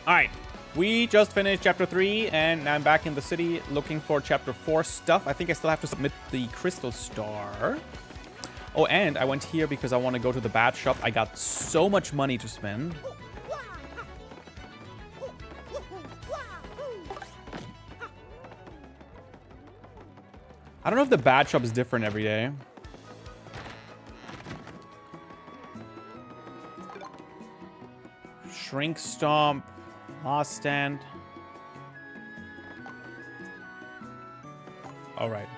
All right. We just finished chapter 3, and I'm back in the city looking for chapter 4 stuff. I think I still have to submit the crystal star. Oh, and I went here because I want to go to the bat shop. I got so much money to spend. I don't know if the bat shop is different every day. Shrink Stomp. Last stand. All right.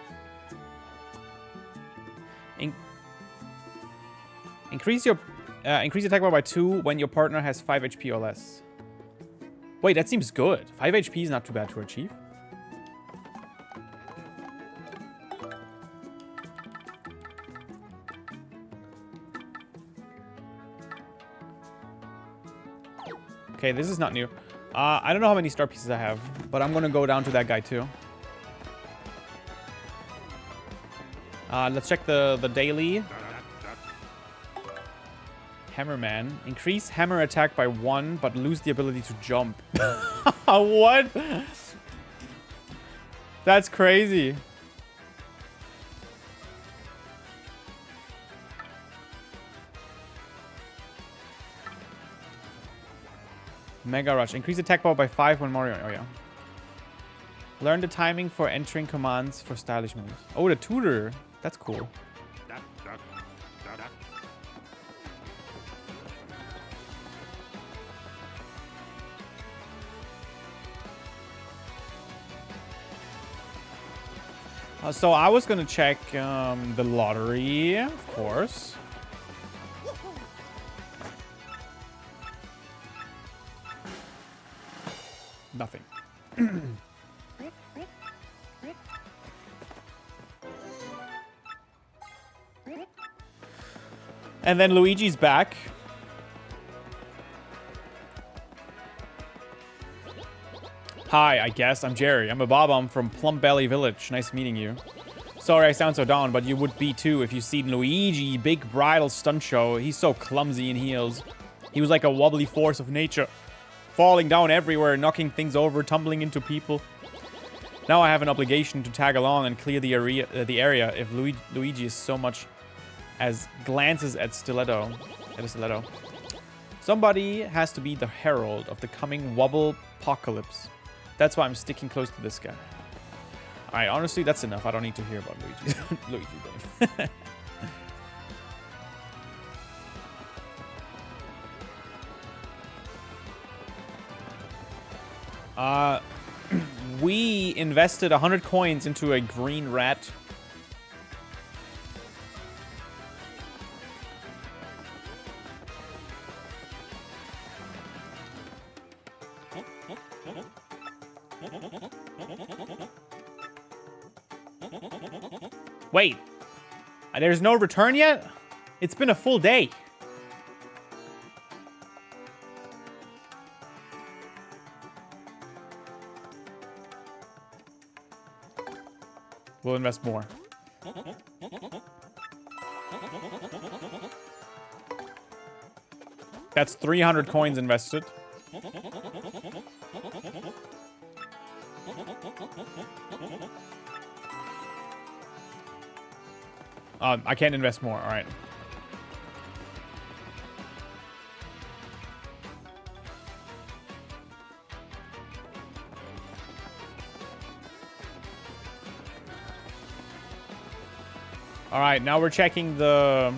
Increase attack power by 2 when your partner has 5 HP or less. Wait, that seems good. 5 HP is not too bad to achieve. Okay, this is not new. I don't know how many star pieces I have, but I'm gonna go down to that guy too. Let's check the daily. Hammerman. Increase hammer attack by 1, but lose the ability to jump. What? That's crazy. Mega Rush. Increase attack power by 5 when Mario. Oh, yeah. Learn the timing for entering commands for stylish moves. Oh, the tutor. That's cool. So I was gonna check the lottery, of course. Nothing. And then Luigi's back. Hi, I guess. I'm Jerry. I'm a Bob-omb from Plum Valley Village. Nice meeting you. Sorry I sound so down, but you would be too if you seen Luigi big bridal stunt show. He's so clumsy in heels. He was like a wobbly force of nature. Falling down everywhere, knocking things over, tumbling into people. Now I have an obligation to tag along and clear the area if Luigi is so much as glances at a stiletto. Somebody has to be the herald of the coming wobble apocalypse. That's why I'm sticking close to this guy. Alright, honestly, that's enough. I don't need to hear about Luigi. We invested 100 coins into a green rat. Wait, there's no return yet? It's been a full day. We'll invest more. That's 300 coins invested. I can't invest more. All right. All right, now we're checking the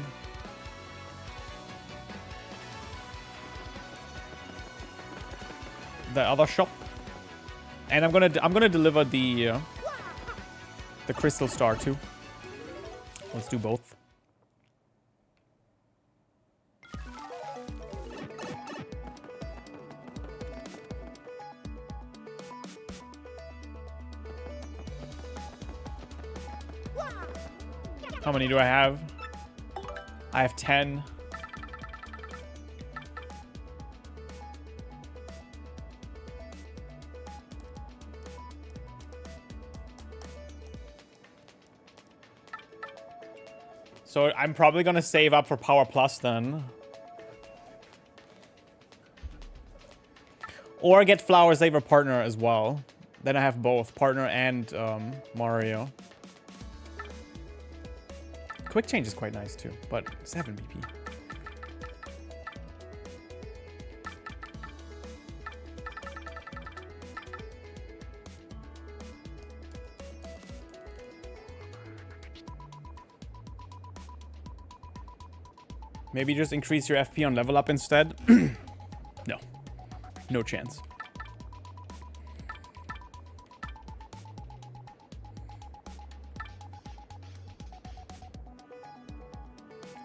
other shop, and I'm gonna deliver the crystal star too. Let's do both. How many do I have? I have 10. So I'm probably gonna save up for Power Plus then. Or get Flower Saver Partner as well. Then I have both, Partner and Mario. Quick Change is quite nice too, but 7 BP. Maybe just increase your FP on level up instead? No. No chance.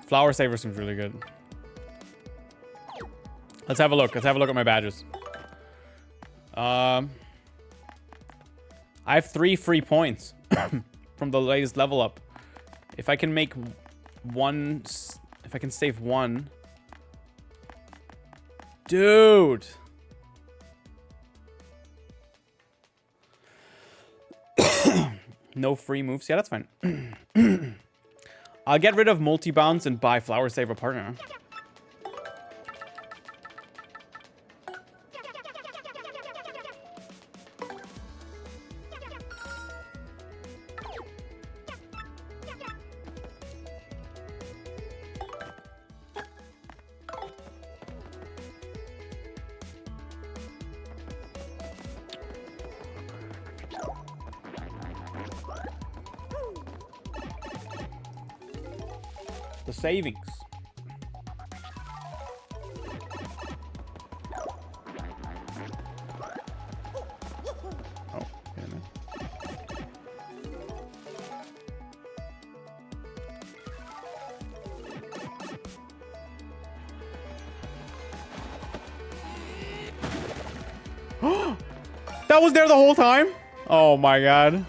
Flower Saver seems really good. Let's have a look. Let's have a look at my badges. I have 3 free points from the latest level up. If I can make one... If I can save one... Dude! No free moves? Yeah, that's fine. I'll get rid of multi-bounce and buy Flower Saver Partner. The savings. Oh, wait a minute. That was there the whole time? Oh my god.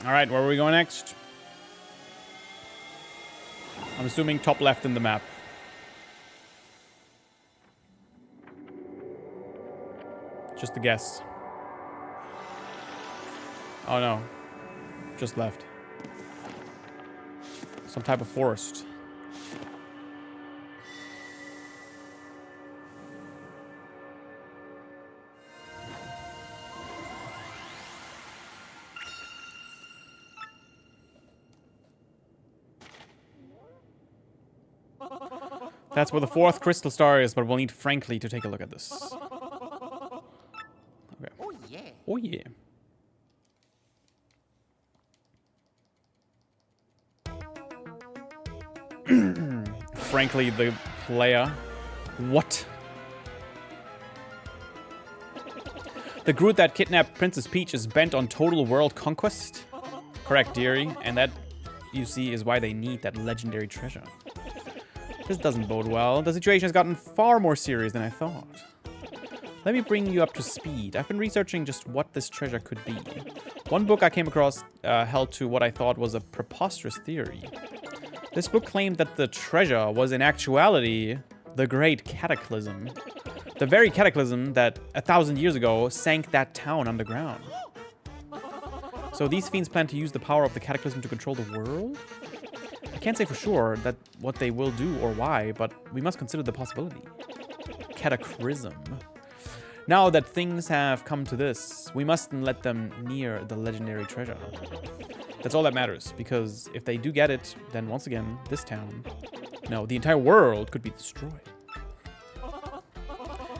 All right, where are we going next? I'm assuming top left in the map. Just a guess. Oh no. Just left. Some type of forest. That's where the 4th crystal star is, but we'll need Frankly to take a look at this. Okay. Oh yeah. Oh yeah. Frankly, the player. What? The Groot that kidnapped Princess Peach is bent on total world conquest? Correct, dearie. And that, you see, is why they need that legendary treasure. This doesn't bode well. The situation has gotten far more serious than I thought. Let me bring you up to speed. I've been researching just what this treasure could be. One book I came across held to what I thought was a preposterous theory. This book claimed that the treasure was in actuality the Great Cataclysm. The very cataclysm that 1,000 years ago sank that town underground. So these fiends plan to use the power of the cataclysm to control the world? I can't say for sure that what they will do or why, but we must consider the possibility. Cataclysm. Now that things have come to this, we mustn't let them near the legendary treasure. That's all that matters, because if they do get it, then once again, this town, no, the entire world could be destroyed.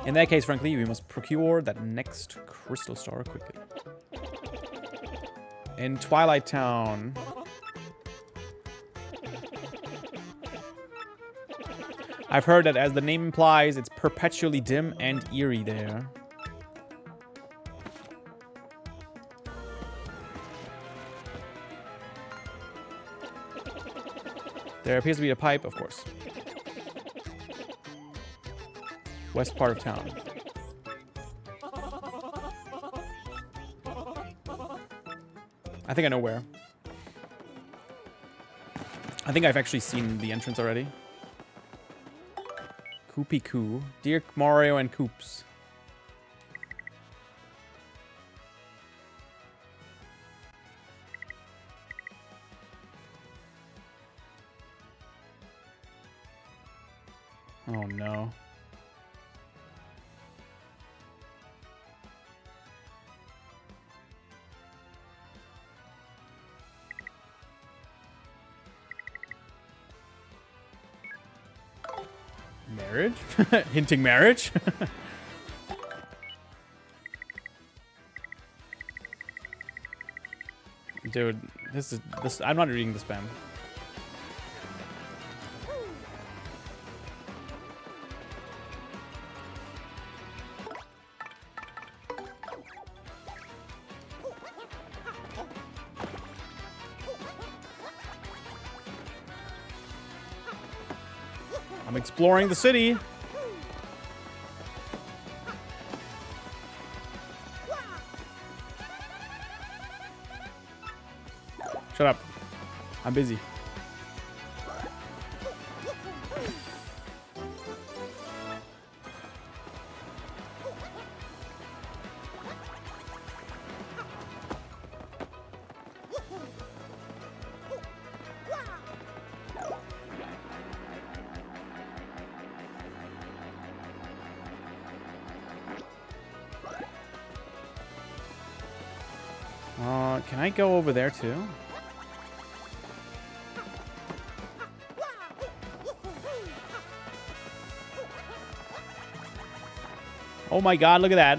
In that case, frankly, we must procure that next crystal star quickly. In Twilight Town... I've heard that, as the name implies, it's perpetually dim and eerie there. There appears to be a pipe, of course. West part of town. I think I know where. I think I've actually seen the entrance already. Koopy Koo. Dear Mario and Koops. Oh no. Marriage? Hinting marriage? Dude, this I'm not reading the spam. I'm exploring the city. Shut up. I'm busy. Can I go over there too? Oh my god, look at that.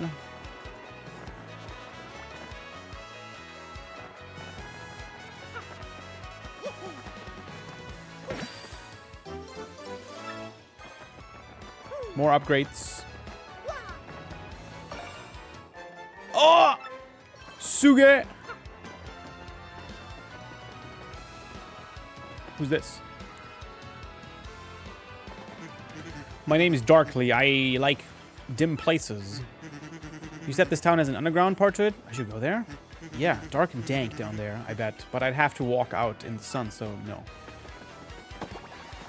More upgrades. Oh! Suge! Who's this? My name is Darkly. I like dim places. You said this town has an underground part to it? I should go there? Yeah, dark and dank down there, I bet. But I'd have to walk out in the sun, so no.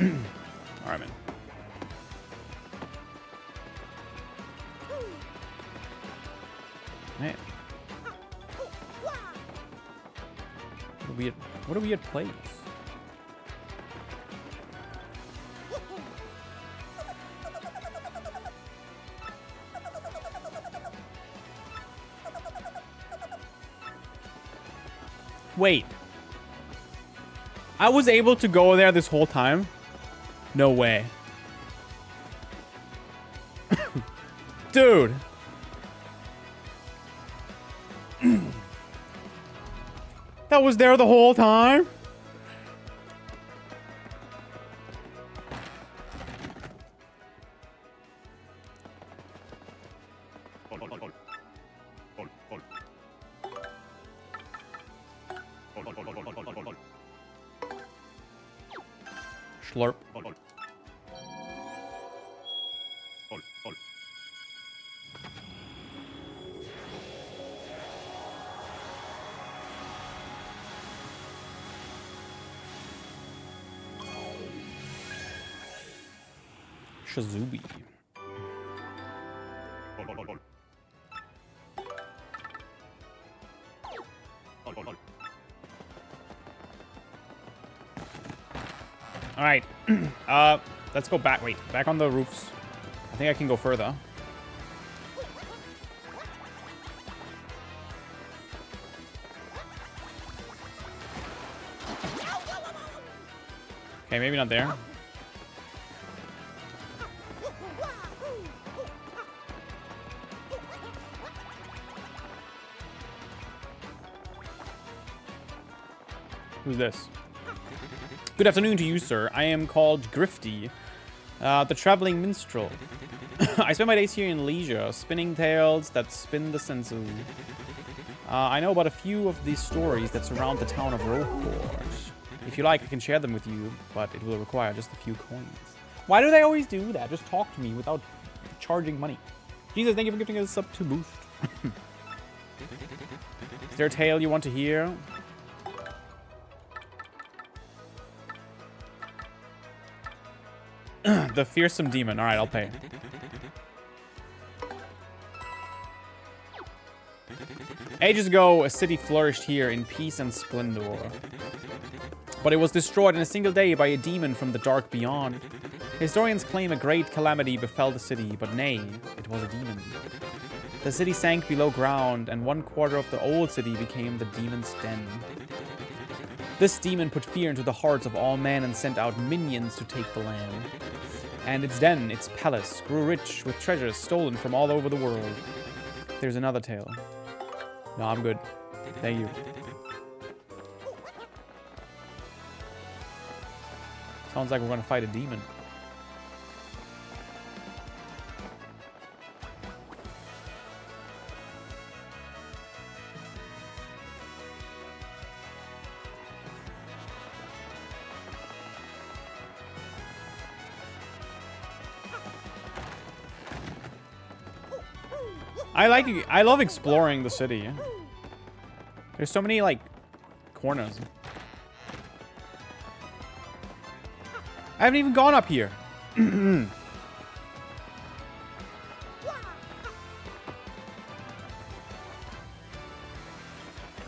Alright, man. Man. What a weird place. Wait. I was able to go there this whole time? No way. Dude. That was there the whole time? Slurp. Shazubi. All right. Let's go back. Wait, back on the roofs. I think I can go further. Okay, maybe not there. Who's this? Good afternoon to you, sir. I am called Grifty, the traveling minstrel. I spend my days here in leisure, spinning tales that spin the senses. I know about a few of these stories that surround the town of Rohport. If If you like, I can share them with you, but it will require just a few coins. Why do they always do that? Just talk to me without charging money. Jesus, thank you for giving us a sub to boost. Is there a tale you want to hear? The fearsome demon. All right, I'll pay. Ages ago, a city flourished here in peace and splendor. But it was destroyed in a single day by a demon from the dark beyond. Historians claim a great calamity befell the city, but nay, it was a demon. The city sank below ground, and 1/4 of the old city became the demon's den. This demon put fear into the hearts of all men and sent out minions to take the land. And its den, its palace, grew rich with treasures stolen from all over the world. There's another tale. No, I'm good. Thank you. Sounds like we're gonna fight a demon. I love exploring the city. There's so many, like, corners. I haven't even gone up here.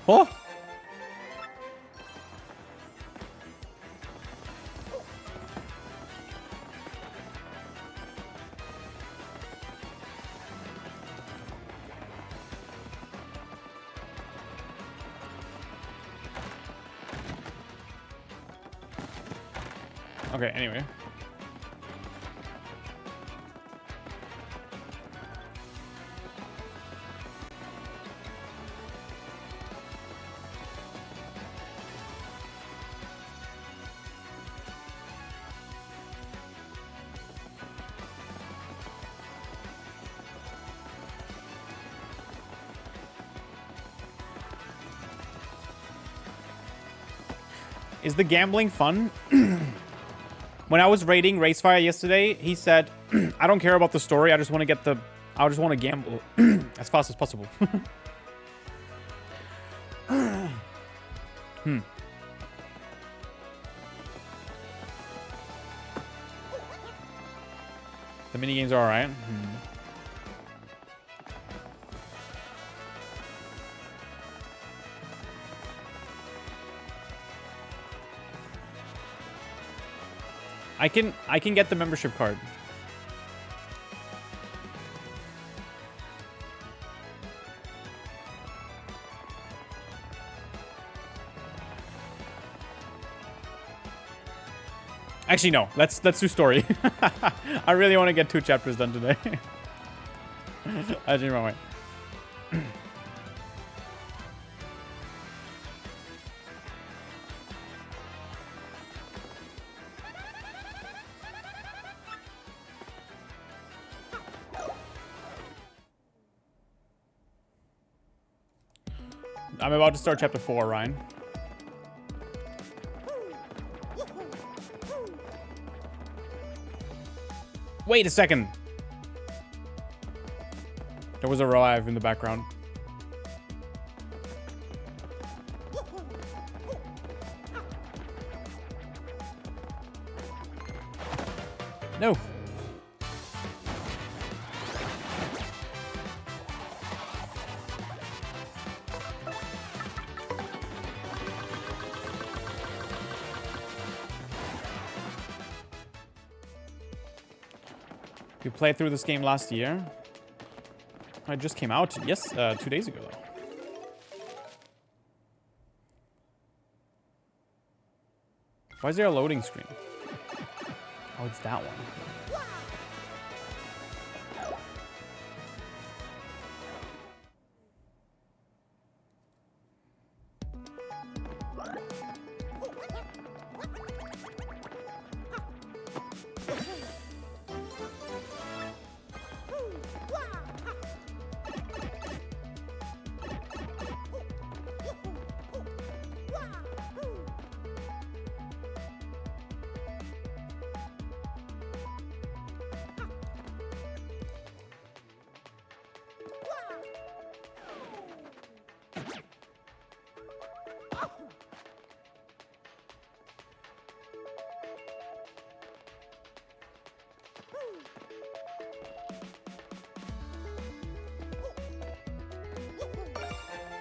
Oh! Okay, anyway. Is the gambling fun? When I was raiding Racefire yesterday, he said, I don't care about the story, I just want to get the... I just want to gamble as fast as possible. The minigames are alright. I can get the membership card. Actually, no. Let's do story. I really want to get 2 chapters done today. I changed my mind. I'm about to start chapter 4, Ryan. Wait a second. There was a revive in the background. No. You played through this game last year. It just came out, yes, 2 days ago. Why is there a loading screen? Oh, it's that one.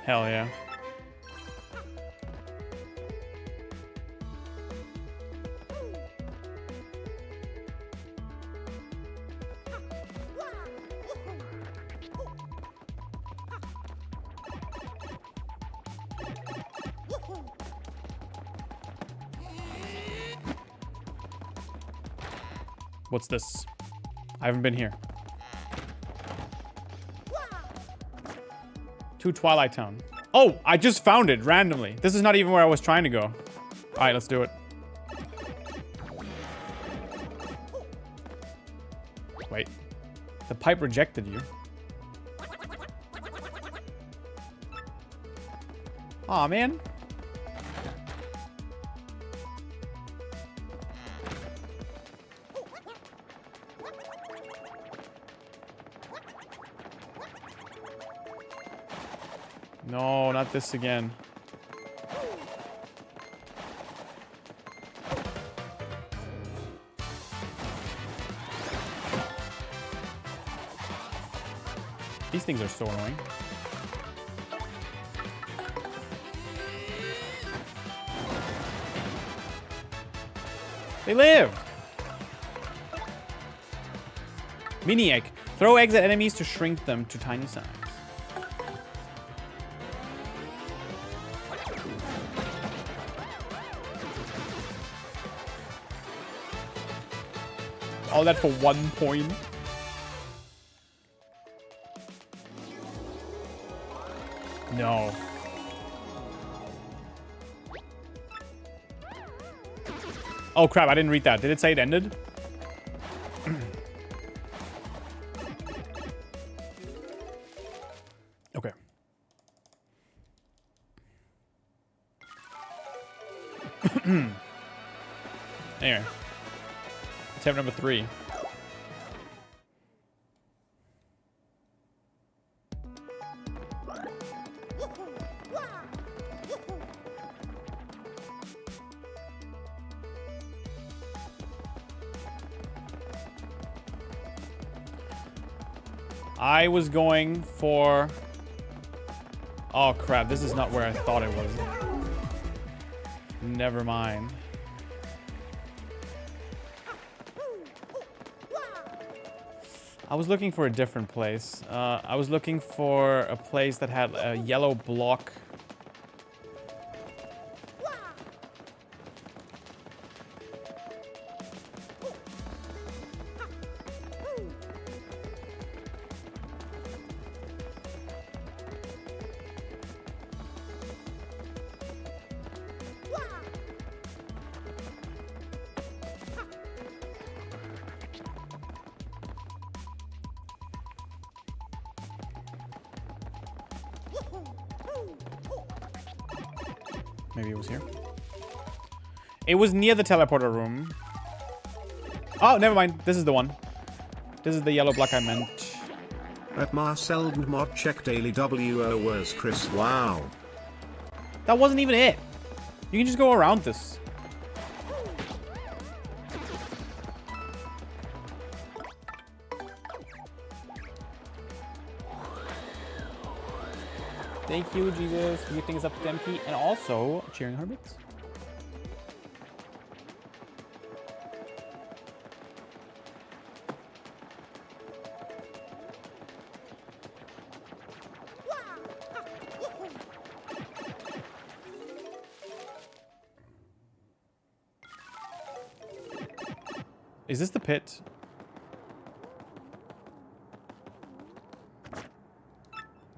Hell yeah. What's this? I haven't been here. To Twilight Town. Oh, I just found it randomly. This is not even where I was trying to go. All right, let's do it. Wait. The pipe rejected you. Aw, man. No, not this again. These things are so annoying. They live! Mini egg. Throw eggs at enemies to shrink them to tiny size. All that for 1 point. No. Oh crap, I didn't read that. Did it say it ended? Okay. Anyway. Attempt number 3. I was going for... Oh crap, this is not where I thought it was. Never mind. I was looking for a different place. I was looking for a place that had a yellow block. Maybe it was here. It was near the teleporter room. Oh, never mind. This is the one. This is the yellow block I meant. At Marcel and Mod check daily WO was Chris. Wow. That wasn't even it. You can just go around this. Thank you, Jesus, for gifting us up to MP and also cheering her bits. Is this the pit?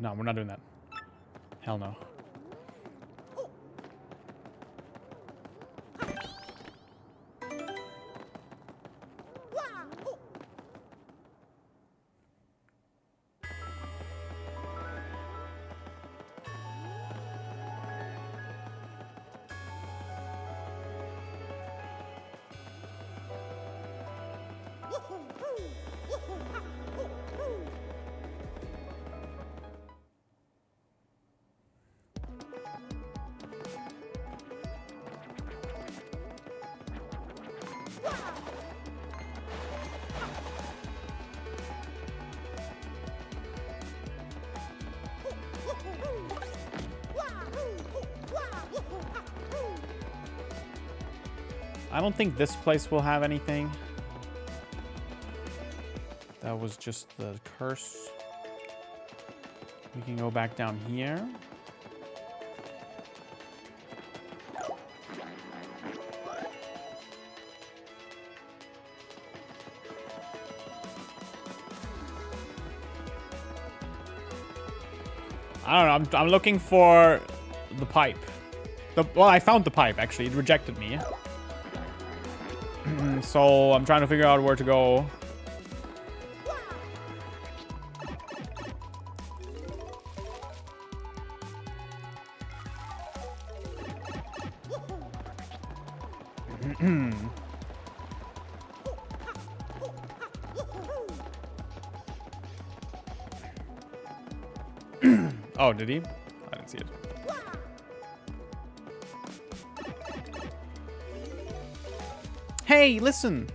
No, we're not doing that. Hell no. I don't think this place will have anything. That was just the curse. We can go back down here. I don't know. I'm looking for the pipe. Well, I found the pipe, actually. It rejected me. So I'm trying to figure out where to go. Oh, did he? I didn't see it. Hey, listen.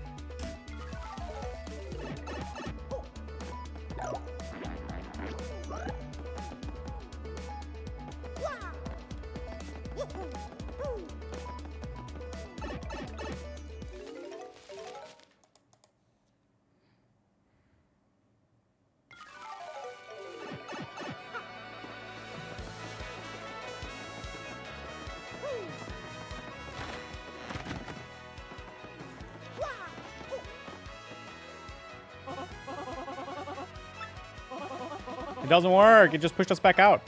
It doesn't work. It just pushed us back out.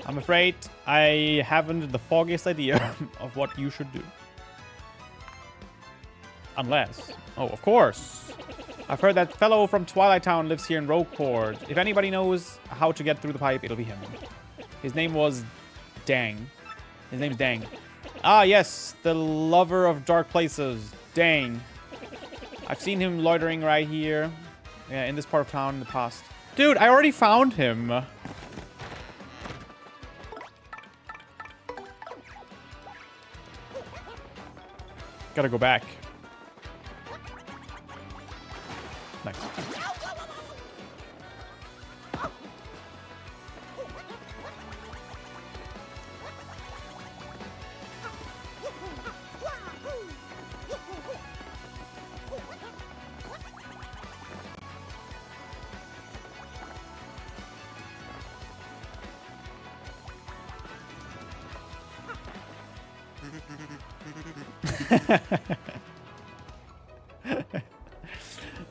I'm afraid I haven't the foggiest idea of what you should do. Unless... Oh, of course. I've heard that fellow from Twilight Town lives here in Rogueport. If anybody knows how to get through the pipe, it'll be him. His name was Dang. His name's Dang. Ah, yes. The lover of dark places. Dang. I've seen him loitering right here. Yeah, in this part of town in the past. Dude, I already found him. Gotta go back. Nice.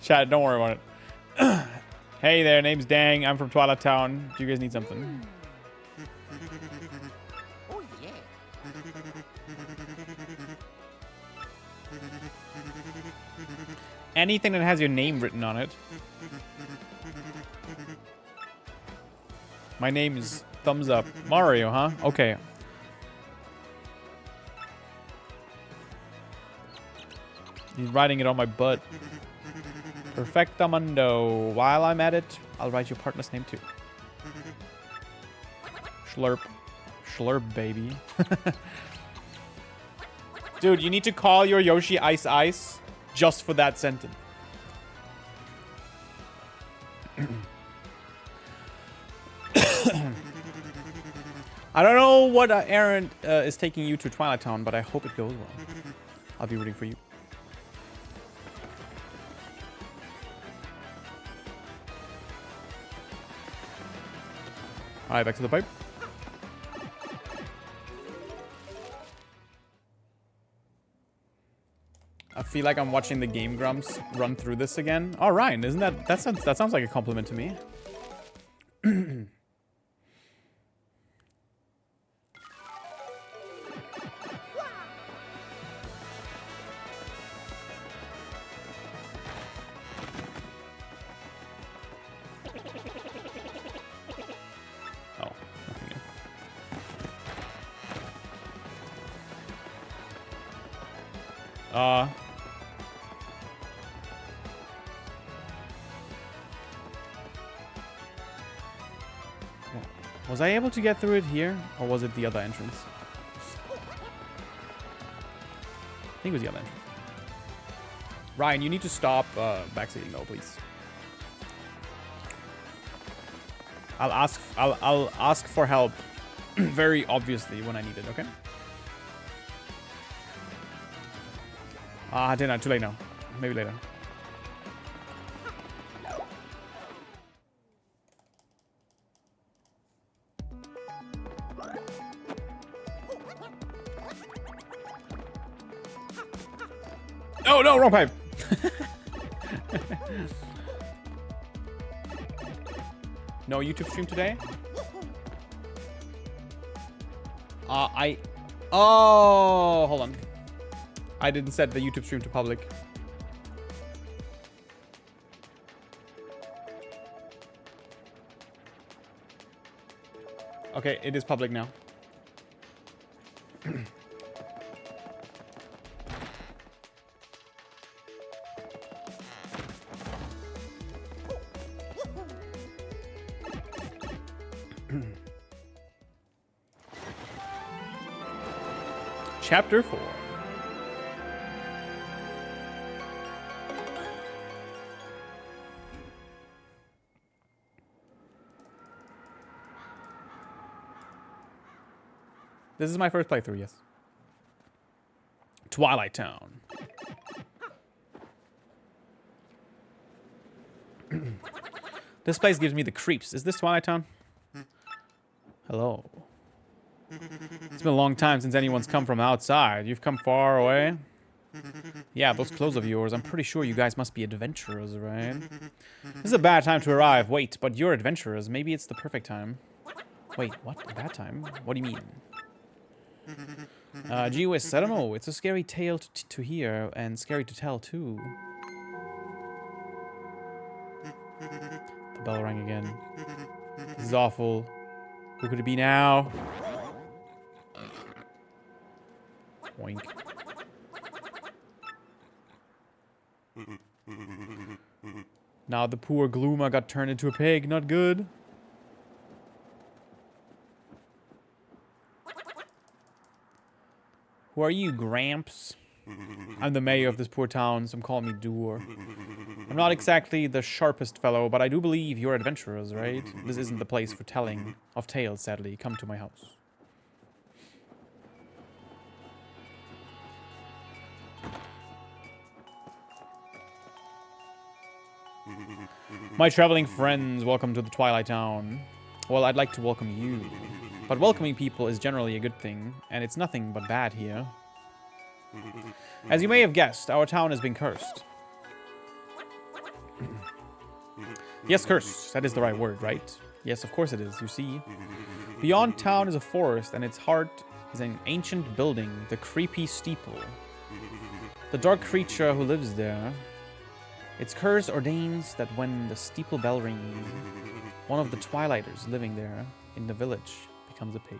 Chat, don't worry about it. Hey there, name's Dang. I'm from Twilight Town. Do you guys need something? Oh, yeah. Anything that has your name written on it. My name is Thumbs Up. Mario, huh? Okay. He's writing it on my butt. Perfectamundo. While I'm at it, I'll write your partner's name too. Schlurp. Schlurp, baby. Dude, you need to call your Yoshi Ice Ice just for that sentence. I don't know what errand is taking you to Twilight Town, but I hope it goes well. I'll be rooting for you. Alright, back to the pipe. I feel like I'm watching the Game Grumps run through this again. Oh, Ryan, isn't that sounds like a compliment to me. Was I able to get through it here? Or was it the other entrance? I think it was the other entrance. Ryan, you need to stop backseating though, please. I'll ask for help very obviously when I need it, okay? Dinner. Too late now. Maybe later. Oh no, wrong pipe. No YouTube stream today? Oh, hold on. I didn't set the YouTube stream to public. Okay, it is public now. Chapter 4. This is my first playthrough, yes. Twilight Town. This place gives me the creeps. Is this Twilight Town? Hello. It's been a long time since anyone's come from outside. You've come far away? Yeah, those clothes of yours, I'm pretty sure you guys must be adventurers, right? This is a bad time to arrive. Wait, but you're adventurers. Maybe it's the perfect time. Wait, what? A bad time? What do you mean? Gee whiz, I don't know. It's a scary tale to hear and scary to tell, too. The bell rang again. This is awful. Who could it be now? Oink. Now the poor Glooma got turned into a pig. Not good. Who are you, Gramps? I'm the mayor of this poor town. Some call me Doer. I'm not exactly the sharpest fellow, but I do believe you're adventurers, right? This isn't the place for telling of tales, sadly. Come to my house. My traveling friends, welcome to the Twilight Town. Well, I'd like to welcome you. But welcoming people is generally a good thing, and it's nothing but bad here. As you may have guessed, our town has been cursed. Yes, cursed. That is the right word, right? Yes, of course it is, you see. Beyond town is a forest, and its heart is an ancient building, the creepy Steeple. The dark creature who lives there. Its curse ordains that when the steeple bell rings, one of the Twilighters living there in the village becomes a pig.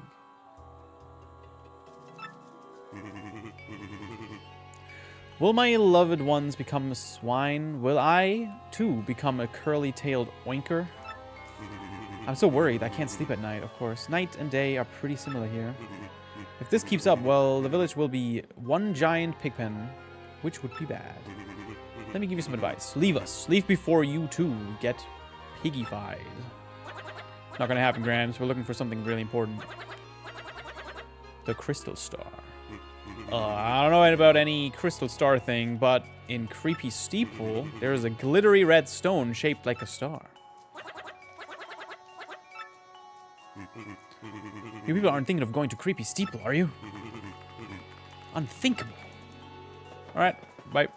Will my loved ones become a swine? Will I, too, become a curly-tailed oinker? I'm so worried I can't sleep at night, of course. Night and day are pretty similar here. If this keeps up, well, the village will be one giant pig pen, which would be bad. Let me give you some advice. Leave us. Leave before you, too, get piggified. Not gonna happen, Grams. We're looking for something really important. The Crystal Star. I don't know about any Crystal Star thing, but in Creepy Steeple, there is a glittery red stone shaped like a star. You people aren't thinking of going to Creepy Steeple, are you? Unthinkable. Alright, bye.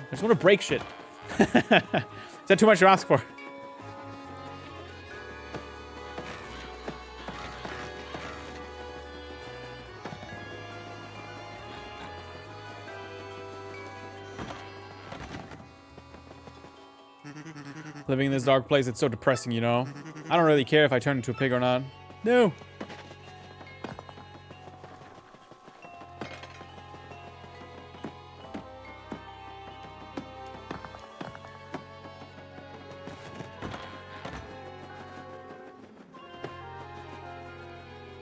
I just want to break shit. Is that too much to ask for? Living in this dark place, it's so depressing, you know? I don't really care if I turn into a pig or not. No!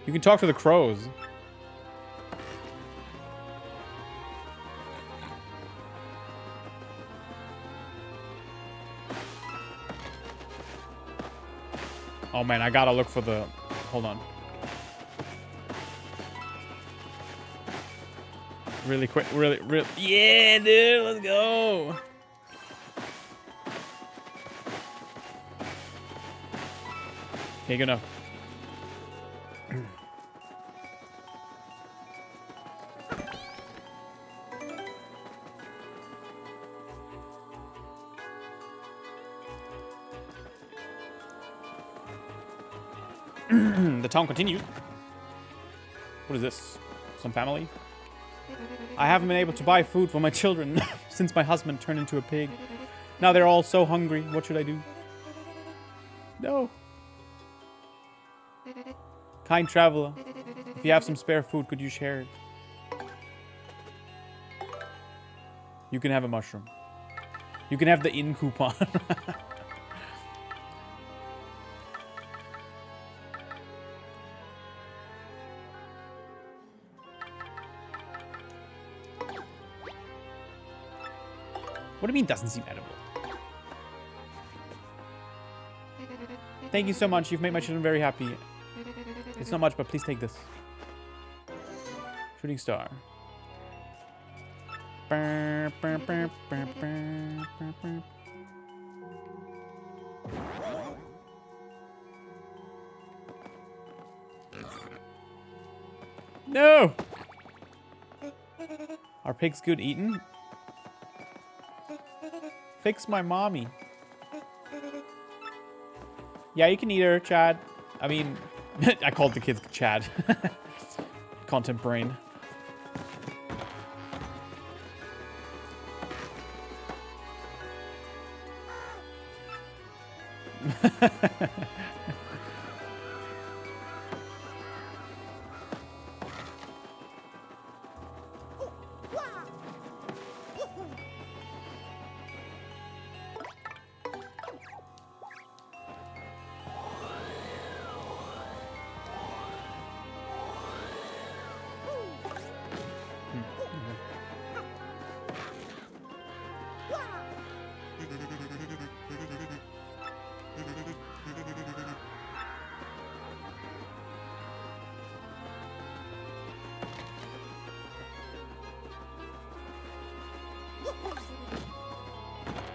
You can talk to the crows. Oh man, I gotta look for the... Hold on. Really quick, really... Yeah, dude, let's go. Okay, good enough. The town continues. What is this? Some family? I haven't been able to buy food for my children since my husband turned into a pig. Now they're all so hungry. What should I do? No. Kind traveler, if you have some spare food, could you share it? You can have a mushroom. You can have the inn coupon. What do you mean doesn't seem edible? Thank you so much. You've made my children very happy. It's not much, but please take this. Shooting star. No! Are pigs good eaten? Fix my mommy. Yeah, you can eat her, Chad. I mean, I called the kids Chad. Content brain.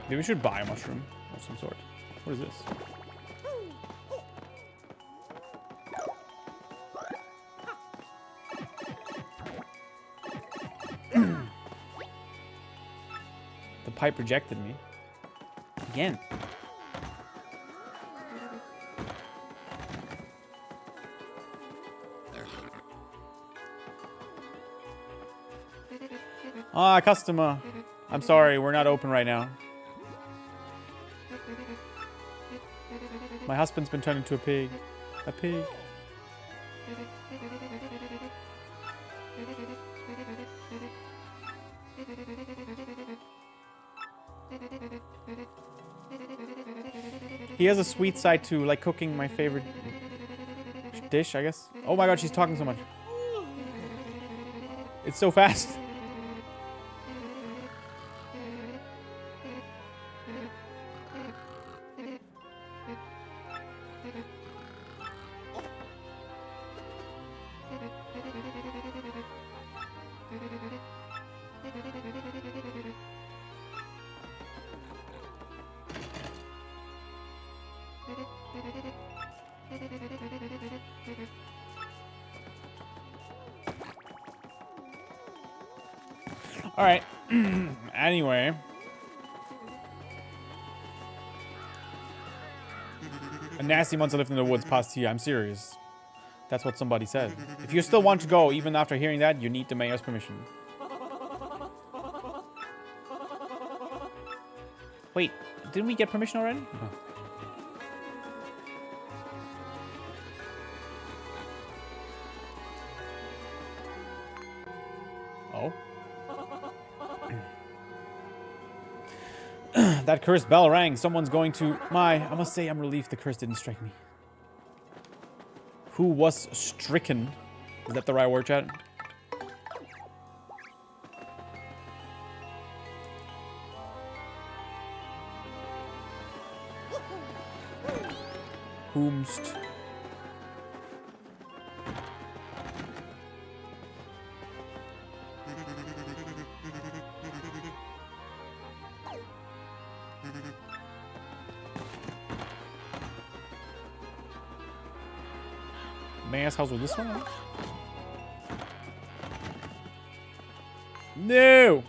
Maybe we should buy a mushroom of some sort. What is this? The pipe rejected me. Again. Ah, customer. I'm sorry, we're not open right now. My husband's been turned into a pig. A pig. He has a sweet side too, like cooking my favorite dish, I guess. Oh my god, she's talking so much. It's so fast. All right. Anyway. A nasty monster lived in the woods past here. I'm serious. That's what somebody said. If you still want to go, even after hearing that, you need the mayor's permission. Wait, didn't we get permission already? Oh. That cursed bell rang. Someone's going to... I must say I'm relieved the curse didn't strike me. Who was stricken? Is that the right word, chat? Whomst. May I ask, how's with this one? No!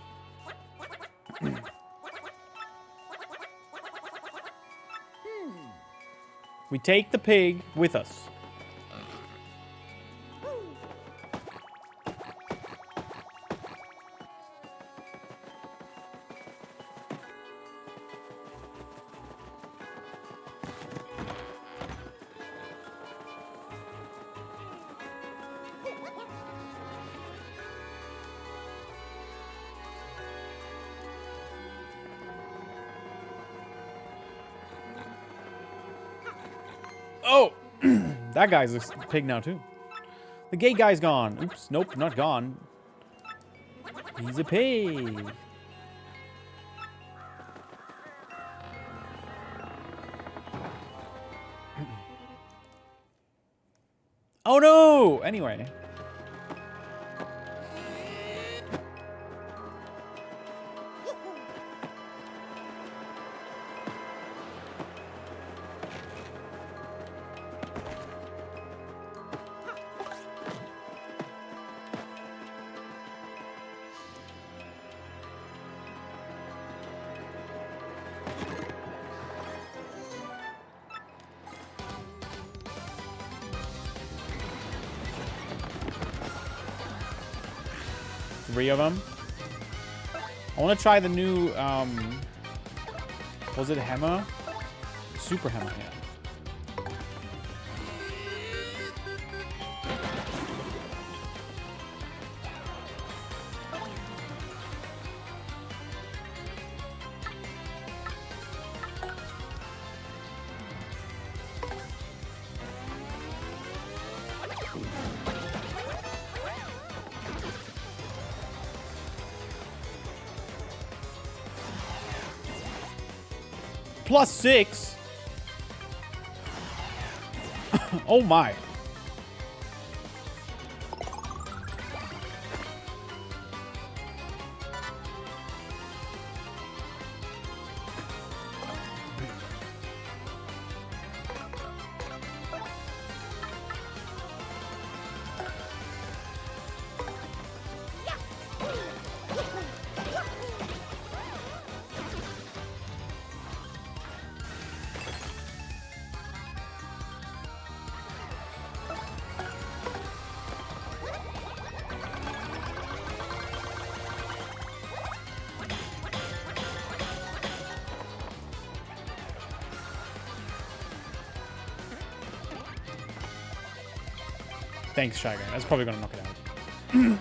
We take the pig with us. Oh! That guy's a pig now, too. The gay guy's gone. Oops. Nope, not gone. He's a pig. Oh, no! Anyway. Three of them. I want to try the new, was it Hammer? Super Hammer, yeah. +6. Oh my. Thanks, Shy Guy. That's probably gonna knock it out.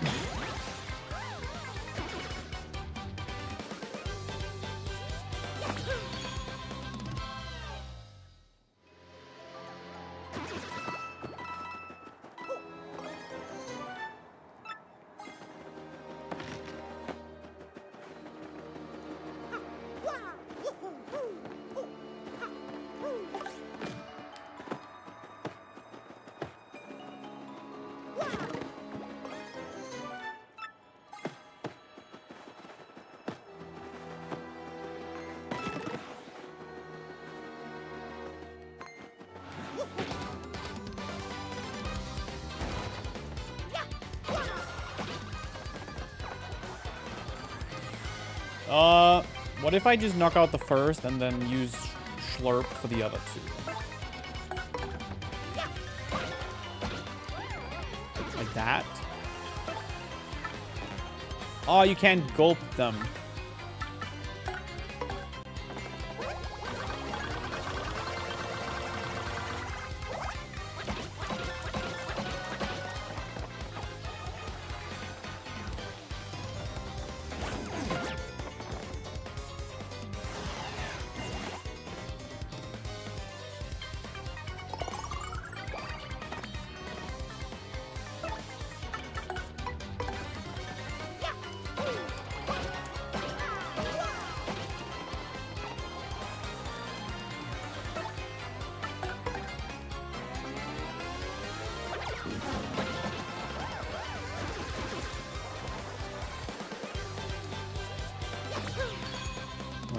What if I just knock out the first and then use Schlurp for the other two? Like that? Oh, you can't gulp them.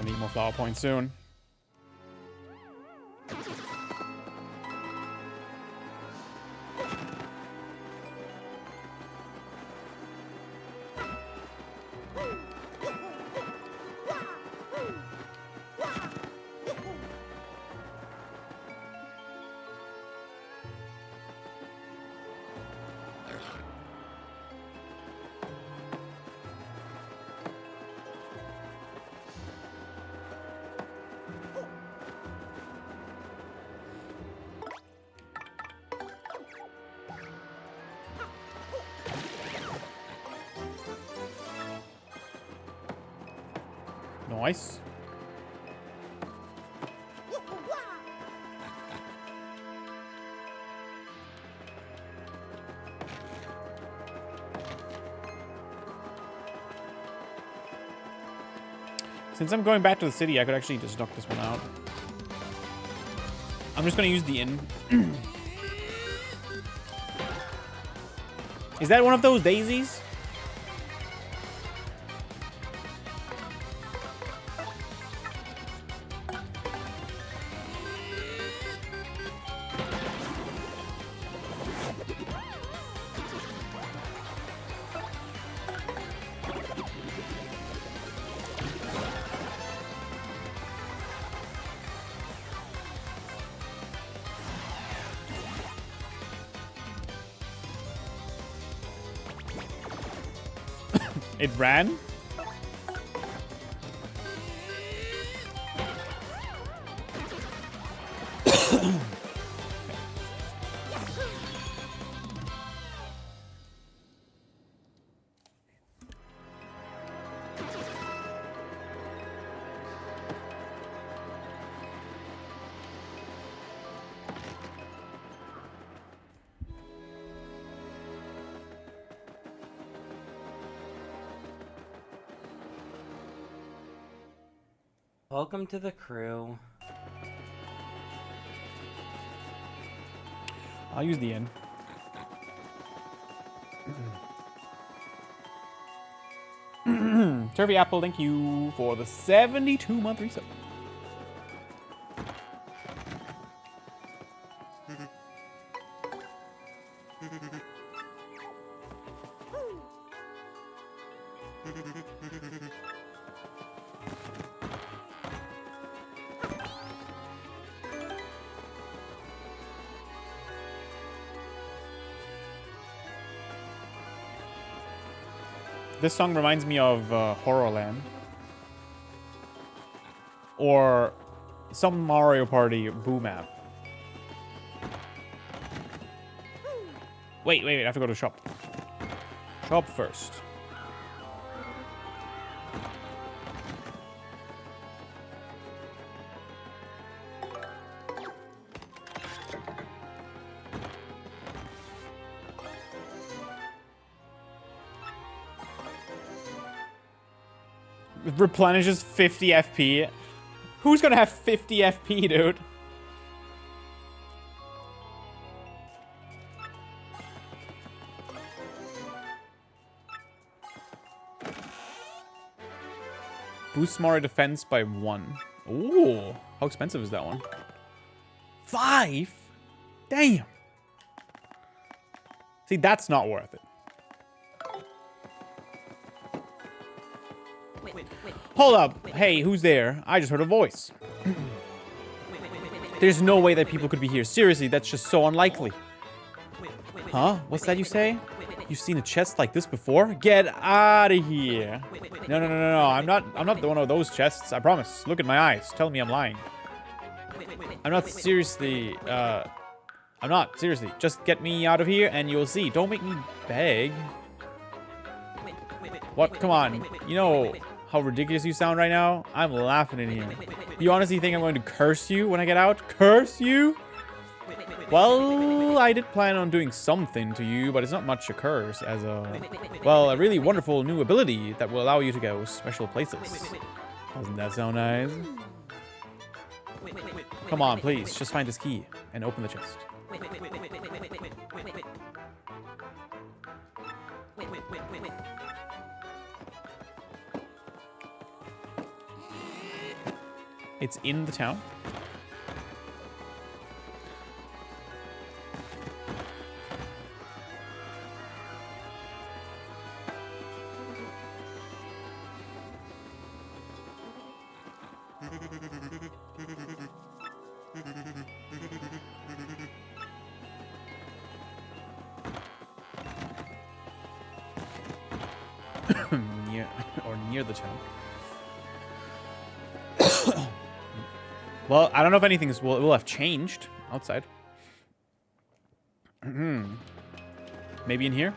gonna need more flower points soon. Nice. Since I'm going back to the city, I could actually just knock this one out. I'm just gonna use the inn. Is that one of those daisies? It ran? Welcome to the crew. I'll use the inn. Turvy Apple, thank you for the 72-month reset. This song reminds me of Horrorland. Or some Mario Party Boo map. Wait, I have to go to shop. Shop first. Replenishes 50 FP. Who's gonna have 50 FP, dude? Boosts Mario defense by 1. Ooh, how expensive is that one? 5? Damn. See, that's not worth it. Hold up. Hey, who's there? I just heard a voice. There's no way that people could be here. Seriously, that's just so unlikely. Huh? What's that you say? You've seen a chest like this before? Get out of here. No. I'm not one of those chests. I promise. Look at my eyes. Tell me I'm lying. I'm not seriously. Just get me out of here and you'll see. Don't make me beg. What? Come on. You know how ridiculous you sound right now? I'm laughing in here. You honestly think I'm going to curse you when I get out? Curse you? Well, I did plan on doing something to you, but it's not much a curse as a really wonderful new ability that will allow you to go special places. Doesn't that sound nice? Come on, please, just find this key and open the chest. It's in the town. near the town. Well, I don't know if anything will have changed outside. Maybe in here?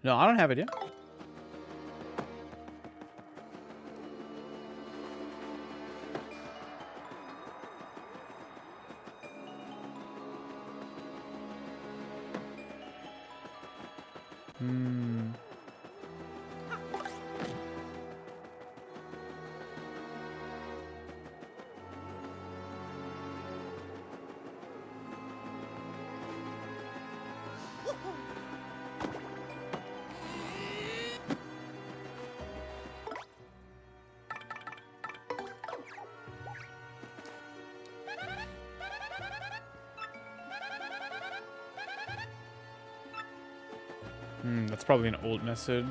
No, I don't have it yet. That's probably an old message.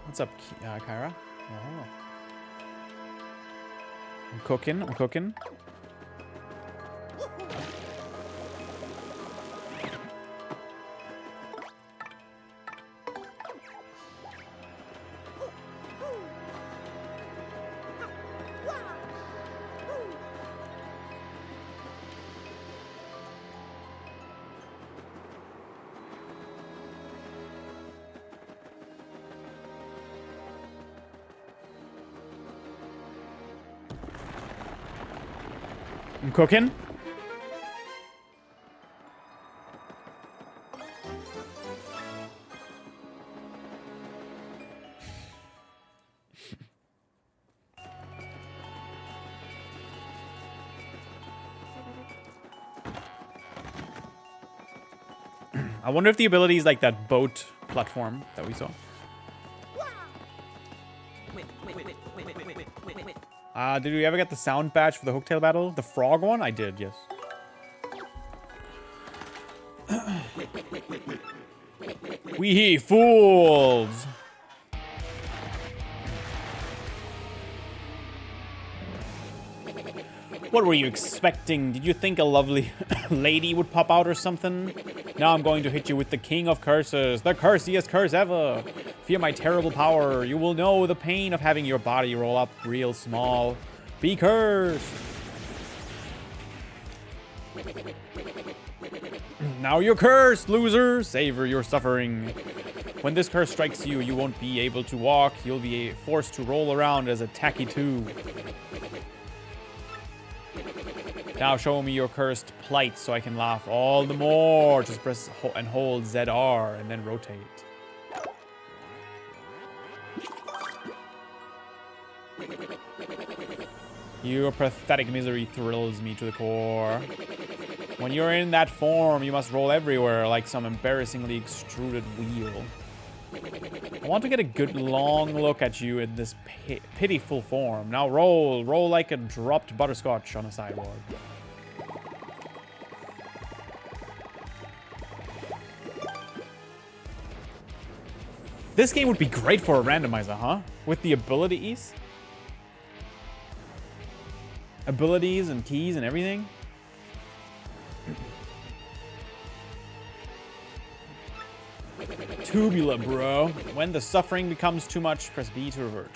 What's up, Kyra? Oh. I'm cooking. I'm cooking. I wonder if the ability is like that boat platform that we saw. Did we ever get the sound badge for the hooktail battle? The frog one? I did, yes. We fools! What were you expecting? Did you think a lovely lady would pop out or something? Now I'm going to hit you with the king of curses, the cursiest curse ever. Fear my terrible power. You will know the pain of having your body roll up real small. Be cursed. Now you're cursed, loser. Savor your suffering. When this curse strikes you, you won't be able to walk. You'll be forced to roll around as a tacky tube. Now show me your cursed plight so I can laugh all the more. Just press and hold ZR and then rotate. Your pathetic misery thrills me to the core. When you're in that form, you must roll everywhere like some embarrassingly extruded wheel. I want to get a good long look at you in this pitiful form. Now roll. Roll like a dropped butterscotch on a sidewalk. This game would be great for a randomizer, huh? With the abilities. Abilities and keys and everything. Tubular, bro. When the suffering becomes too much, press B to revert.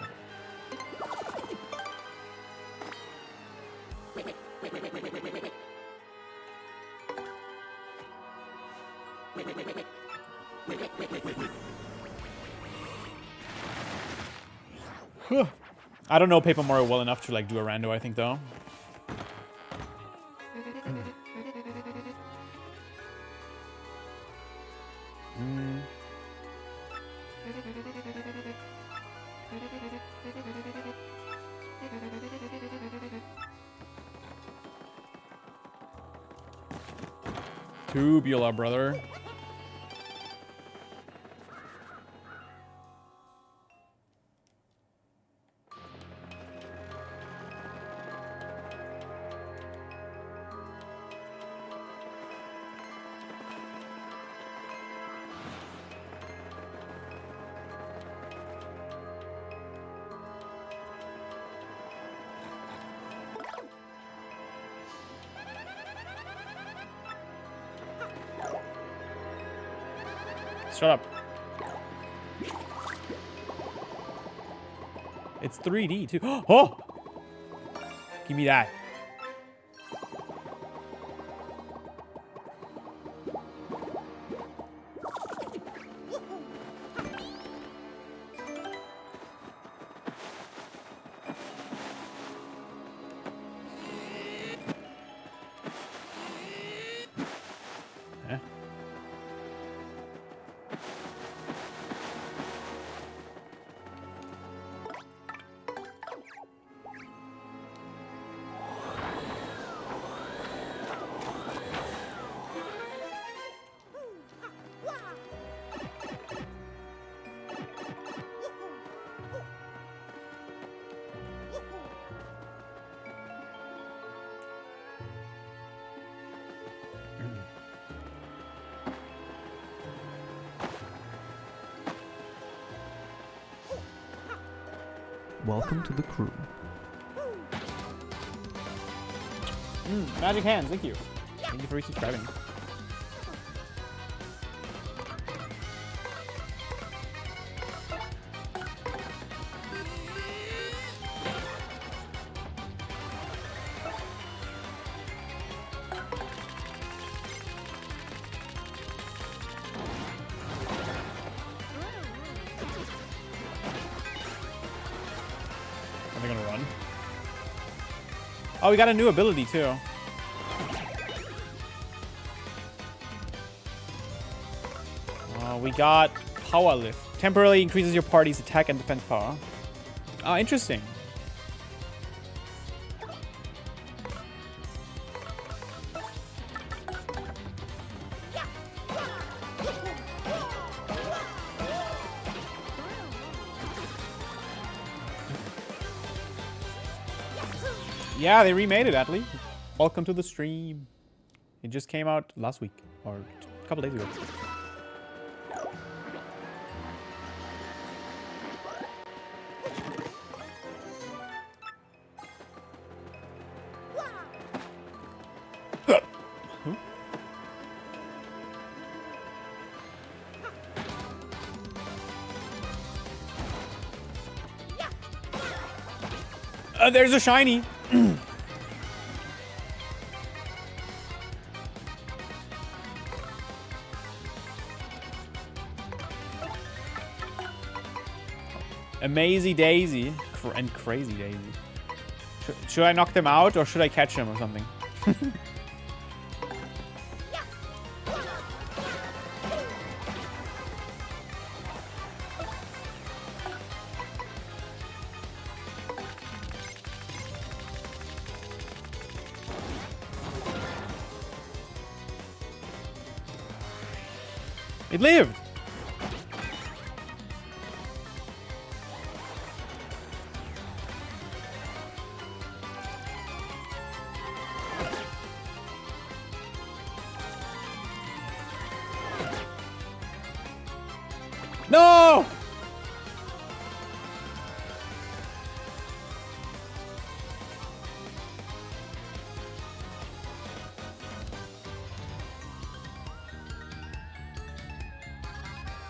I don't know Paper Mario well enough to like do a rando, I think, though. Tubular, brother. Shut up. It's 3D too. Oh! Give me that. Welcome to the crew. Magic hands, thank you. Thank you for resubscribing. Are they gonna run? Oh, we got a new ability too. We got Power Lift. Temporarily increases your party's attack and defense power. Oh, interesting. Yeah, they remade it, Atlee. Welcome to the stream. It just came out last week, or a couple days ago. There's a shiny. Amazing Daisy and Crazy Daisy. Should I knock them out or should I catch them or something? It lived. No!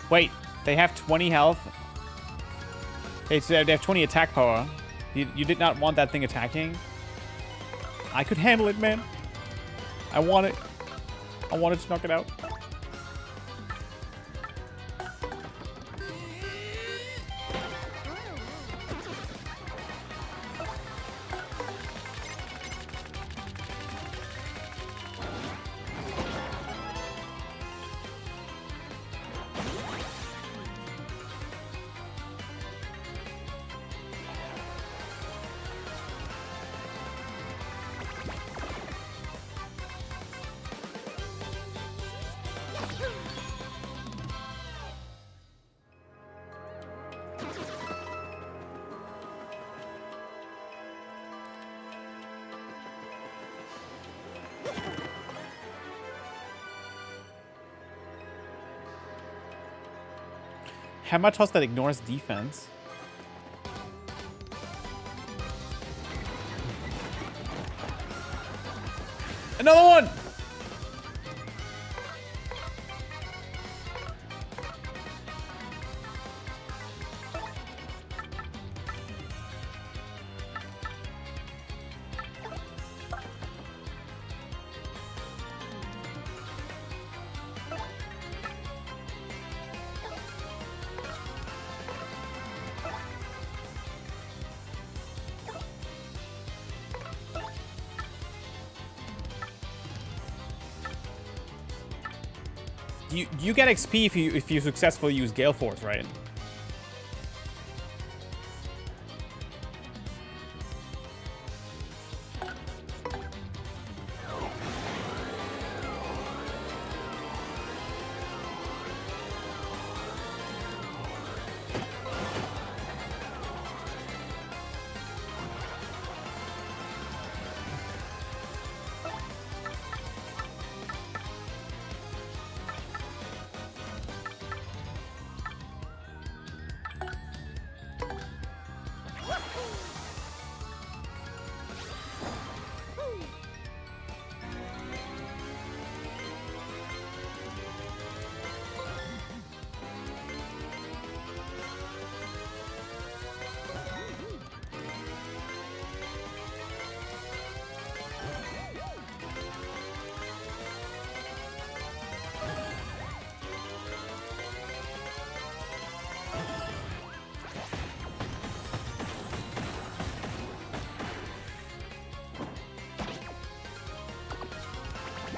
Wait. They have 20 health. They have 20 attack power. You did not want that thing attacking? I could handle it, man. I want it. I wanted to knock it out. Hammer toss that ignores defense. Another one! You get XP if you successfully use Gale Force, right?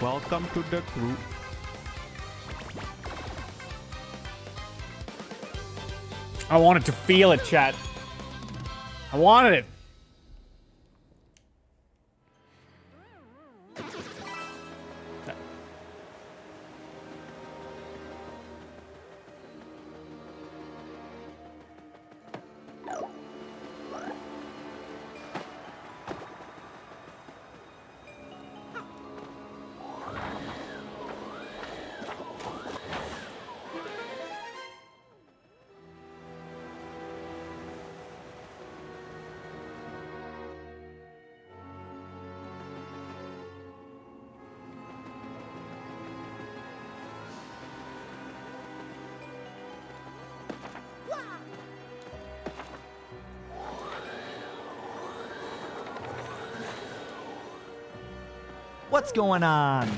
Welcome to the crew. I wanted to feel it, chat. I wanted it. What's going on?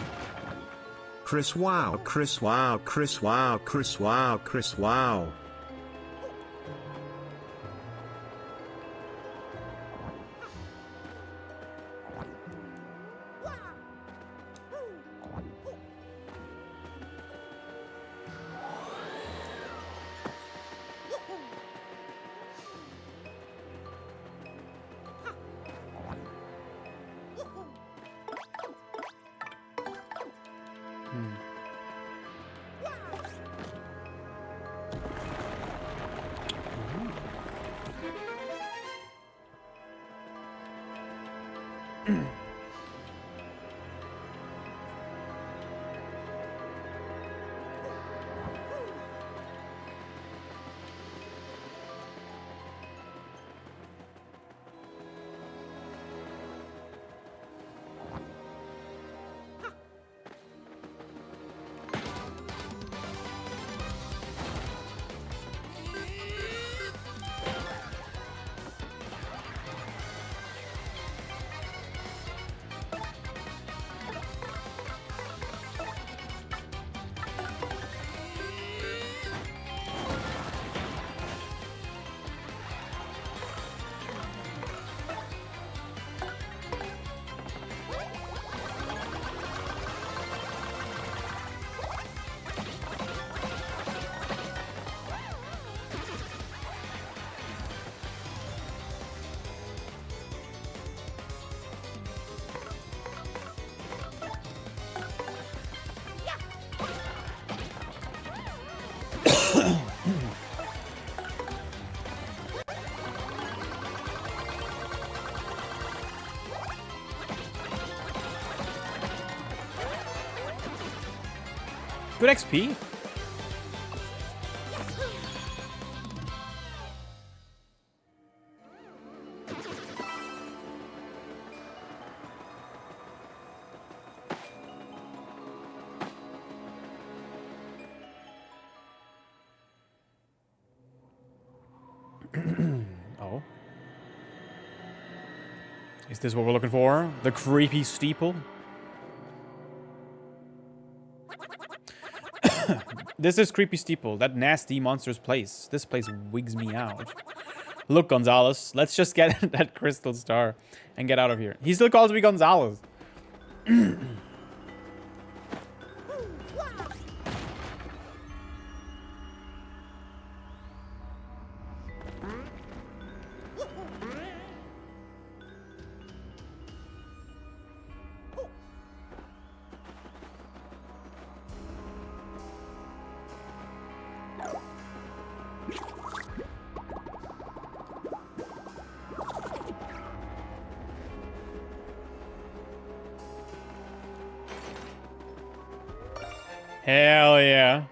Chris wow, Chris wow, Chris wow, Chris wow, Chris wow. Good XP. Oh. Is this what we're looking for? The creepy steeple? This is creepy steeple. That nasty monster's place. This place wigs me out. Look, Gonzalez, let's just get that crystal star and get out of here. He still calls me Gonzalez. Hell yeah.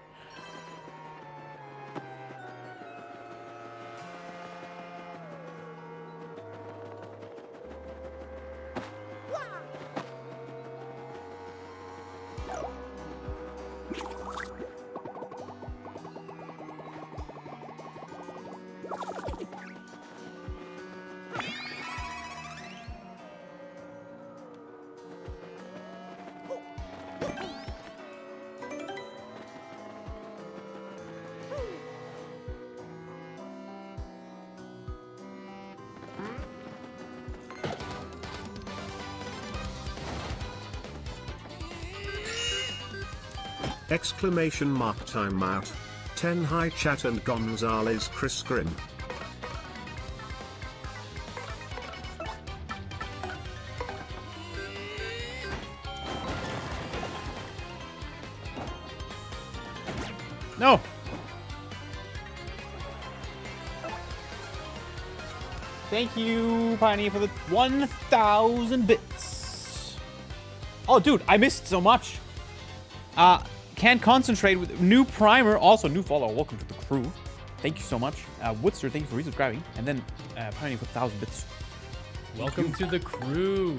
Exclamation mark timeout. 10 high chat and Gonzalez Chris Grin. No. Thank you, Pioneer, for the 1,000 bits. Oh, dude, I missed so much. Can't concentrate with new primer. Also, new follow. Welcome to the crew. Thank you so much. Woodster, thank you for resubscribing. And then Pioneer for 1,000 bits. Welcome to the crew.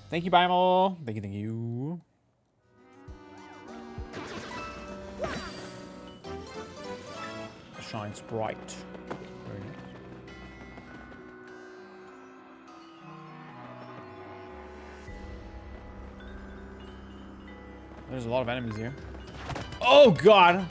Thank you, Bimal. Thank you, thank you. Shines bright. Very nice. There's a lot of enemies here. Oh, God.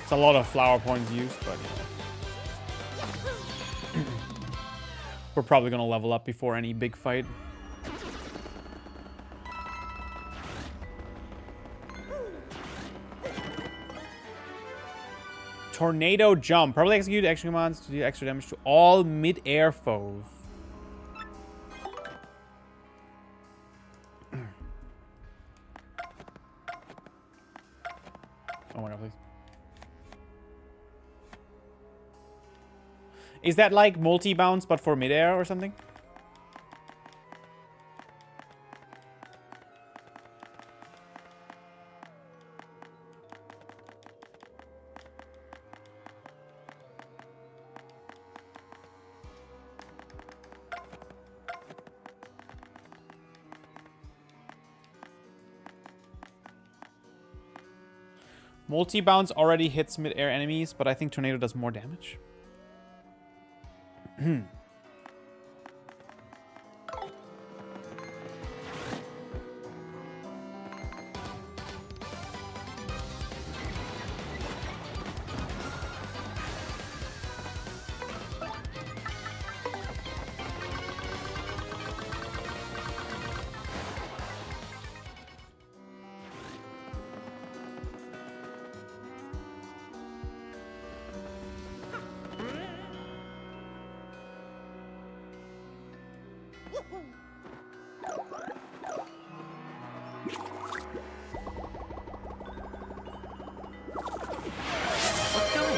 It's a lot of flower points used, but you know. We're probably gonna level up before any big fight. Tornado jump. Probably execute extra commands to do extra damage to all mid-air foes. Oh my god, please. Is that like multi-bounce but for mid-air or something? Multi-bounce already hits mid-air enemies, but I think Tornado does more damage.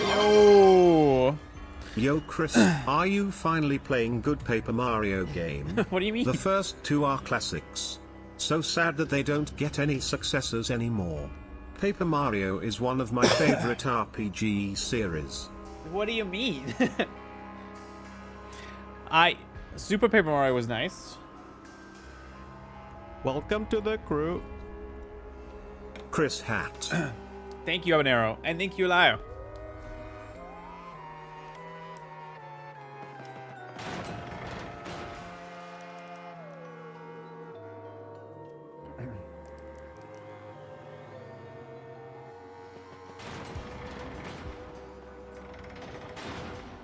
Yo! Yo Chris, are you finally playing good Paper Mario game? What do you mean? The first two are classics. So sad that they don't get any successors anymore. Paper Mario is one of my favorite RPG series. What do you mean? Super Paper Mario was nice. Welcome to the crew. Chris Hat. Thank you, Habanero. And thank you, Lio.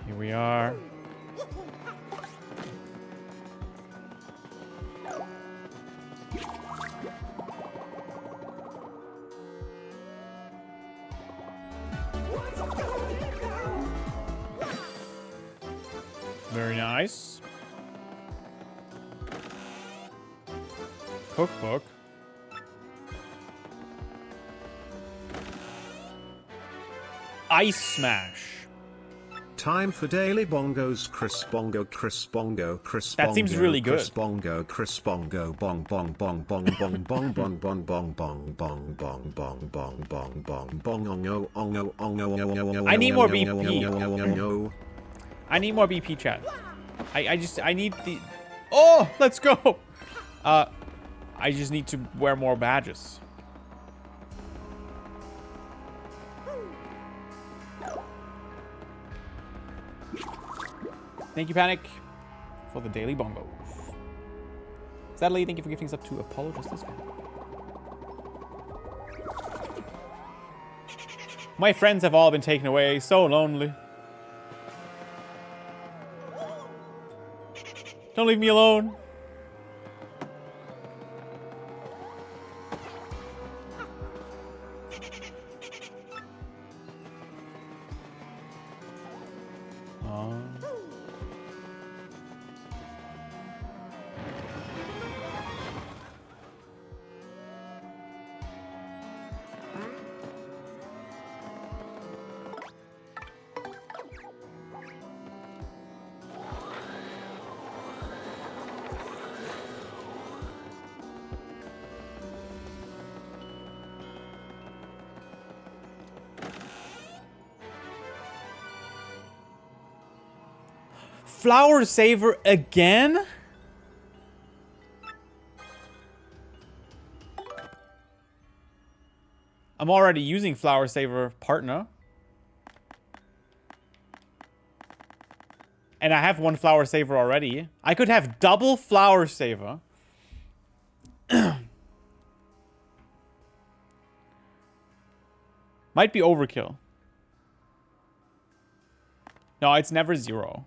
Here we are. Very nice. Cookbook. Ice Smash. Time for daily bongos. Chris Bongo, Chris Bongo, Chris Bongo. That seems really good. Chris Bongo, Chris Bongo, bong bong bong bong bong bong bong bong bong bong bong bong bong bong bong bong bong ongo ongo ongo. I need more BP. I need more BP, chat. I need the... Oh, let's go. I just need to wear more badges. Thank you, Panic, for the daily bongos. Sadly, thank you for gifting us up to Apollo Justice. My friends have all been taken away. So lonely. Don't leave me alone. Flower Saver again? I'm already using Flower Saver Partner. And I have one Flower Saver already. I could have double Flower Saver. Might be overkill. No, it's never zero.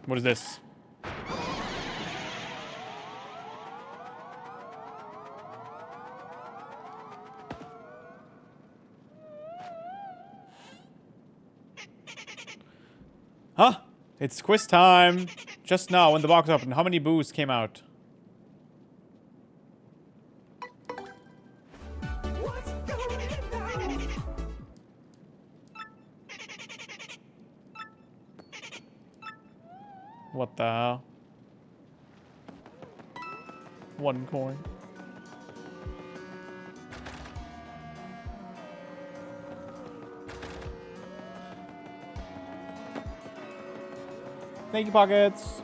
What is this? Huh? It's quiz time. Just now, when the box opened, how many boos came out? What the hell? 1 coin. Thank you, Pockets.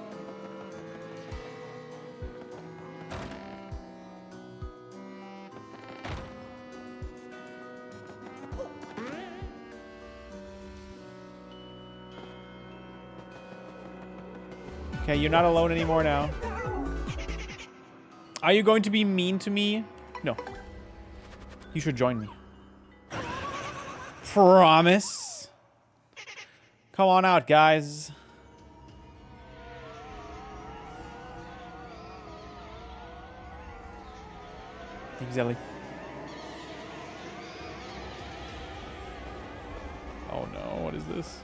Okay, you're not alone anymore now. Are you going to be mean to me? No. You should join me. Promise. Come on out, guys. Thank you, Zelly. Oh no, what is this?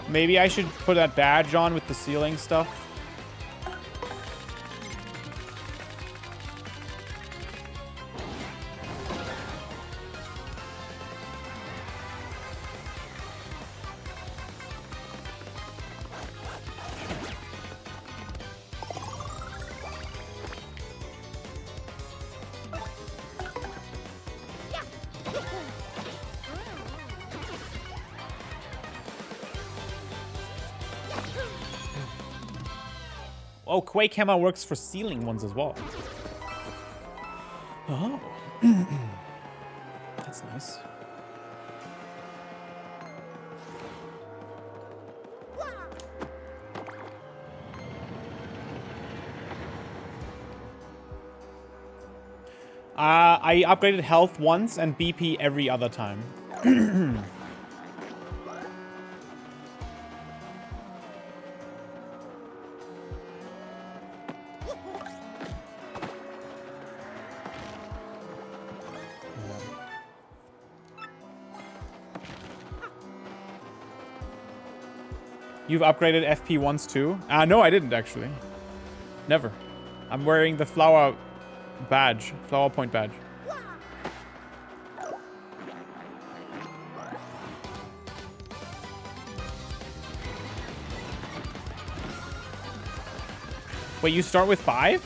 Maybe I should put that badge on with the ceiling stuff. Oh, Quake Hammer works for ceiling ones as well. Oh. That's nice. I upgraded health once and BP every other time. You've upgraded FP once too? No, I didn't actually. Never. I'm wearing the flower badge, flower point badge. Wait, you start with 5?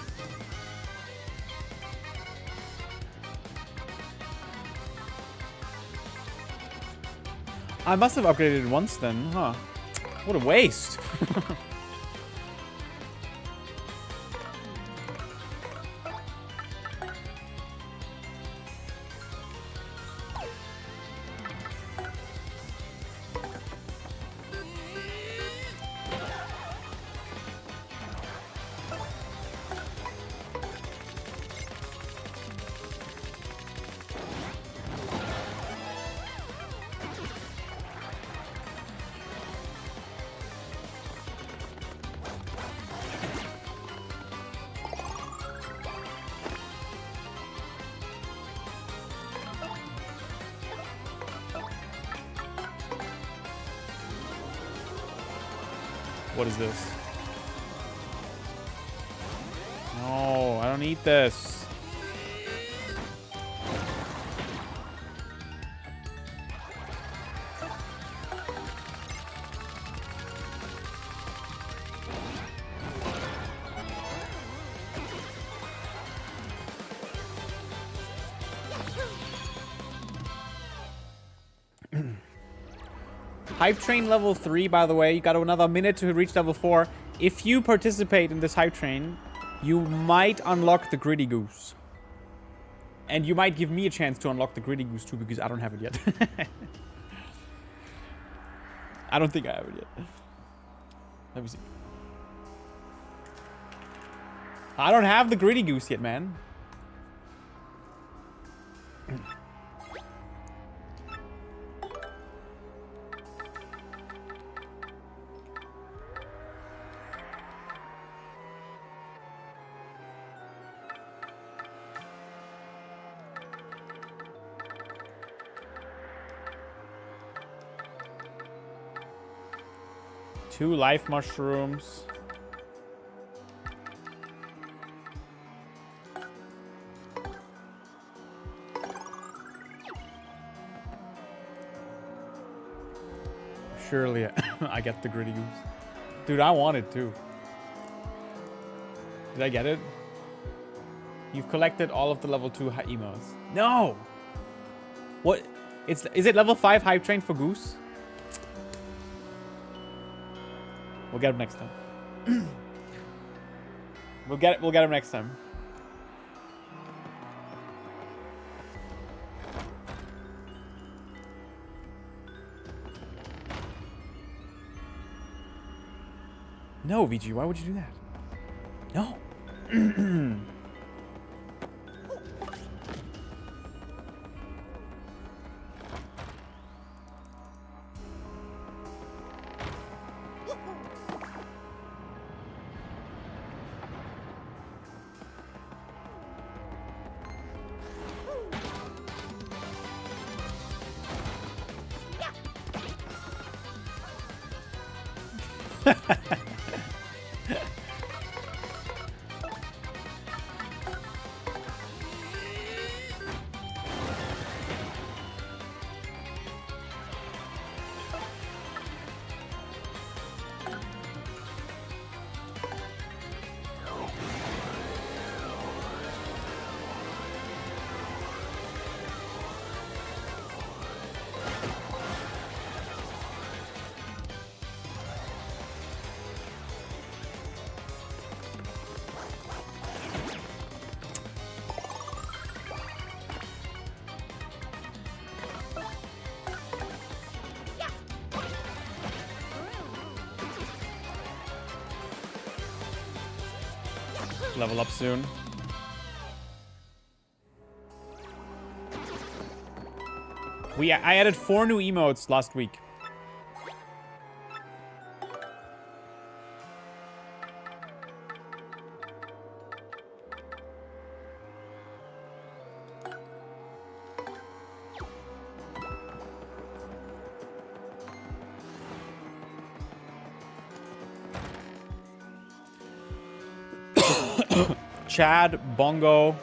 I must have upgraded it once then, huh? What a waste. What is this? No, I don't eat this. Hype train level 3, by the way. You got another minute to reach level 4. If you participate in this hype train, you might unlock the Gritty Goose. And you might give me a chance to unlock the Gritty Goose too, because I don't have it yet. I don't think I have it yet. Let me see. I don't have the Gritty Goose yet, man. 2 life mushrooms. Surely I get the gritty goose. Dude, I want it too. Did I get it? You've collected all of the level 2 emos. No! What? Is it level 5 hype train for Goose? We'll get him next time. We'll get him next time. No, VG, why would you do that? No. Level up soon. I added 4 new emotes last week. Chad, Bongo.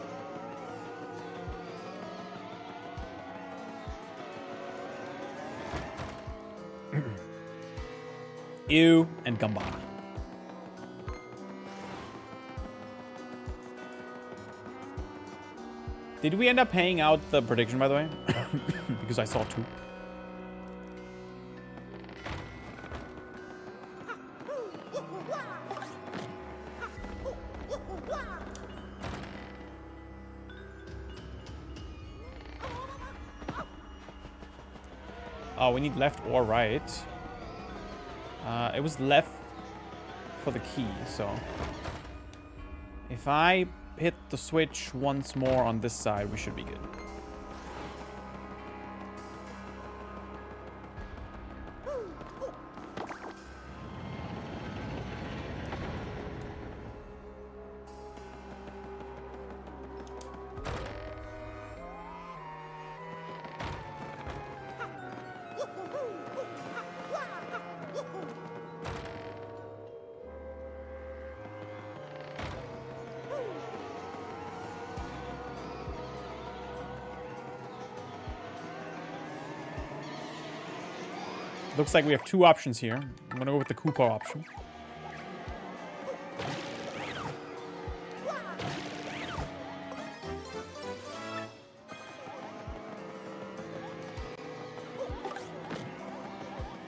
Ew, and Gambana. Did we end up paying out the prediction, by the way? Because I saw 2. Oh, we need left or right. It was left for the key, so... If I hit the switch once more on this side, we should be good. Looks like we have 2 options here. I'm gonna go with the Koopa option.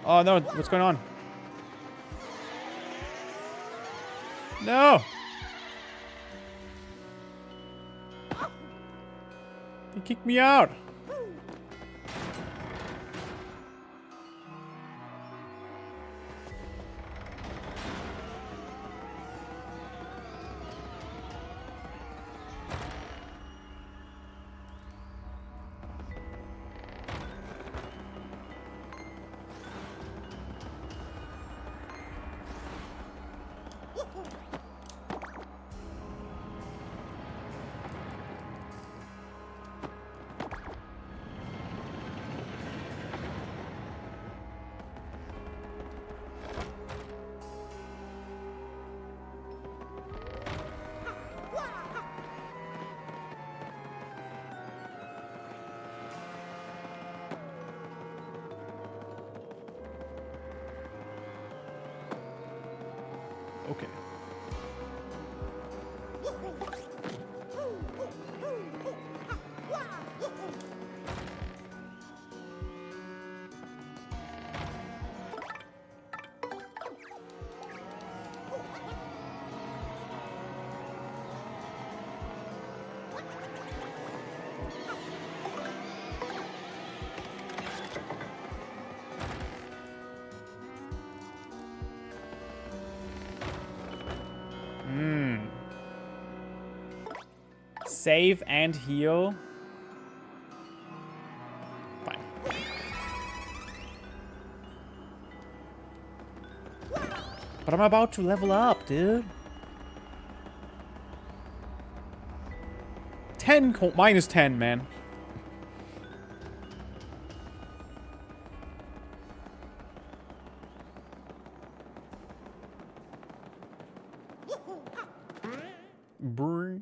Oh no, what's going on? No! They kicked me out. Okay. Save and heal. Fine. But I'm about to level up, dude. 10 minus 10, man. Brr.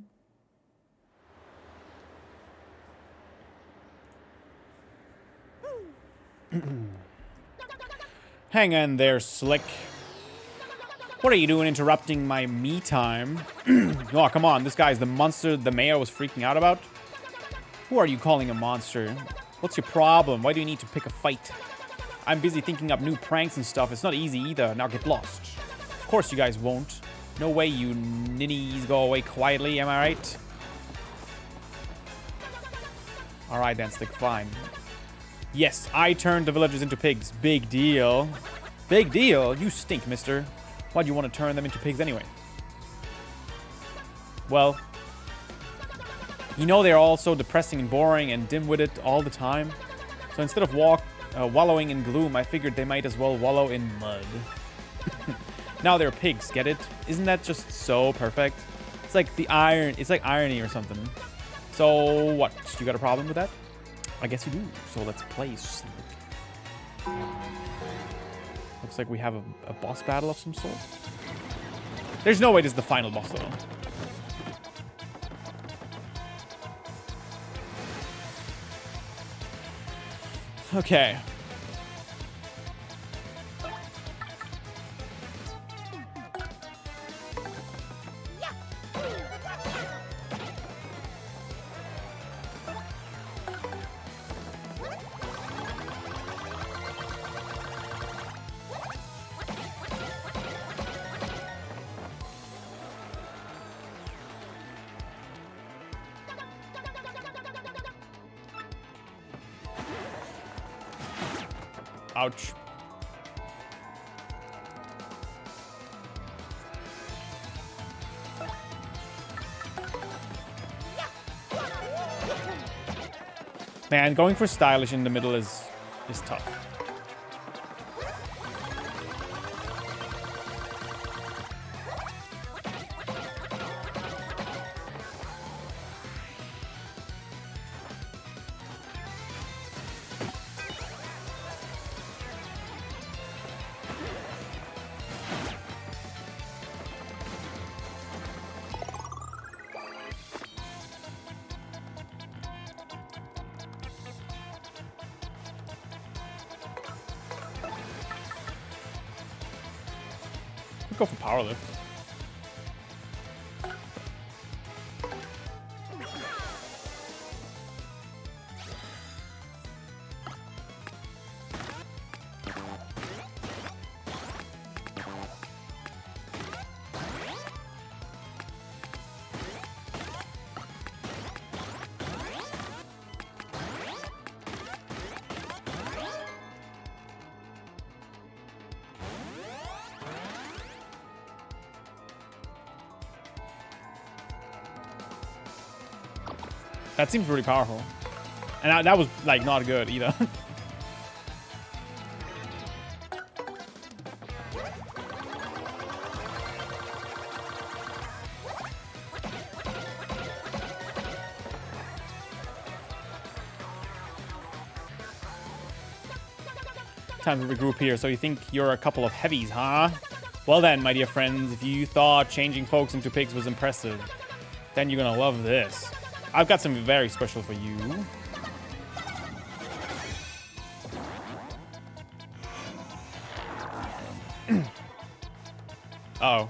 Hang in there, Slick. What are you doing interrupting my me time? Oh, come on. This guy's the monster the mayor was freaking out about. Who are you calling a monster? What's your problem? Why do you need to pick a fight? I'm busy thinking up new pranks and stuff. It's not easy either. Now get lost. Of course you guys won't. No way you ninnies go away quietly, am I right? Alright then, Slick, fine. Yes, I turned the villagers into pigs. Big deal. Big deal? You stink, mister. Why do you want to turn them into pigs anyway? Well, you know they're all so depressing and boring and dim-witted all the time. So instead of wallowing in gloom, I figured they might as well wallow in mud. Now they're pigs, get it? Isn't that just so perfect? It's like it's like irony or something. So what? You got a problem with that? I guess you do. So let's play Slick. Looks like we have a boss battle of some sort. There's no way this is the final boss though. Okay. Ouch. Man, going for stylish in the middle is tough. Go for power lift. That seems pretty powerful. And that was, like, not good either. Time to regroup here. So you think you're a couple of heavies, huh? Well then, my dear friends, if you thought changing folks into pigs was impressive, then you're gonna love this. I've got something very special for you. Uh-oh.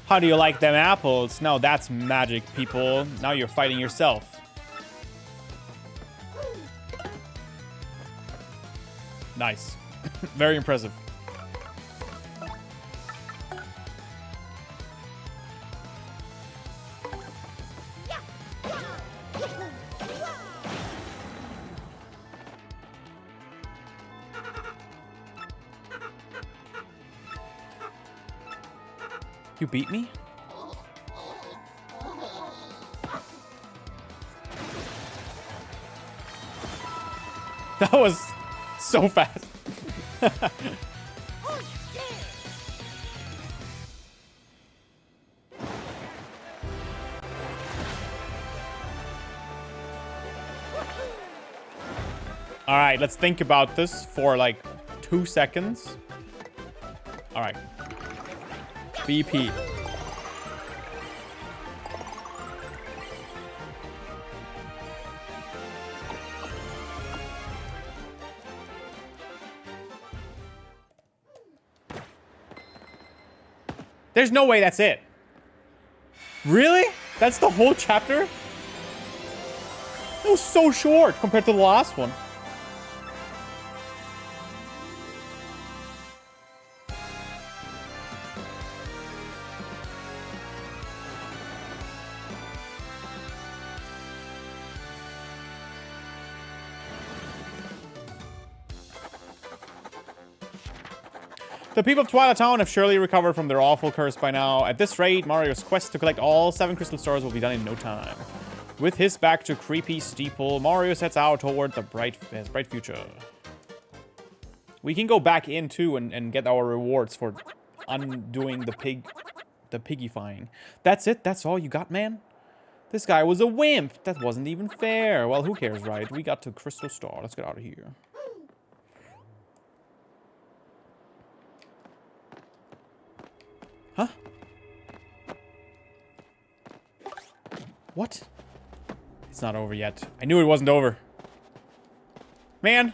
How do you like them apples? No, that's magic, people. Now you're fighting yourself. Nice. Very impressive. You beat me? That was so fast. All right, let's think about this for like 2 seconds. All right. BP. There's no way that's it. Really? That's the whole chapter? It was so short compared to the last one. The people of Twilight Town have surely recovered from their awful curse by now. At this rate, Mario's quest to collect all 7 crystal stars will be done in no time. With his back to creepy Steeple, Mario sets out toward his bright future. We can go back in too and get our rewards for undoing the pigifying. That's it? That's all you got, man? This guy was a wimp. That wasn't even fair. Well, who cares, right? We got to Crystal Star. Let's get out of here. Huh? What? It's not over yet. I knew it wasn't over. Man.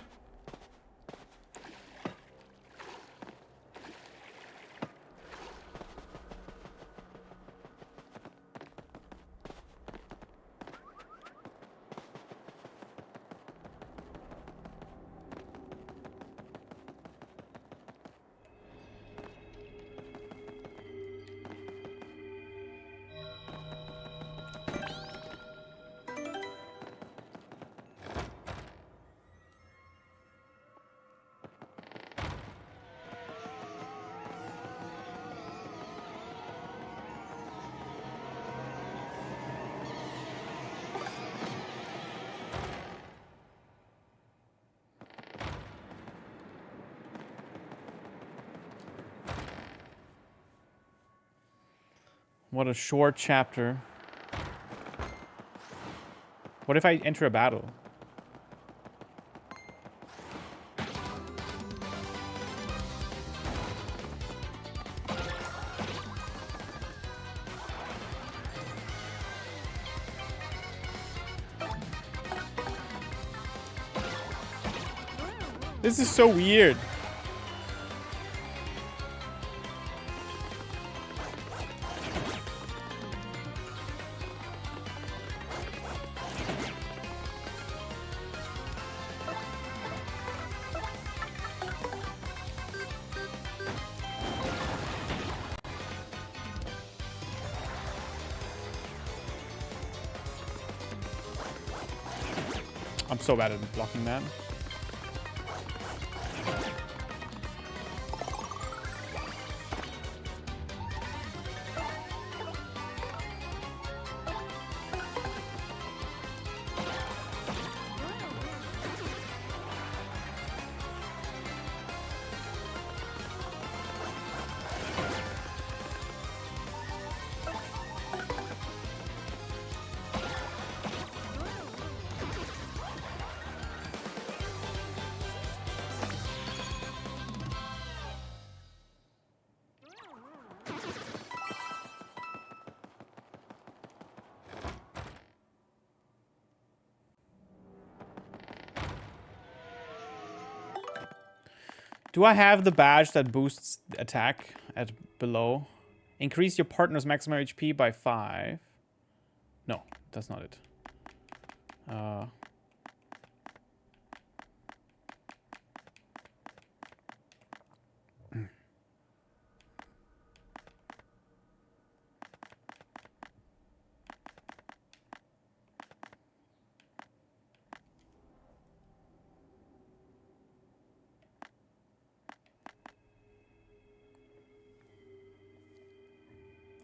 What a short chapter. What if I enter a battle? This is so weird. I'm so bad at blocking that. Do I have the badge that boosts attack at below? Increase your partner's maximum HP by 5. No, that's not it.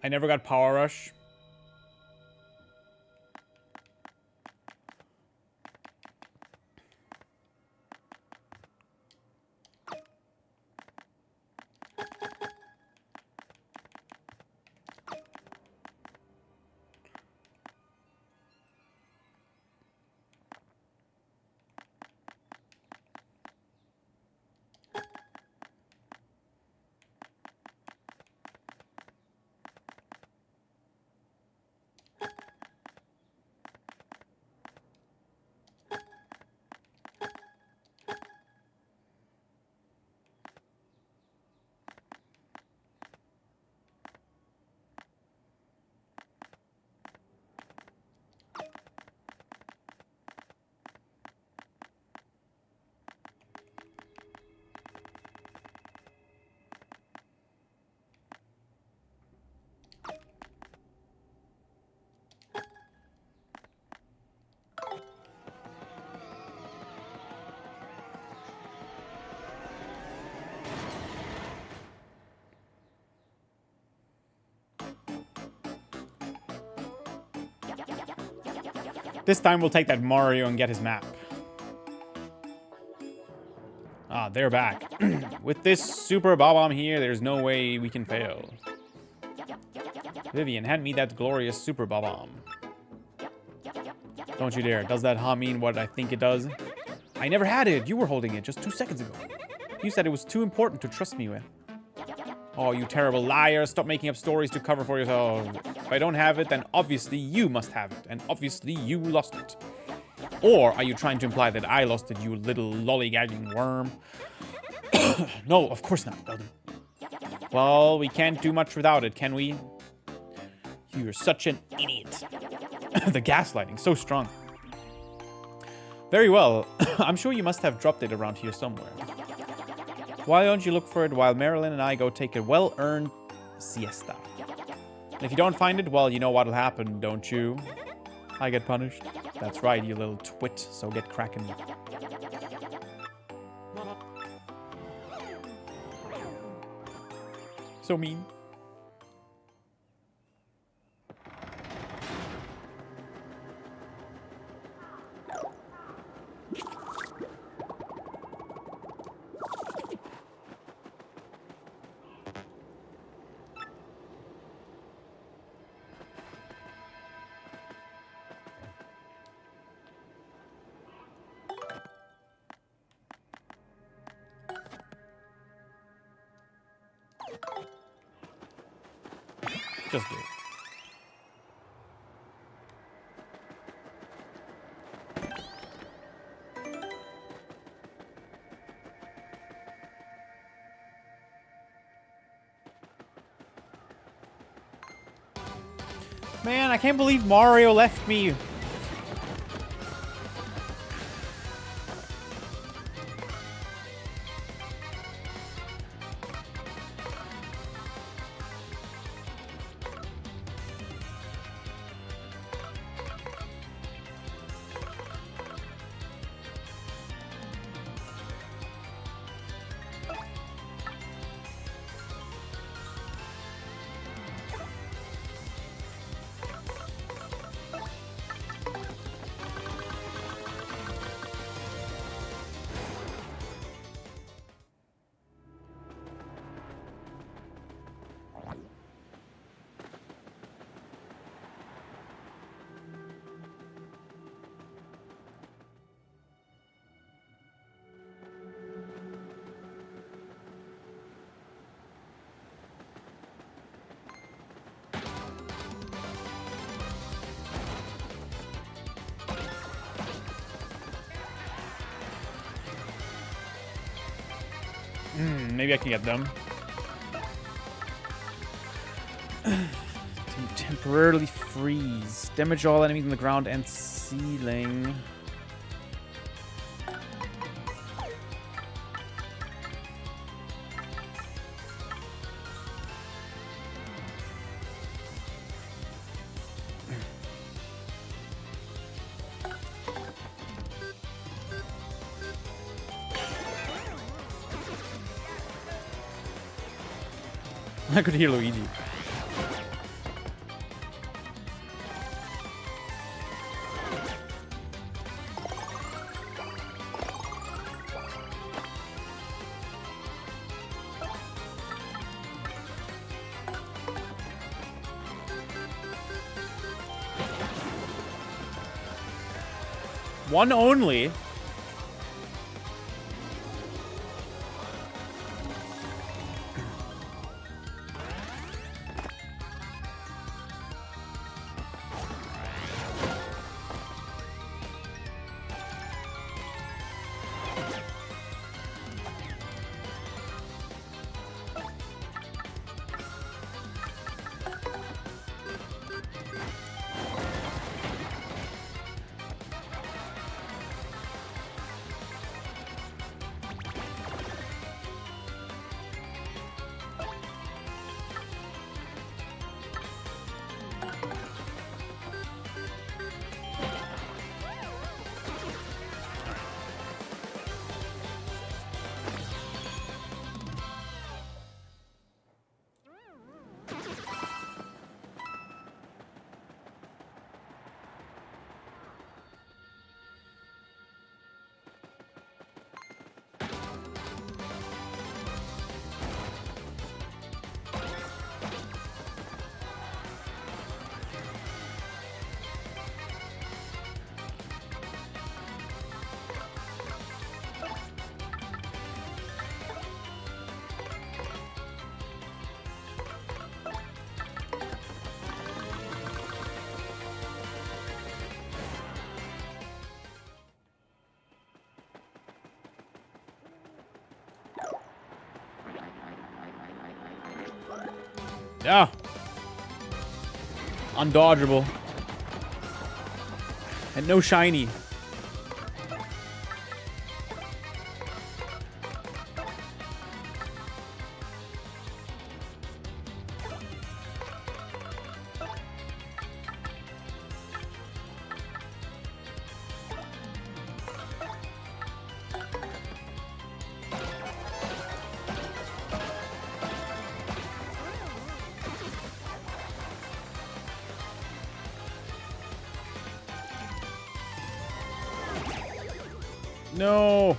I never got Power Rush. This time we'll take that Mario and get his map. Ah, they're back. With this Super Bob-omb here, there's no way we can fail. Vivian, hand me that glorious Super Bob-omb. Don't you dare. Does that mean what I think it does? I never had it. You were holding it just 2 seconds ago. You said it was too important to trust me with. Oh, you terrible liar. Stop making up stories to cover for yourself. If I don't have it, then obviously you must have it. And obviously you lost it. Or are you trying to imply that I lost it, you little lollygagging worm? No, of course not, Belden. Well, we can't do much without it, can we? You're such an idiot. The gaslighting, so strong. Very well. I'm sure you must have dropped it around here somewhere. Why don't you look for it while Marilyn and I go take a well-earned siesta? And if you don't find it, well, you know what'll happen, don't you? I get punished. That's right, you little twit, so get cracking. So mean. Just do it. Man, I can't believe Mario left me. Maybe I can get them. Temporarily freeze. Damage all enemies on the ground and ceiling. I could hear Luigi. One only. Yeah. Undodgeable. And no shiny. No.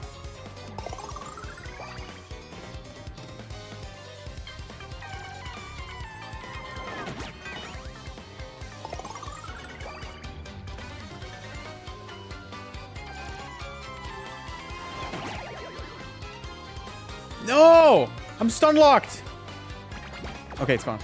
No! I'm stun locked. Okay, it's gone.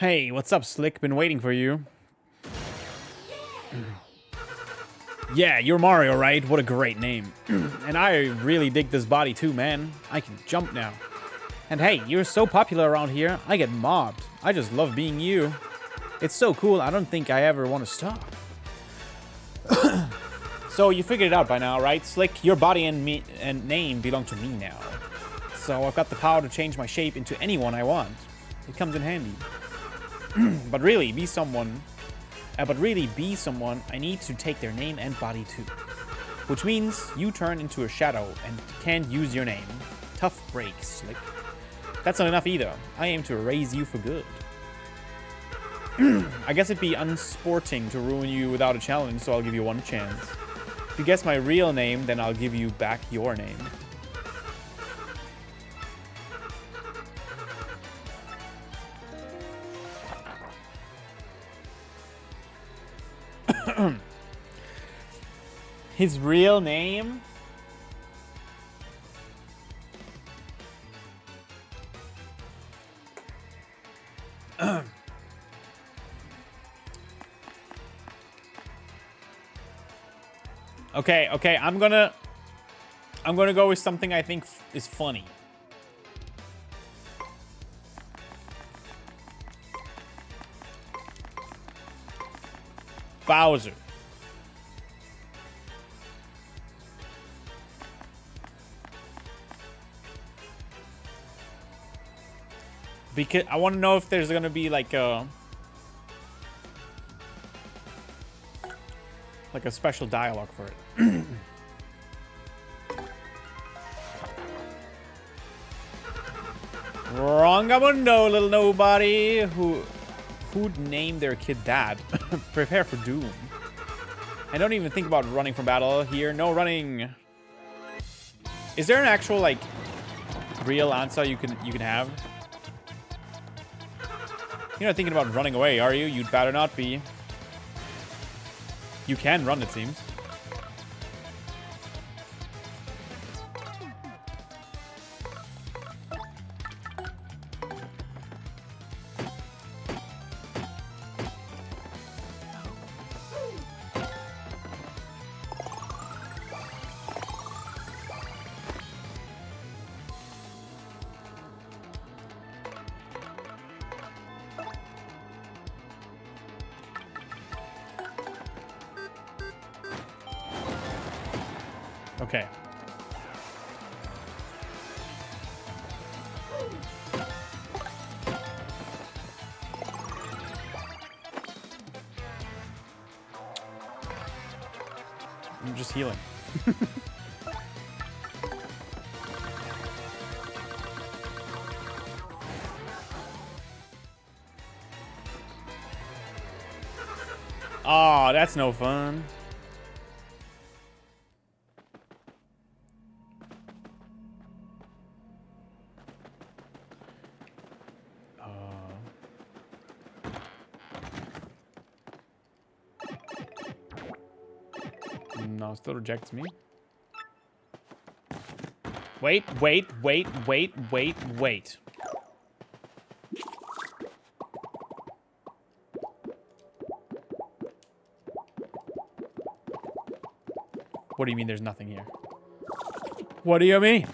Hey, what's up, Slick? Been waiting for you. Yeah, you're Mario, right? What a great name. And I really dig this body too, man. I can jump now. And hey, you're so popular around here, I get mobbed. I just love being you. It's so cool, I don't think I ever want to stop. So you figured it out by now, right? Slick, your body and name belong to me now. So I've got the power to change my shape into anyone I want. It comes in handy. But really, be someone but really be someone, I need to take their name and body too. Which means you turn into a shadow and can't use your name. Tough break, Slick. That's not enough either. I aim to erase you for good. I guess it'd be unsporting to ruin you without a challenge, so I'll give you one chance. If you guess my real name, then I'll give you back your name. His real name? Okay, I'm gonna go with something I think is funny. Bowser. Because I want to know if there's gonna be like a special dialogue for it. Wrongamundo, little nobody. Who'd name their kid that? Prepare for doom. I don't even think about running from battle here. No running. Is there an actual like real answer you can have? You're not thinking about running away, are you? You'd better not be. You can run, it seems. Okay. I'm just healing. Aw, that's no fun. No, still rejects me. Wait. What do you mean there's nothing here? What do you mean?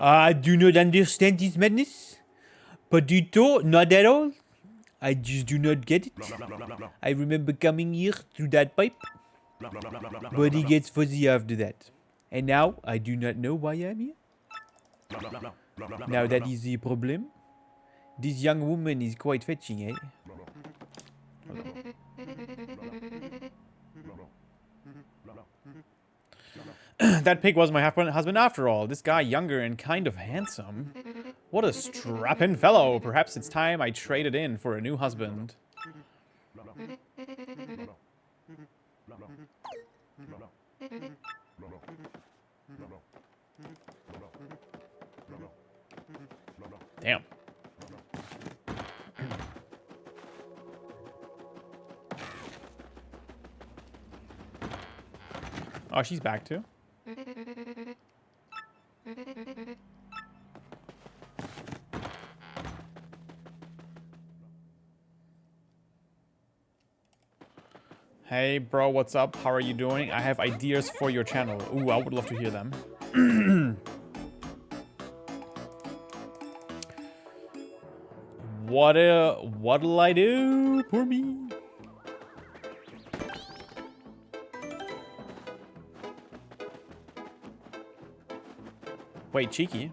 I do not understand this madness. Potato, not at all. I just do not get it. I remember coming here through that pipe. Body gets fuzzy after that. And now, I do not know why I'm here. Now that is the problem. This young woman is quite fetching, eh? That pig was my husband after all. This guy younger and kind of handsome. What a strapping fellow. Perhaps it's time I traded in for a new husband. Damn. Oh, she's back too. Hey, bro, what's up? How are you doing? I have ideas for your channel. Ooh, I would love to hear them. What'll I do? Poor me. Wait, cheeky.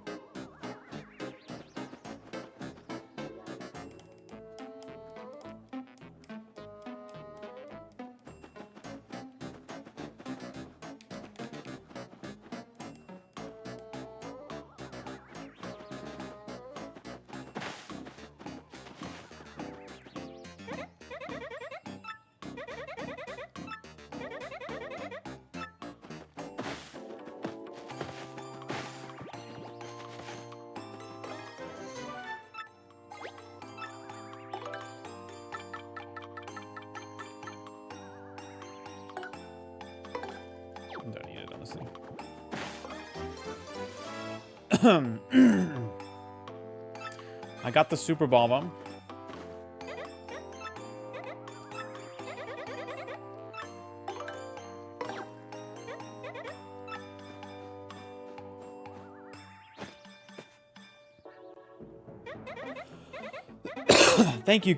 Don't need it, honestly. I got the super bomb. Thank you,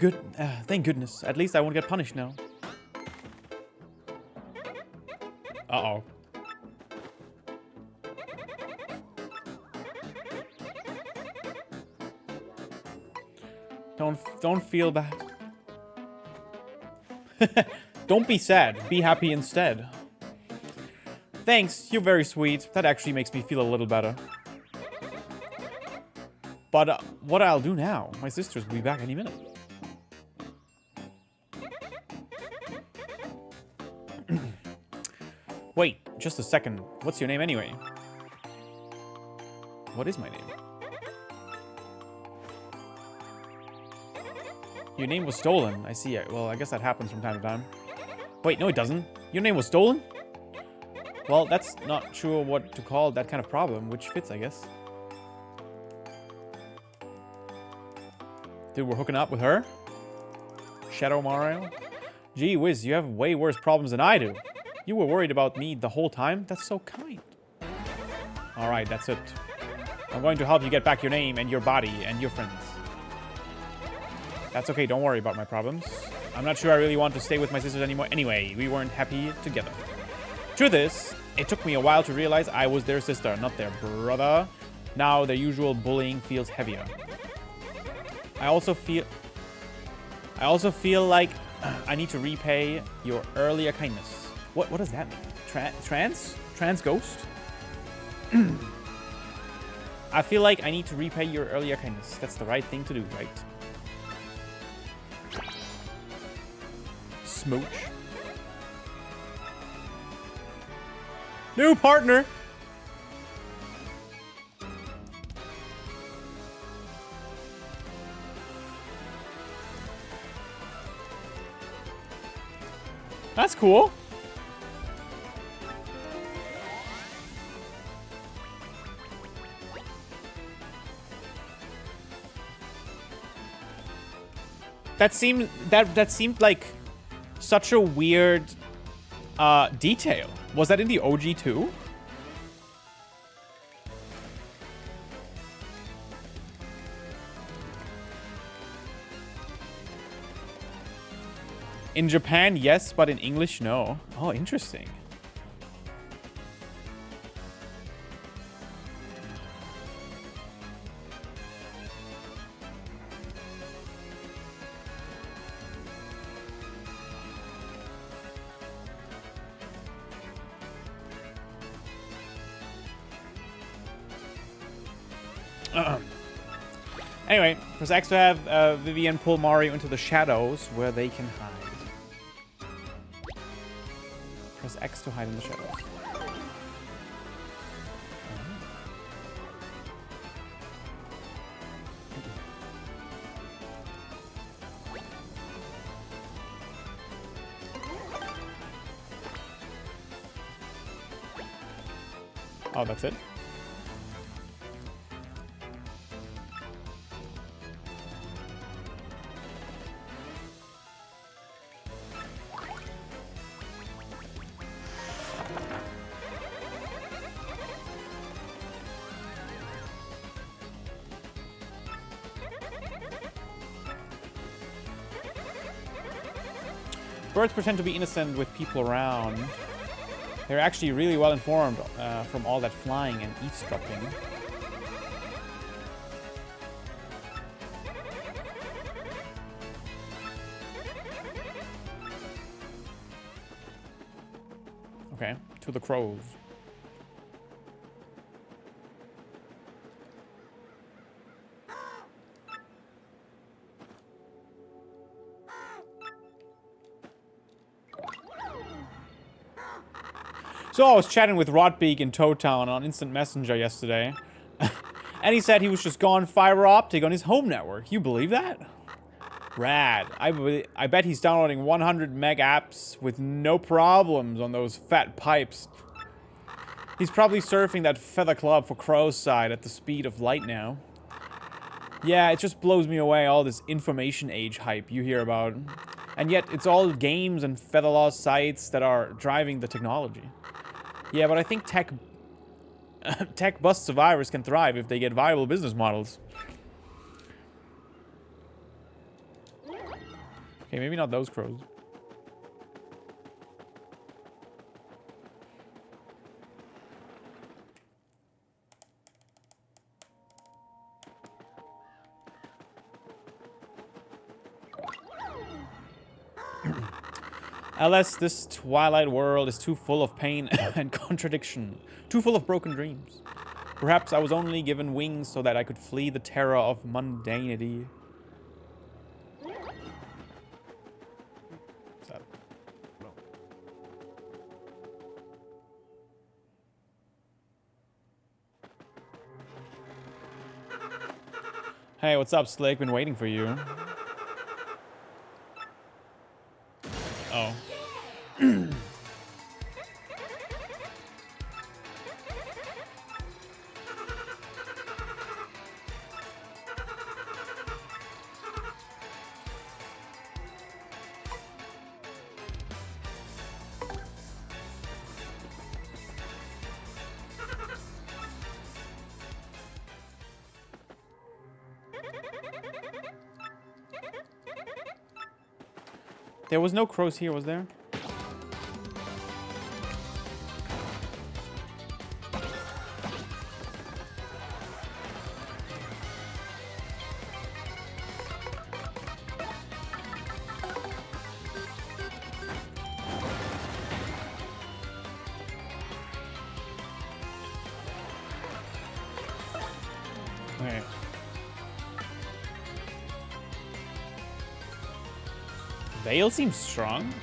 thank goodness. At least I won't get punished now. Uh-oh. Don't feel bad. Don't be sad. Be happy instead. Thanks, you're very sweet. That actually makes me feel a little better. But what I'll do now, my sisters will be back any minute. Wait, just a second. What's your name anyway? What is my name? Your name was stolen. I see. Well, I guess that happens from time to time. Wait, no it doesn't. Your name was stolen? Well, that's not sure what to call that kind of problem, which fits, I guess. Dude, we're hooking up with her? Shadow Mario? Gee whiz, you have way worse problems than I do. You were worried about me the whole time? That's so kind. Alright, that's it. I'm going to help you get back your name and your body and your friends. That's okay, don't worry about my problems. I'm not sure I really want to stay with my sisters anymore. Anyway, we weren't happy together. Truth is, it took me a while to realize I was their sister, not their brother. Now their usual bullying feels heavier. I also feel like I need to repay your earlier kindness. What does that mean? Trans ghost? I feel like I need to repay your earlier kindness. That's the right thing to do, right? Smooch. New partner. That's cool. That seemed like such a weird detail. Was that in the OG too? In Japan, yes, but in English, no. Oh, interesting. Anyway, press X to have Vivian pull Mario into the shadows where they can hide. Press X to hide in the shadows. Oh, that's it? Birds pretend to be innocent with people around. They're actually really well informed from all that flying and eavesdropping. Okay, to the crows. So I was chatting with Rodbeak in Toad Town on Instant Messenger yesterday. And he said he was just gone fiber optic on his home network. You believe that? Rad. I bet he's downloading 100 meg apps with no problems on those fat pipes. He's probably surfing that Feather Club for Crow's side at the speed of light now. Yeah, it just blows me away, all this information age hype you hear about. And yet it's all games and Featherlaw sites that are driving the technology. Yeah, but I think tech bust survivors can thrive if they get viable business models. Okay, maybe not those crows. Alas, this Twilight world is too full of pain and contradiction. Too full of broken dreams. Perhaps I was only given wings so that I could flee the terror of mundanity. What's that? Hey, what's up, Slick? Been waiting for you. Oh. There was no crows here, was there? Okay. Vale seems strong.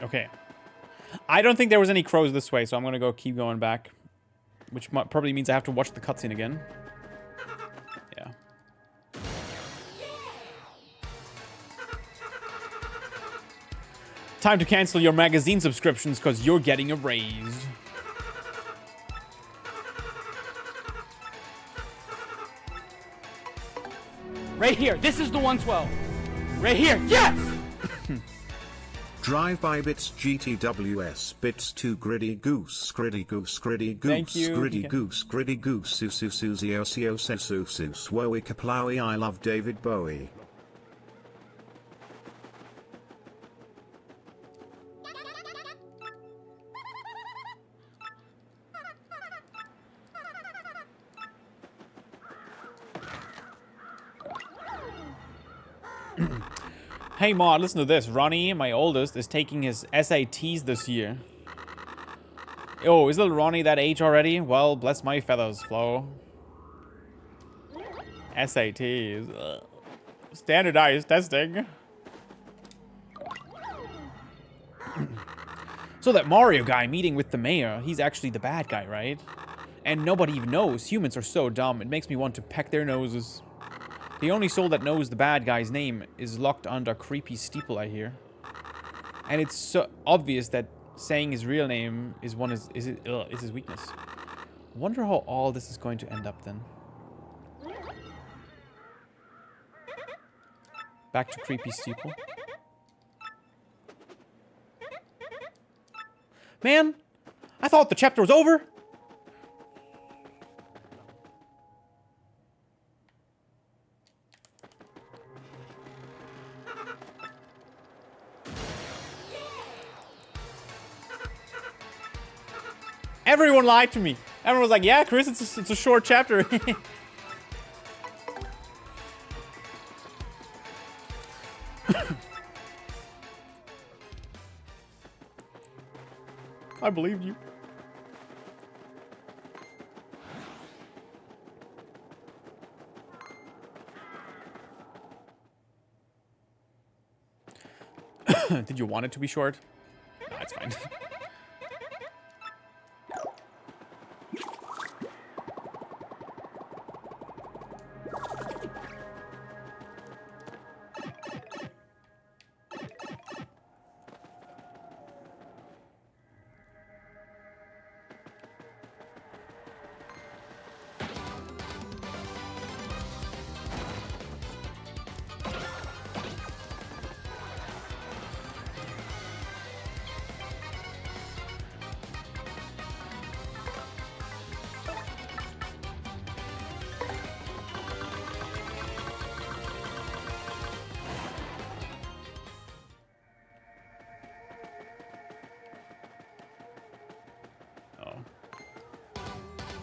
Okay. I don't think there was any crows this way, so I'm gonna keep going back. Which probably means I have to watch the cutscene again. Yeah. Time to cancel your magazine subscriptions because you're getting a raise. Right here. This is the 112. Right here. Yes! Drive by bits GTWS bits to gritty goose gritty goose gritty Thank goose you, gritty Deacon. goose gritty goose susu susi osio sesu sus wowie kaplawi. I love David Bowie. Hey Maud, listen to this. Ronnie, my oldest, is taking his SATs this year. Oh, is little Ronnie that age already? Well, bless my feathers, Flo. SATs. Ugh. Standardized testing. So that Mario guy meeting with the mayor, he's actually the bad guy, right? And nobody even knows. Humans are so dumb, it makes me want to peck their noses. The only soul that knows the bad guy's name is locked under creepy Steeple, I hear. And it's so obvious that saying his real name is his weakness. Wonder how all this is going to end up then. Back to creepy Steeple. Man, I thought the chapter was over. Everyone lied to me. Everyone was like, yeah, Chris, it's a short chapter. I believed you. Did you want it to be short? No, it's fine.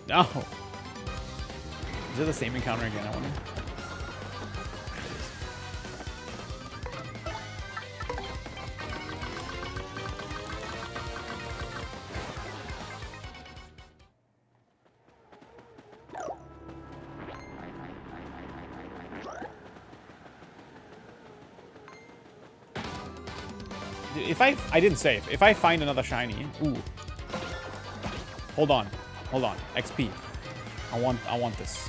No. Is it the same encounter again, I wonder? If I didn't save. If I find another shiny, ooh. Hold on. Hold on. XP. I want this.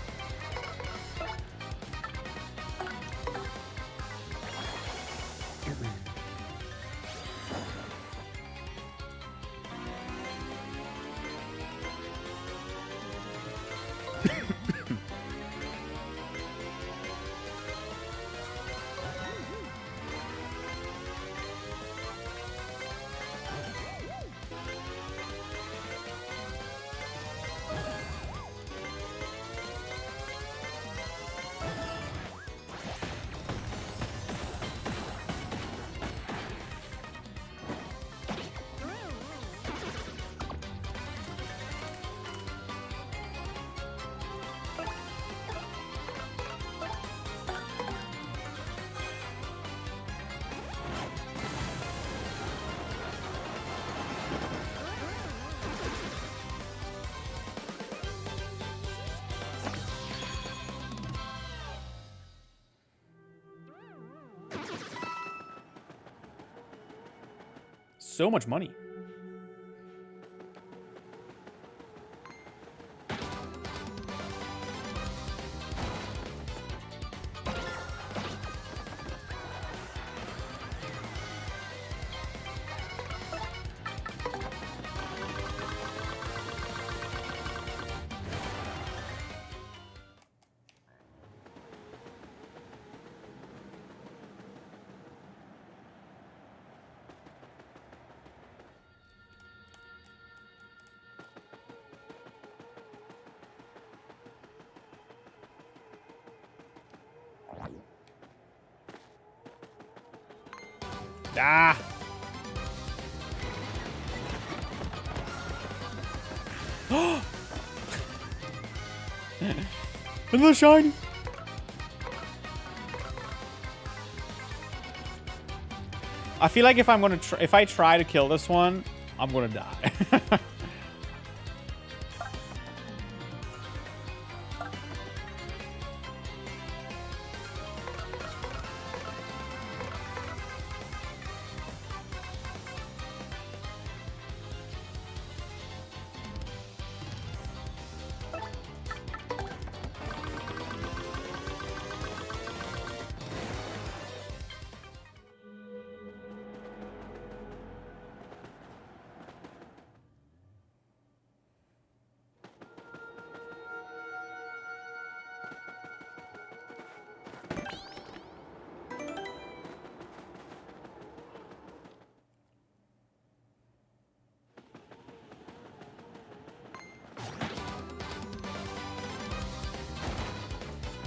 So much money. Ah! Another shiny! I feel like if I'm gonna if I try to kill this one, I'm gonna die.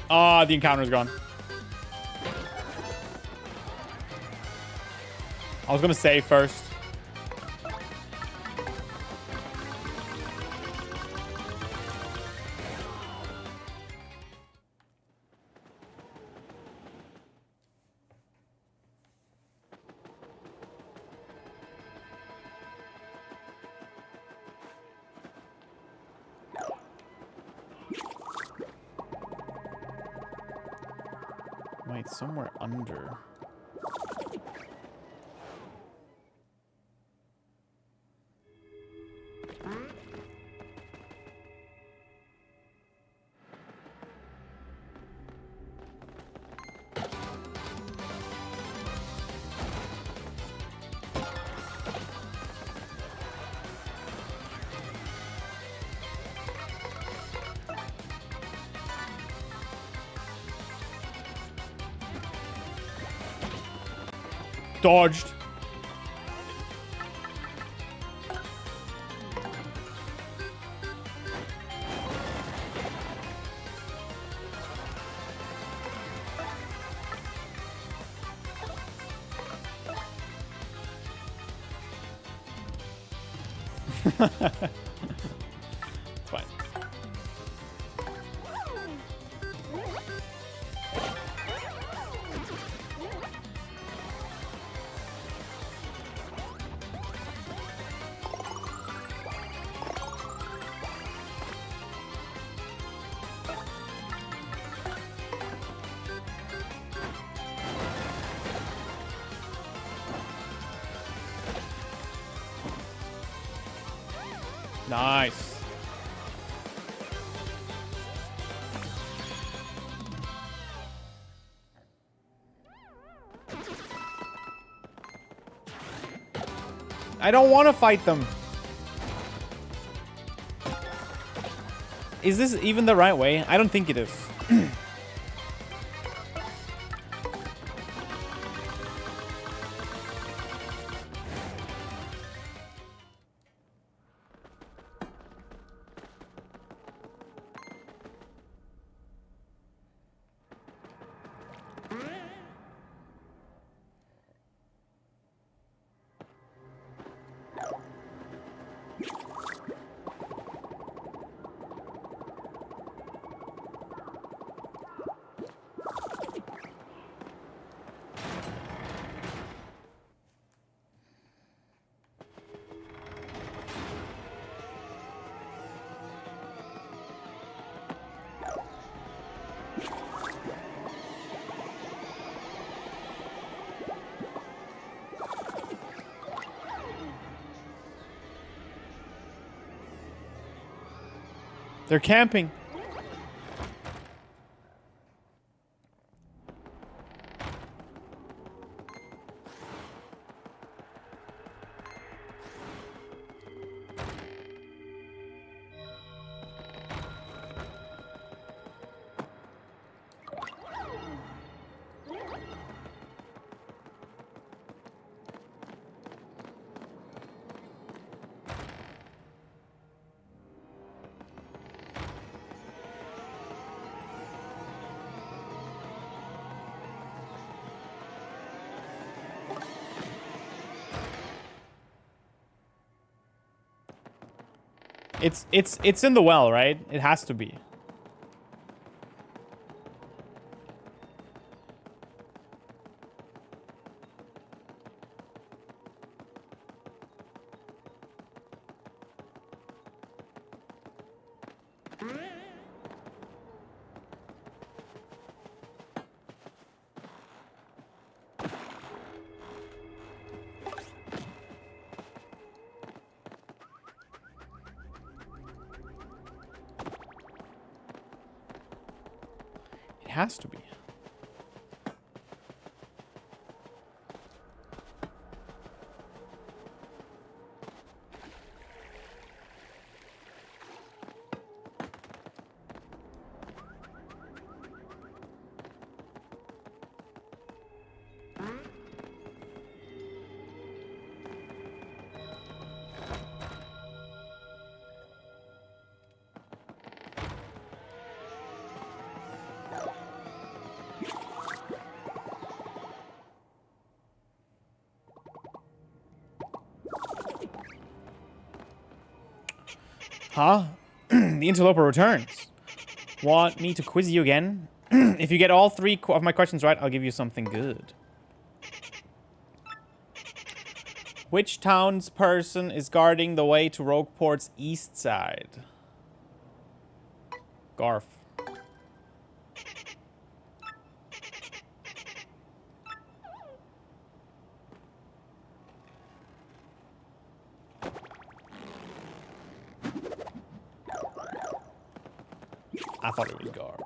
Ah, the encounter's gone. I was gonna save first. Wait, somewhere under. Dodged. It's fine. Nice. I don't want to fight them. Is this even the right way? I don't think it is. They're camping. It's in the well, right? It has to be. It has to be. Huh? The interloper returns. Want me to quiz you again? If you get all 3 of my questions right, I'll give you something good. Which townsperson is guarding the way to Rogueport's east side? Garf. I thought it was Garf.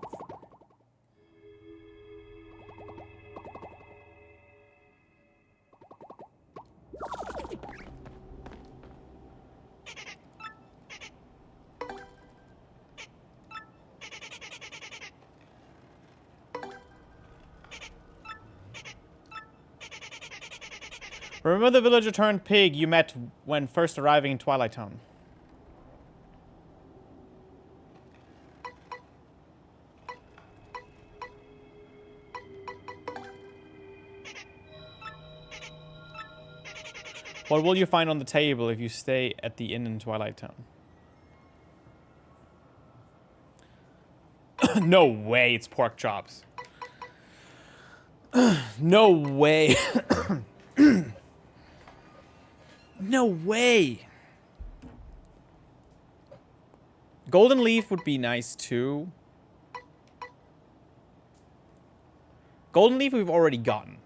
Remember the villager turned pig you met when first arriving in Twilight Town? What will you find on the table if you stay at the inn in Twilight Town? No way, it's pork chops. No way. No way. Golden leaf would be nice too. Golden leaf we've already gotten.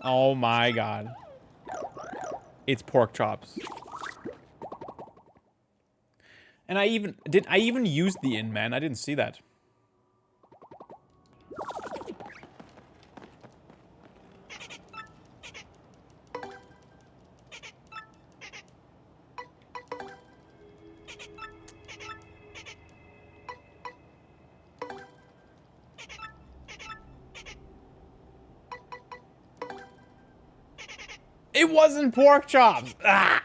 Oh my god. It's pork chops. And I even used the inn, man. I didn't see that. It wasn't pork chops. Ah!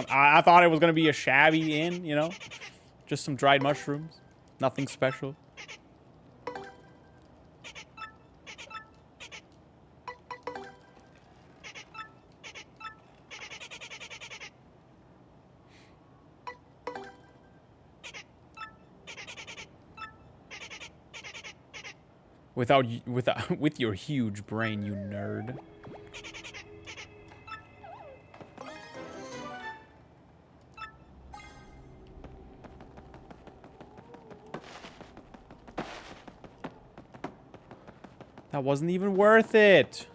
I thought it was gonna be a shabby inn, you know? Just some dried mushrooms. Nothing special. With your huge brain, you nerd. That wasn't even worth it.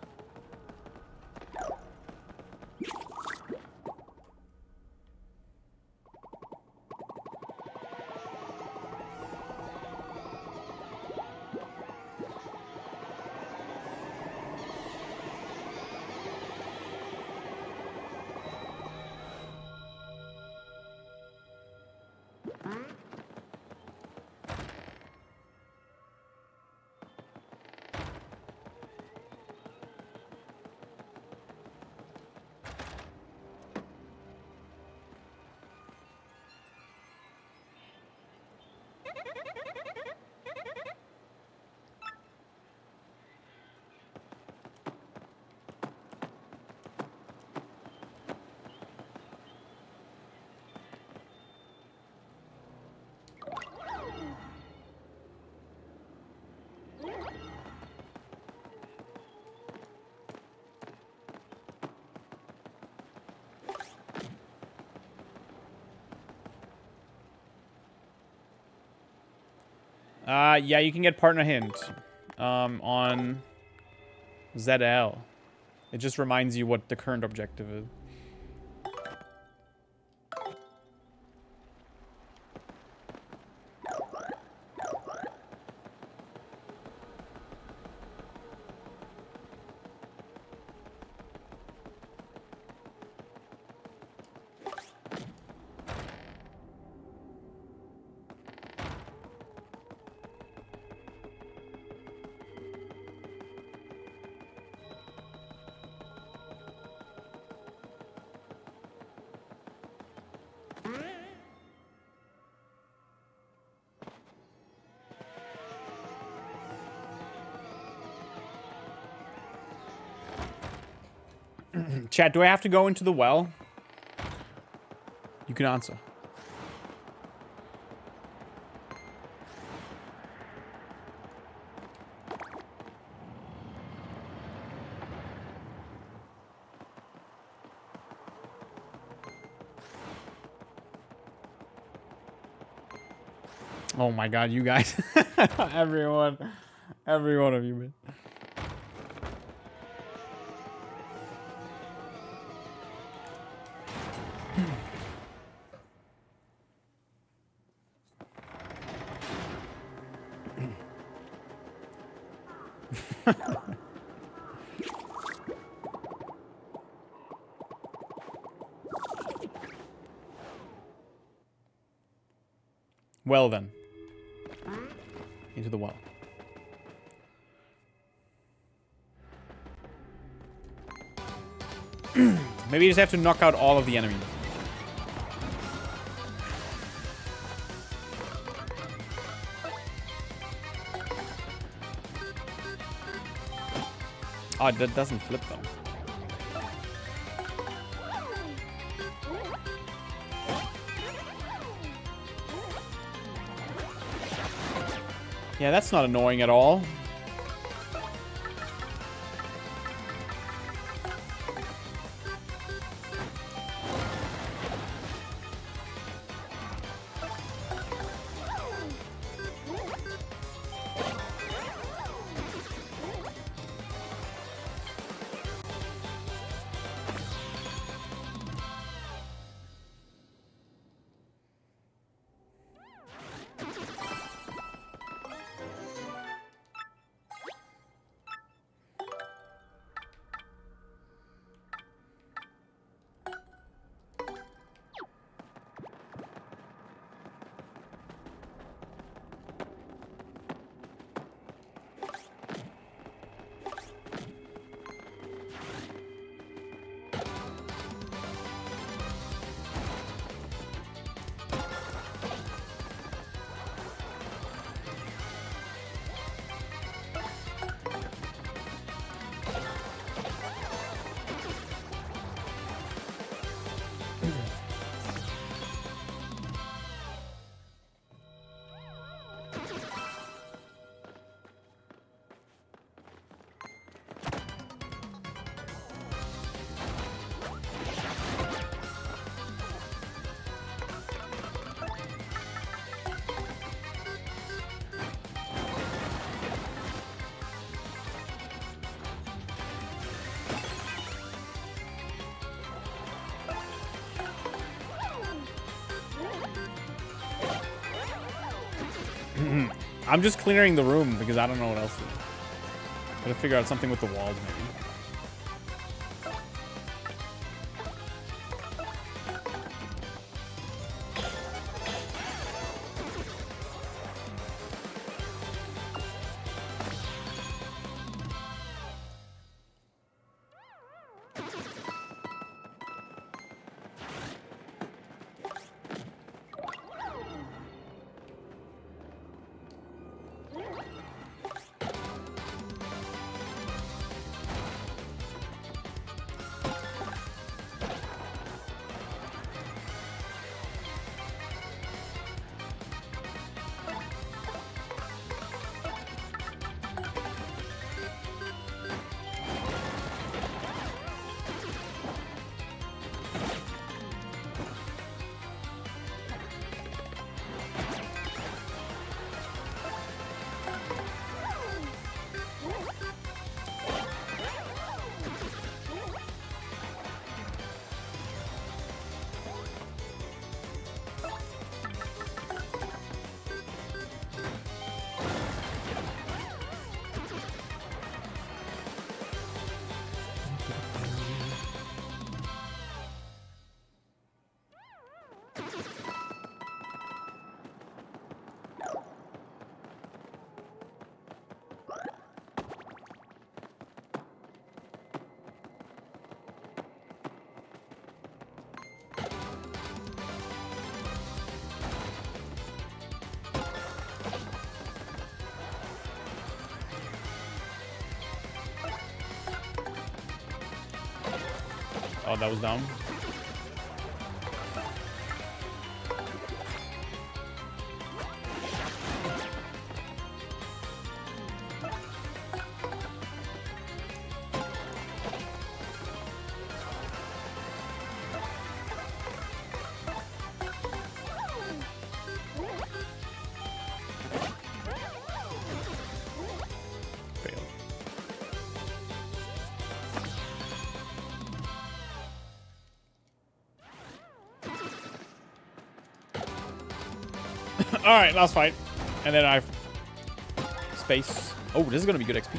Yeah, you can get partner hint on ZL. It just reminds you what the current objective is. Chat, do I have to go into the well? You can answer. Oh my god, you guys. Every one of you, man. Well then. Into the well. Maybe you just have to knock out all of the enemies. Oh, that doesn't flip though. Yeah, that's not annoying at all. I'm just clearing the room because I don't know what else to do. Gotta figure out something with the walls, maybe. Oh, that was dumb. Failed. All right, last fight, and then I've space. Oh, this is gonna be good XP.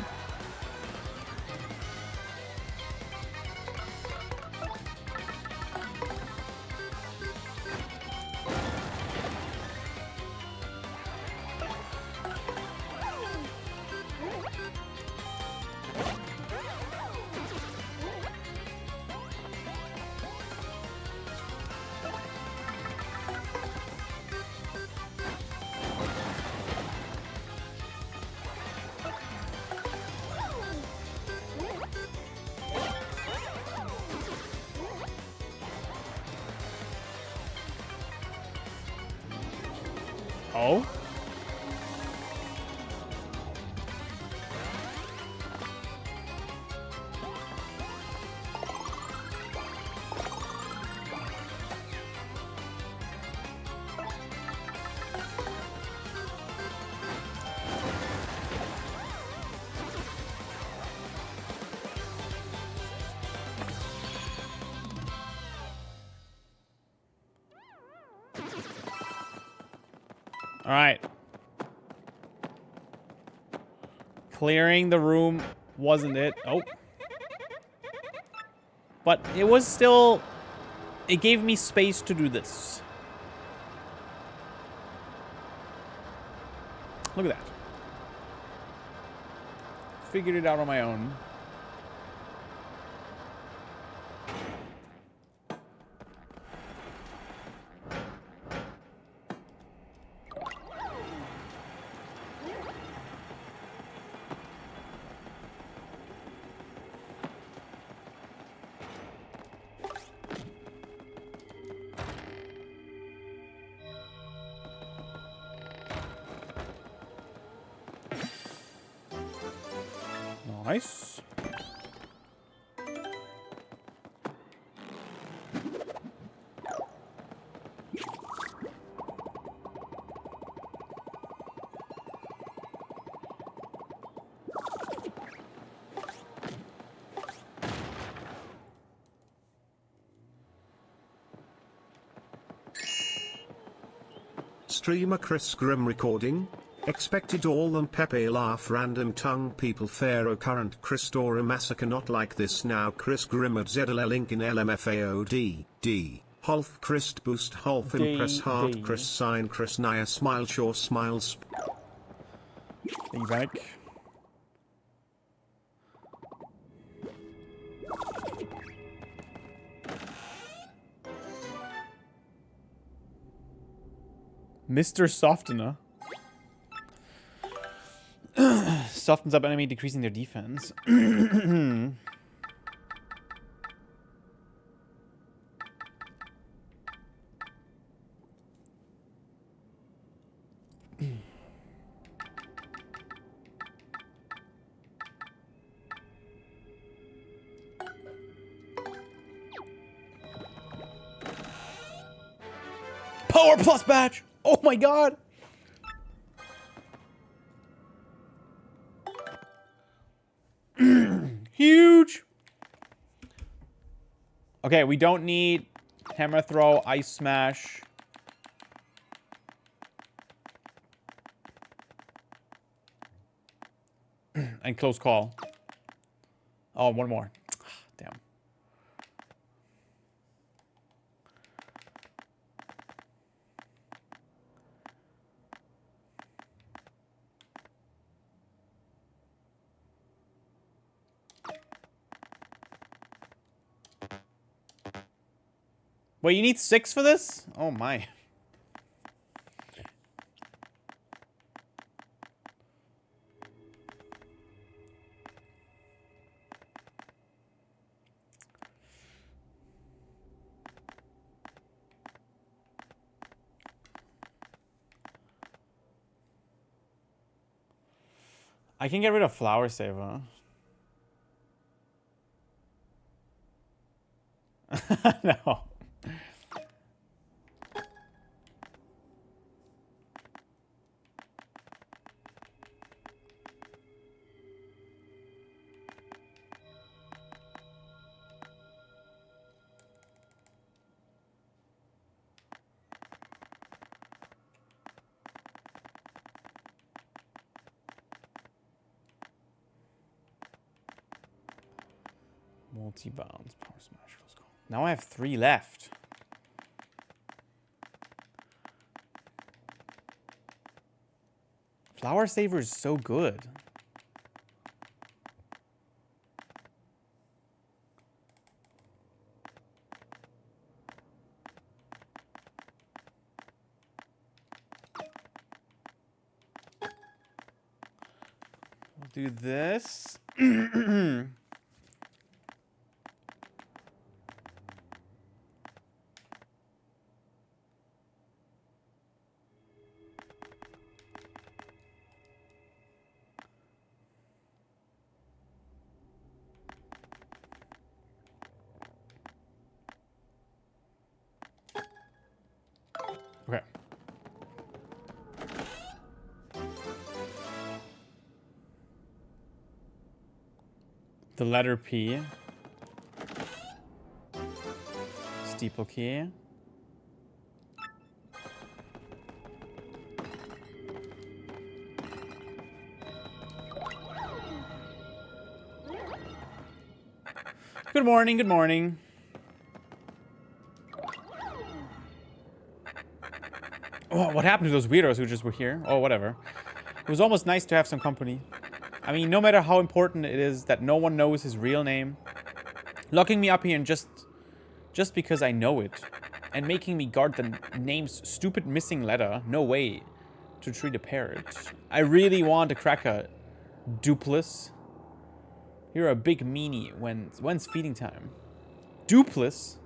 Oh. All right. Clearing the room wasn't it? Oh. But it was still... It gave me space to do this. Look at that. Figured it out on my own. Nice. Streamer Chris Grimm recording. Expected all and Pepe laugh random tongue people Pharaoh current Chris Dora massacre not like this now Chris Grimm at ZLL link in LMFAOD D Holf Christ boost Holf impress heart Chris sign Chris Naya smile sure smiles. Thank you, Panic. Mr. Softener. Softens up enemy, decreasing their defense. Power plus badge! Oh my god! Huge! Okay, we don't need hammer throw, ice smash. And close call. Oh, one more. Damn. Wait, you need 6 for this? Oh my. I can get rid of Flower Saver. No. Multi-bounce, power smash. Let's go. Now I have 3 left. Flower Saver is so good. We'll do this. Okay. The letter P. Steeple key. Good morning, good morning. Oh, what happened to those weirdos who just were here? Oh, whatever. It was almost nice to have some company. I mean, no matter how important it is that no one knows his real name, locking me up here and just because I know it, and making me guard the name's stupid missing letter, no way to treat a parrot. I really want to crack a dupless. You're a big meanie. When's feeding time? Dupless?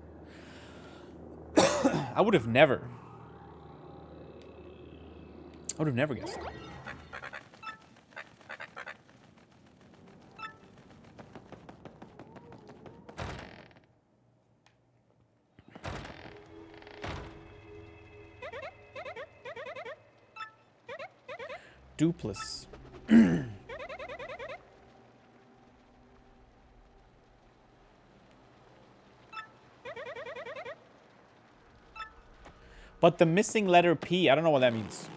I would have never guessed. Dupless. But the missing letter P, I don't know what that means.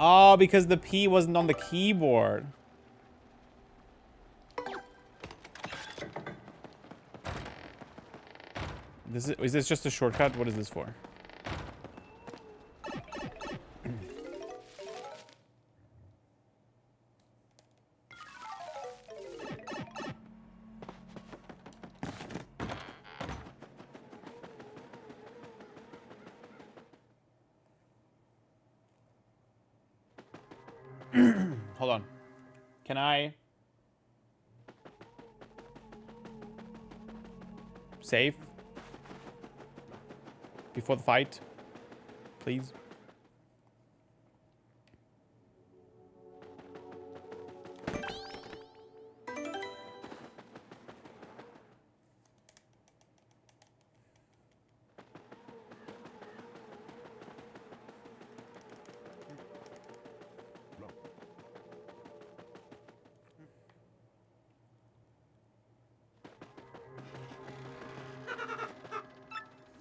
Oh, because the P wasn't on the keyboard. Is this just a shortcut? What is this for? Hold on. Can I save before the fight, please?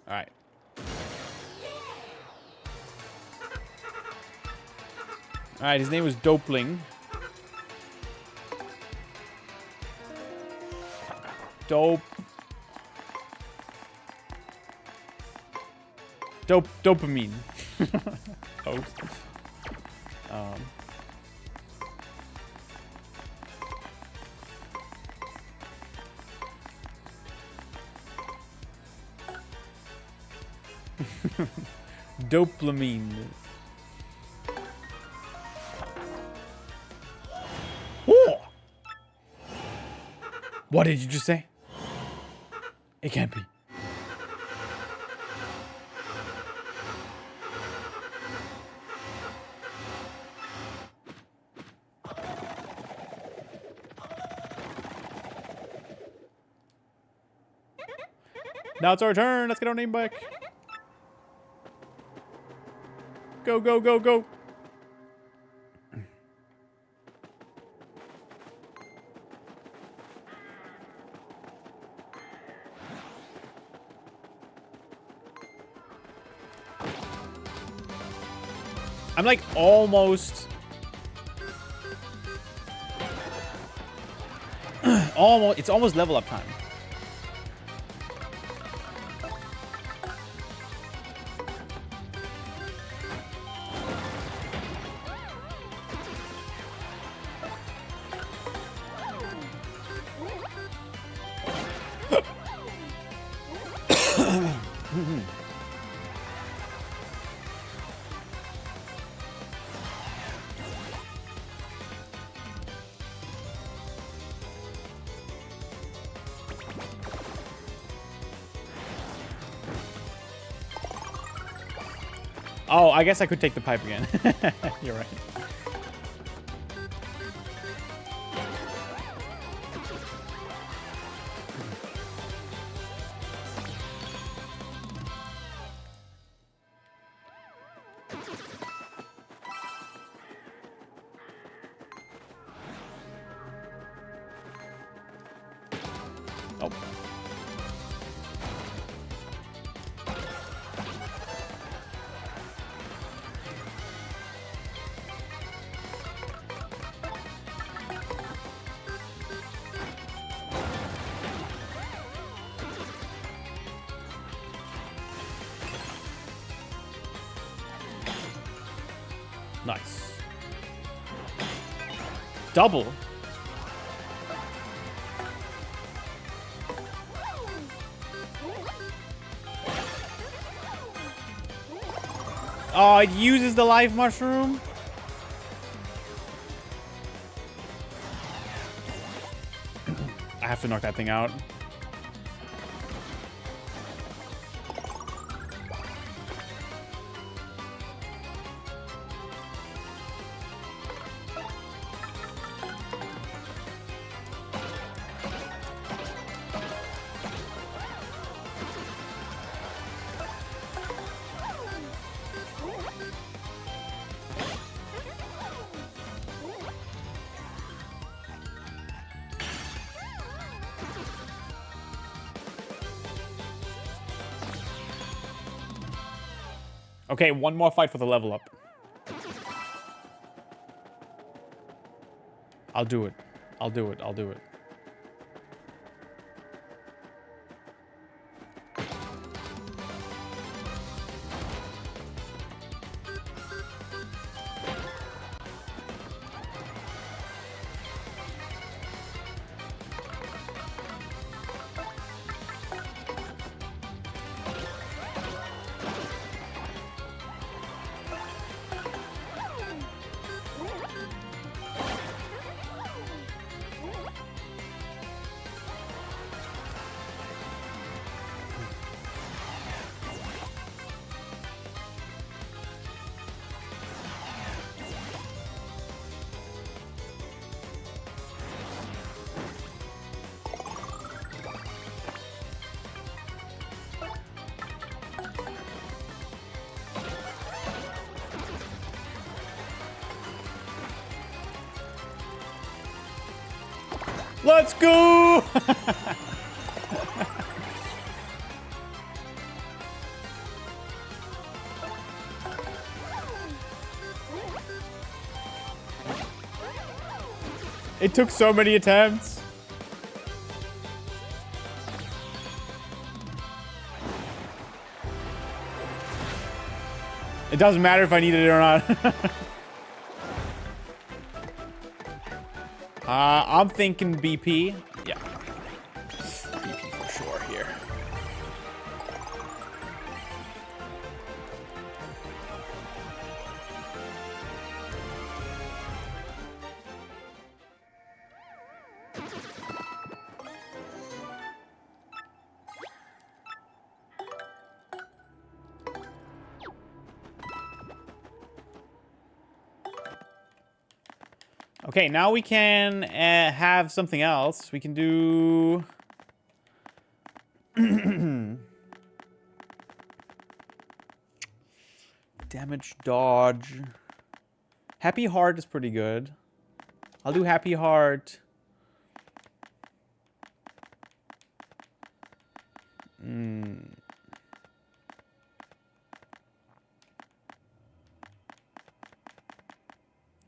All right. All right, his name was Dopeling. Dopamine. Oh. dopamine. Oh! What did you just say? It can't be. Now it's our turn. Let's get our name back. Go, go, go, go. I'm like almost... It's almost level up time. Oh, I guess I could take the pipe again. You're right. Oh. Nice. Double. Oh, it uses the life mushroom. I have to knock that thing out. Okay, one more fight for the level up. I'll do it. I'll do it. I'll do it. Let's go! It took so many attempts. It doesn't matter if I needed it or not. I'm thinking BP. Yeah. BP for sure here. Okay, now we can have something else. We can do... damage dodge. Happy Heart is pretty good. I'll do Happy Heart.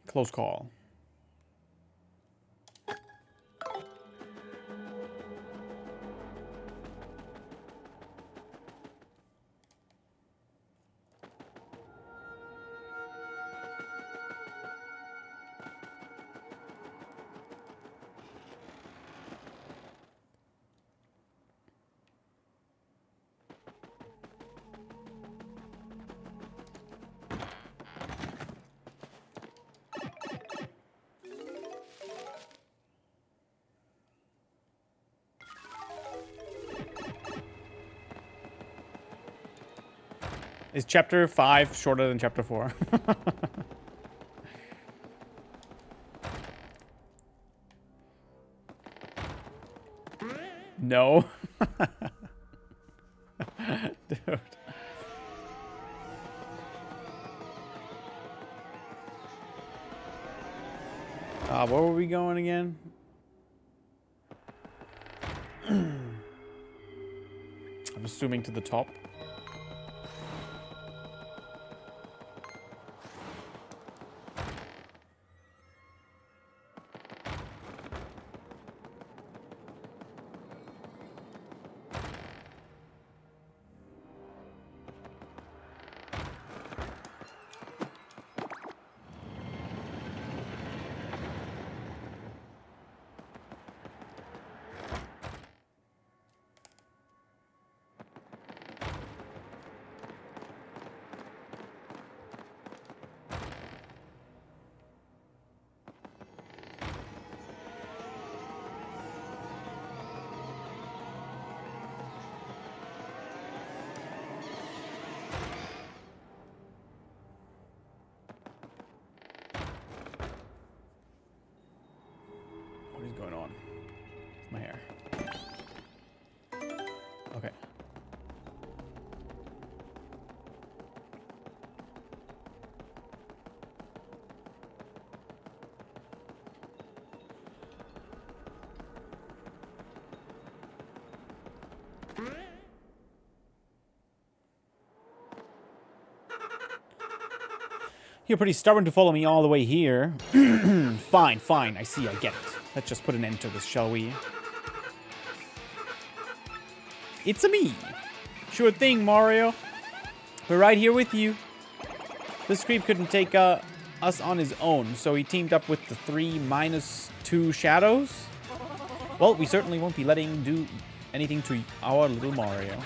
Close call. Is chapter 5 shorter than chapter 4? No. Dude. Where were we going again? I'm assuming to the top. What is going on? My hair. Okay. You're pretty stubborn to follow me all the way here. Fine, fine. I see, I get it. Let's just put an end to this, shall we? It's a me. Sure thing, Mario. We're right here with you. This creep couldn't take us on his own, so he teamed up with the 3-2 shadows. Well, we certainly won't be letting him do anything to our little Mario.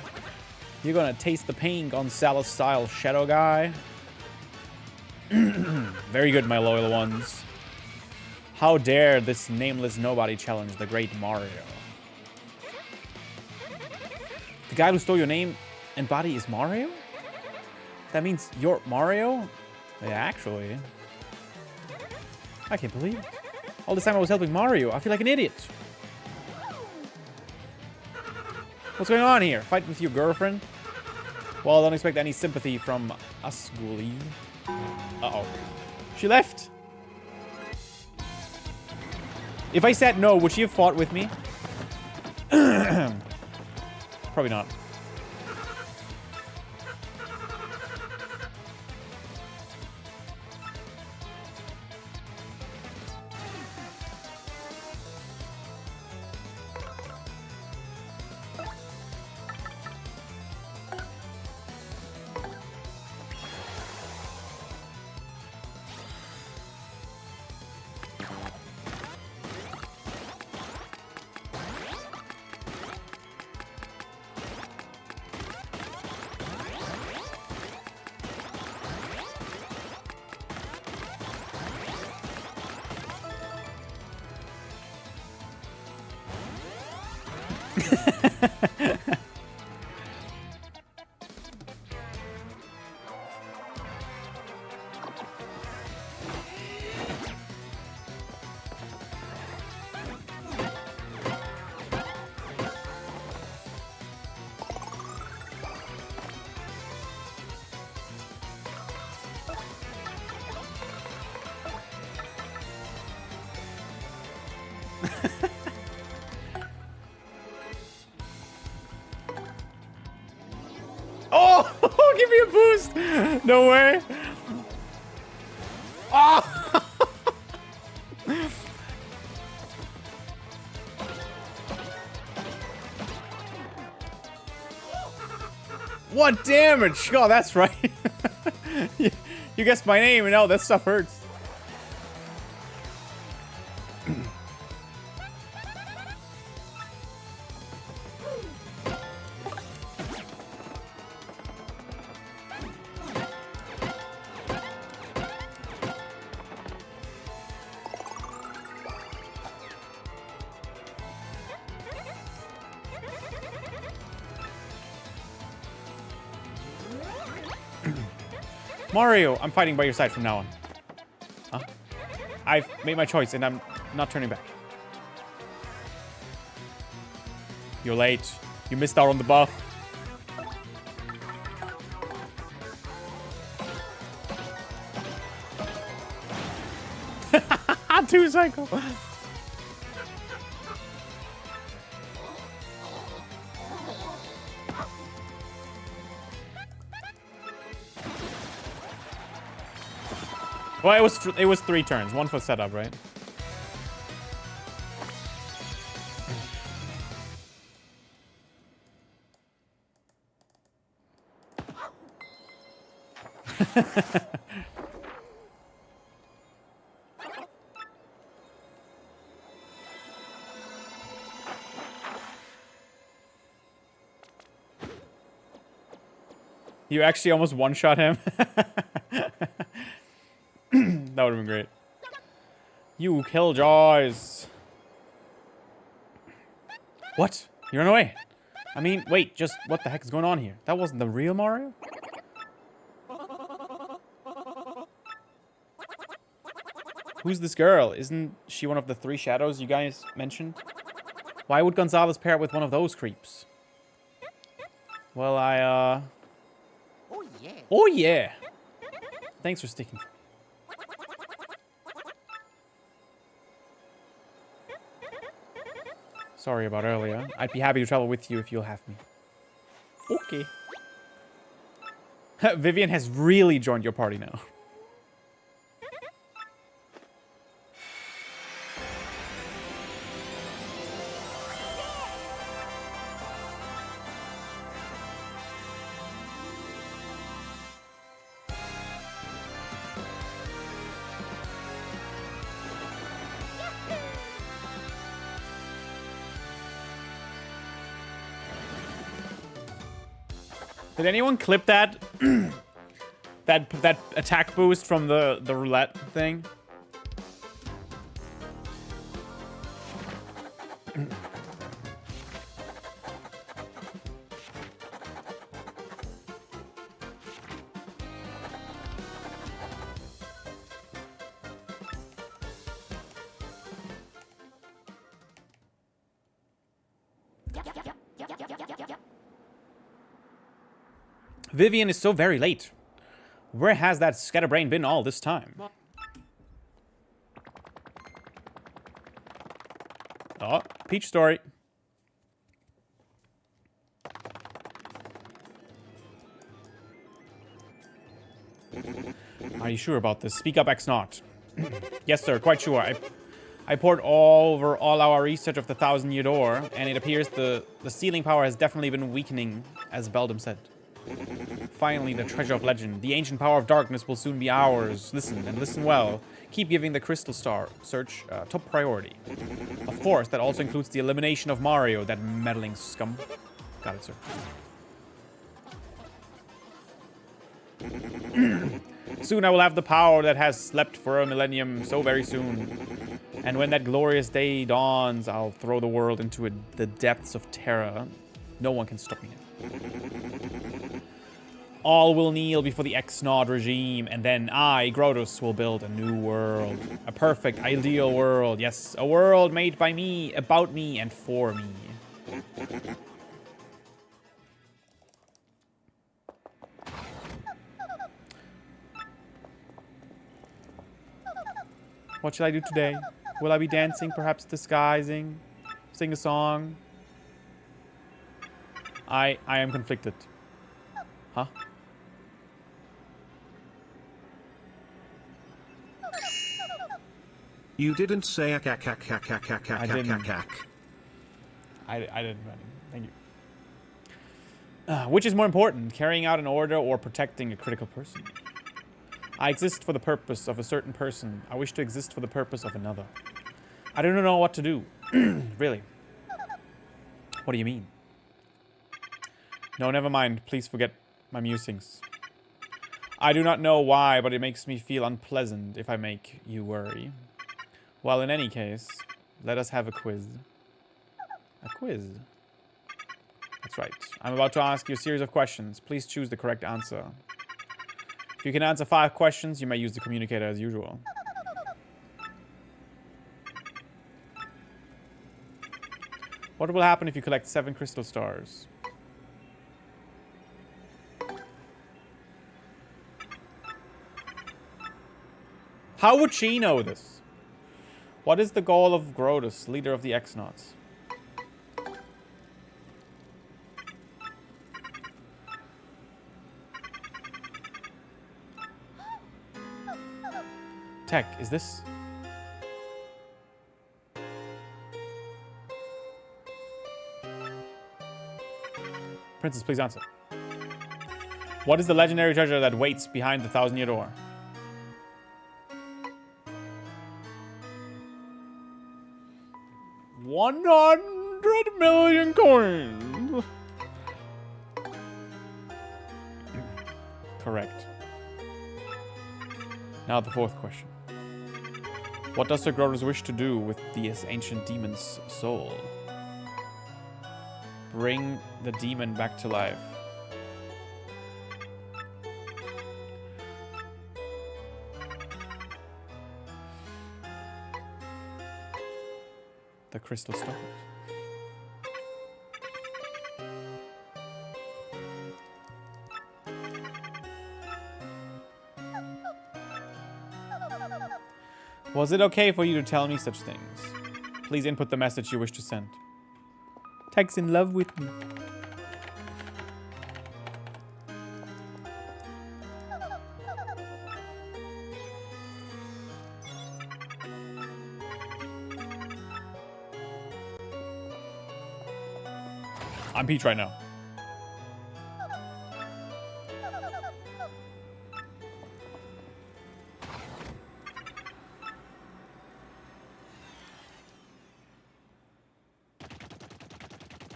You're gonna taste the pain, Gonzalez-style shadow guy. Very good, my loyal ones. How dare this nameless nobody challenge the great Mario? The guy who stole your name and body is Mario? That means you're Mario? Yeah, actually. I can't believe it. All this time I was helping Mario. I feel like an idiot. What's going on here? Fight with your girlfriend? Well, don't expect any sympathy from us, ghoulie. Uh-oh. She left. If I said no, would she have fought with me? Probably not. Oh, give me a boost. No way. Oh. What damage? Oh, that's right. You guessed my name, and now that stuff hurts. Mario, I'm fighting by your side from now on. Huh? I've made my choice, and I'm not turning back. You're late. You missed out on the buff. Two cycle. Well, it was 3 turns, 1 for setup, right? You actually almost one-shot him. That would have been great. You killjoys. What? You ran away? I mean, wait, just what the heck is going on here? That wasn't the real Mario? Who's this girl? Isn't she one of the 3 shadows you guys mentioned? Why would Gonzalez pair with one of those creeps? Well, Oh yeah. Oh yeah. Thanks for sticking. Sorry about earlier. I'd be happy to travel with you if you'll have me. Okay. Vivian has really joined your party now. Did anyone clip that that attack boost from the roulette thing? Vivian is so very late. Where has that scatterbrain been all this time? Oh, Peach story. Are you sure about this? Speak up, X-Naught. Yes, sir, quite sure. I poured over all our research of the 1,000-year door, and it appears the sealing power has definitely been weakening, as Beldam said. Finally, the treasure of legend. The ancient power of darkness will soon be ours. Listen, and listen well. Keep giving the crystal star search top priority. Of course, that also includes the elimination of Mario, that meddling scum. Got it, sir. Soon I will have the power that has slept for a millennium, so very soon. And when that glorious day dawns, I'll throw the world into the depths of terror. No one can stop me now. All will kneel before the X-Naught regime, and then I, Grotus, will build a new world. A perfect, ideal world. Yes, a world made by me, about me, and for me. What shall I do today? Will I be dancing, perhaps disguising? Sing a song? I am conflicted. Huh? You didn't say I didn't. I didn't. Thank you. Which is more important, carrying out an order or protecting a critical person? I exist for the purpose of a certain person. I wish to exist for the purpose of another. I don't know what to do. Really. What do you mean? No, never mind. Please forget my musings. I do not know why, but it makes me feel unpleasant if I make you worry. Well, in any case, let us have a quiz. A quiz? That's right. I'm about to ask you a series of questions. Please choose the correct answer. If you can answer 5 questions, you may use the communicator as usual. What will happen if you collect 7 crystal stars? How would she know this? What is the goal of Grotus, leader of the X-Nauts? Tech, is this? Princess, please answer. What is the legendary treasure that waits behind the 1,000-year door? $100 million coins. Correct. Now the 4th question. What does the Grotus wish to do with this ancient demon's soul? Bring the demon back to life. The crystal stoppers. Was it okay for you to tell me such things? Please input the message you wish to send. Tech's in love with me. I'm Peach right now.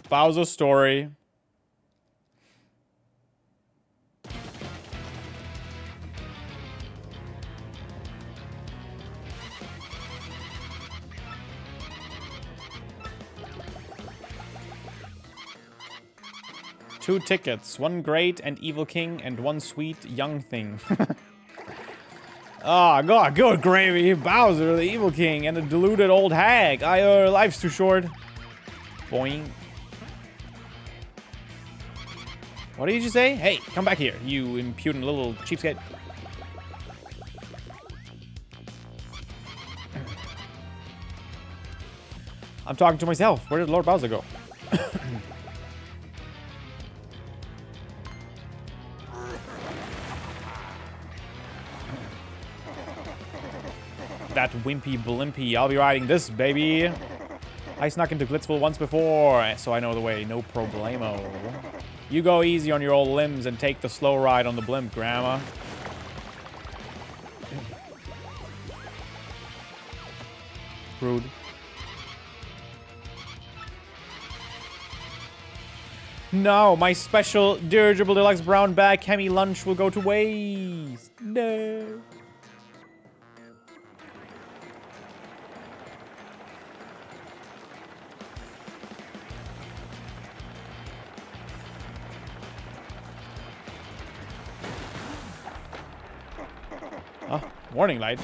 Bowser's story. Two tickets, one great and evil king, and one sweet young thing. Oh, God, good gravy. Bowser, the evil king, and a deluded old hag. Life's too short. Boing. What did you say? Hey, come back here, you impudent little cheapskate. I'm talking to myself. Where did Lord Bowser go? That wimpy blimpy. I'll be riding this, baby. I snuck into Glitzville once before, so I know the way. No problemo. You go easy on your old limbs and take the slow ride on the blimp, Grandma. Rude. No, my special dirigible deluxe brown bag Hemi lunch will go to waste. No. Oh, warning light.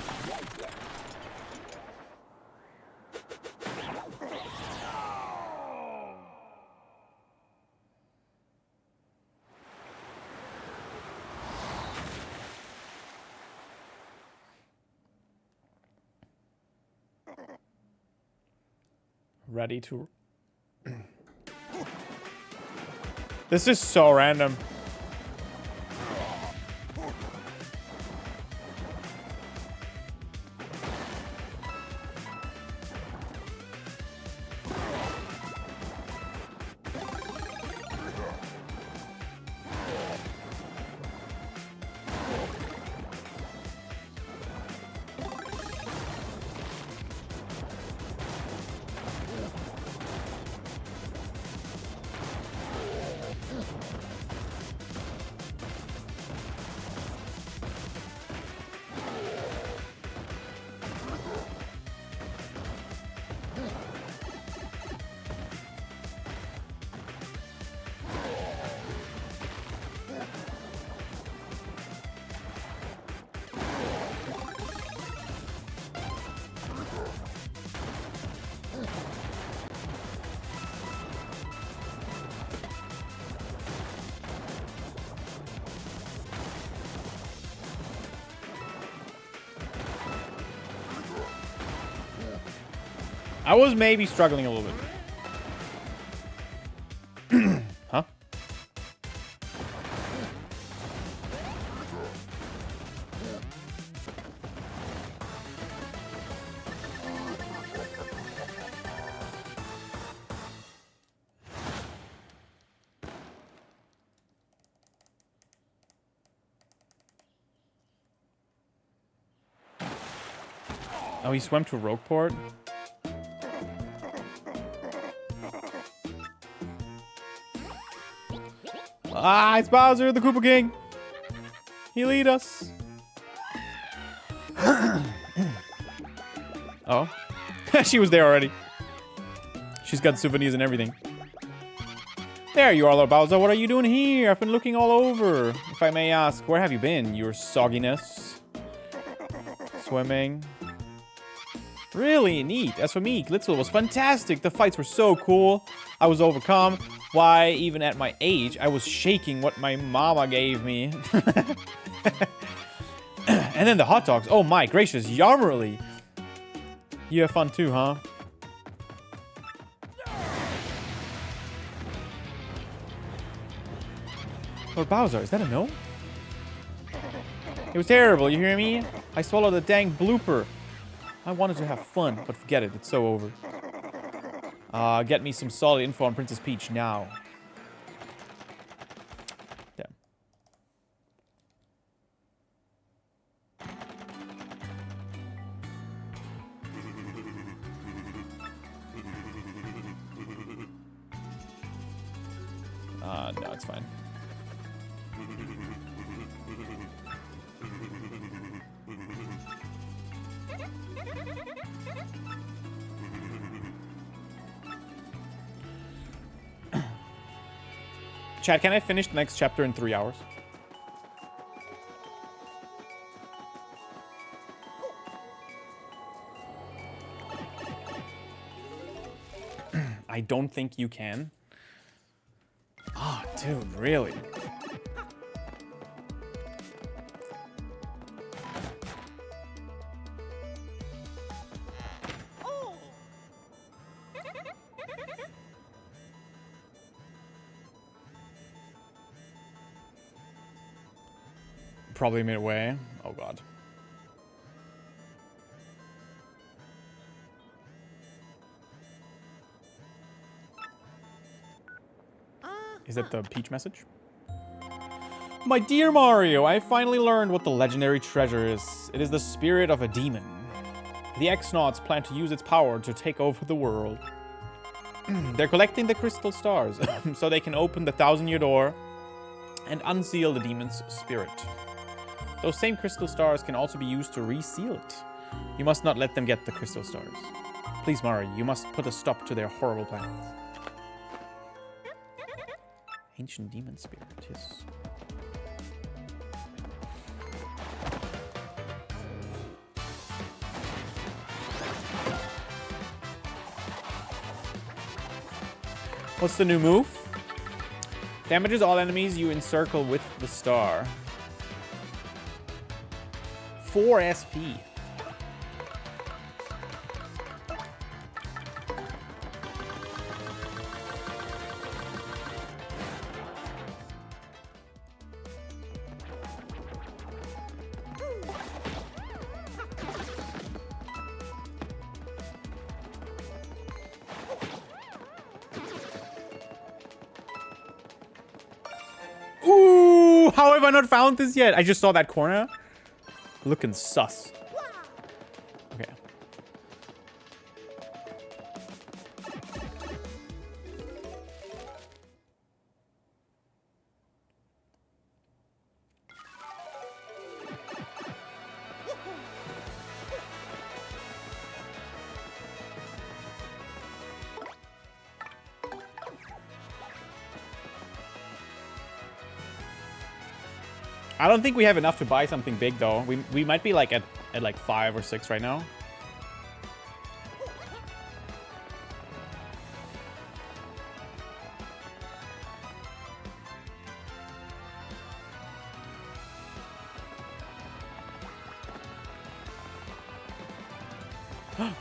ready to... This is so random. I was maybe struggling a little bit. Huh? Oh, he swam to Rogueport? Ah, it's Bowser, the Koopa King. He lead us. Oh. She was there already. She's got souvenirs and everything. There you are, Lord Bowser. What are you doing here? I've been looking all over. If I may ask, where have you been? Your sogginess. Swimming. Really neat. As for me, Glitzel was fantastic. The fights were so cool. I was overcome. Why, even at my age, I was shaking what my mama gave me. And then the hot dogs. Oh my gracious, Yarmerly. You have fun too, huh? Lord Bowser, is that a no? It was terrible, you hear me? I swallowed a dang blooper. I wanted to have fun, but forget it, it's so over. Get me some solid info on Princess Peach now. Damn. No, it's fine. Chad, can I finish the next chapter in 3 hours? I don't think you can. Oh, dude, really? Probably midway. Oh god. Is that the Peach message? My dear Mario, I finally learned what the legendary treasure is. It is the spirit of a demon. The X-Nauts plan to use its power to take over the world. They're collecting the crystal stars so they can open the 1,000-year door and unseal the demon's spirit. Those same crystal stars can also be used to reseal it. You must not let them get the crystal stars. Please, Mario, you must put a stop to their horrible plans. Ancient demon spirit, yes. What's the new move? Damages all enemies you encircle with the star. 4 SP. How have I not found this yet? I just saw that corner. Looking sus. Okay. I don't think we have enough to buy something big though. We might be like at like 5 or 6 right now.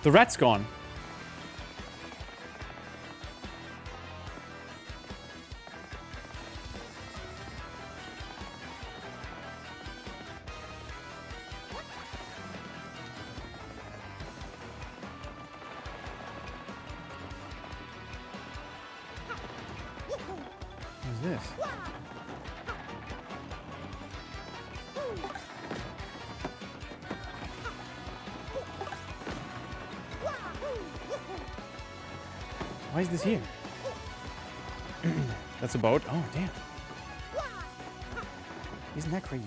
The rat's gone. What is this? Why is this here? That's a boat? Oh, damn. Isn't that crazy?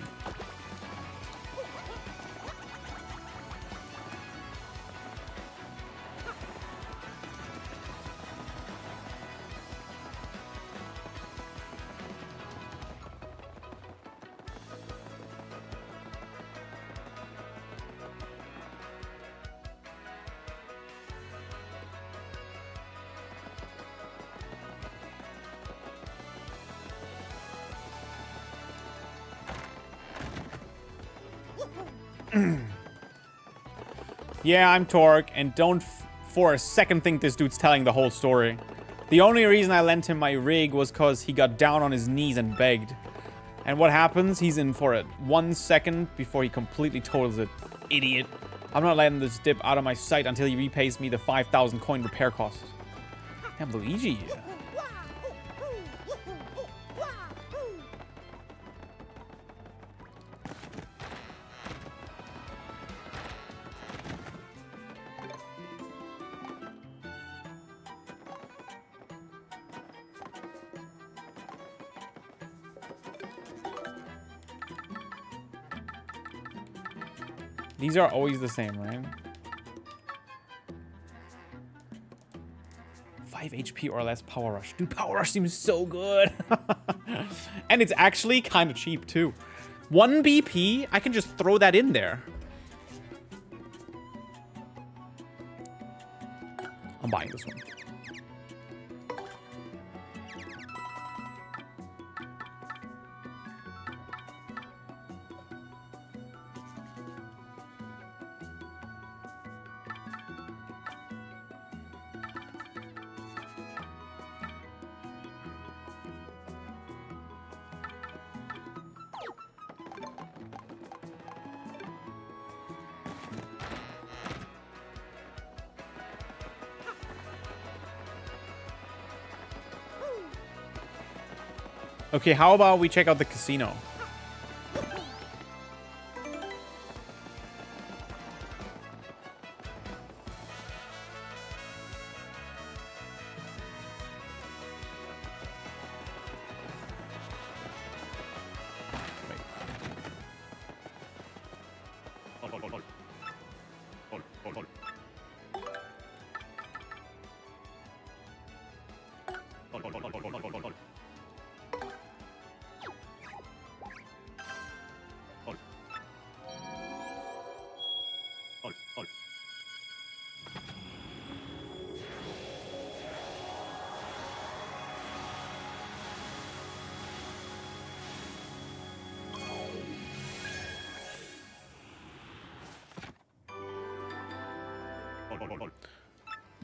Yeah, I'm Torque, and don't for a second think this dude's telling the whole story. The only reason I lent him my rig was because he got down on his knees and begged. And what happens? He's in for it 1 second before he completely totals it. Idiot. I'm not letting this dip out of my sight until he repays me the 5,000 coin repair cost. Damn, Luigi. These are always the same, right? 5 HP or less power rush. Dude, power rush seems so good. And it's actually kind of cheap too. 1 BP, I can just throw that in there. I'm buying this one. Okay, how about we check out the casino?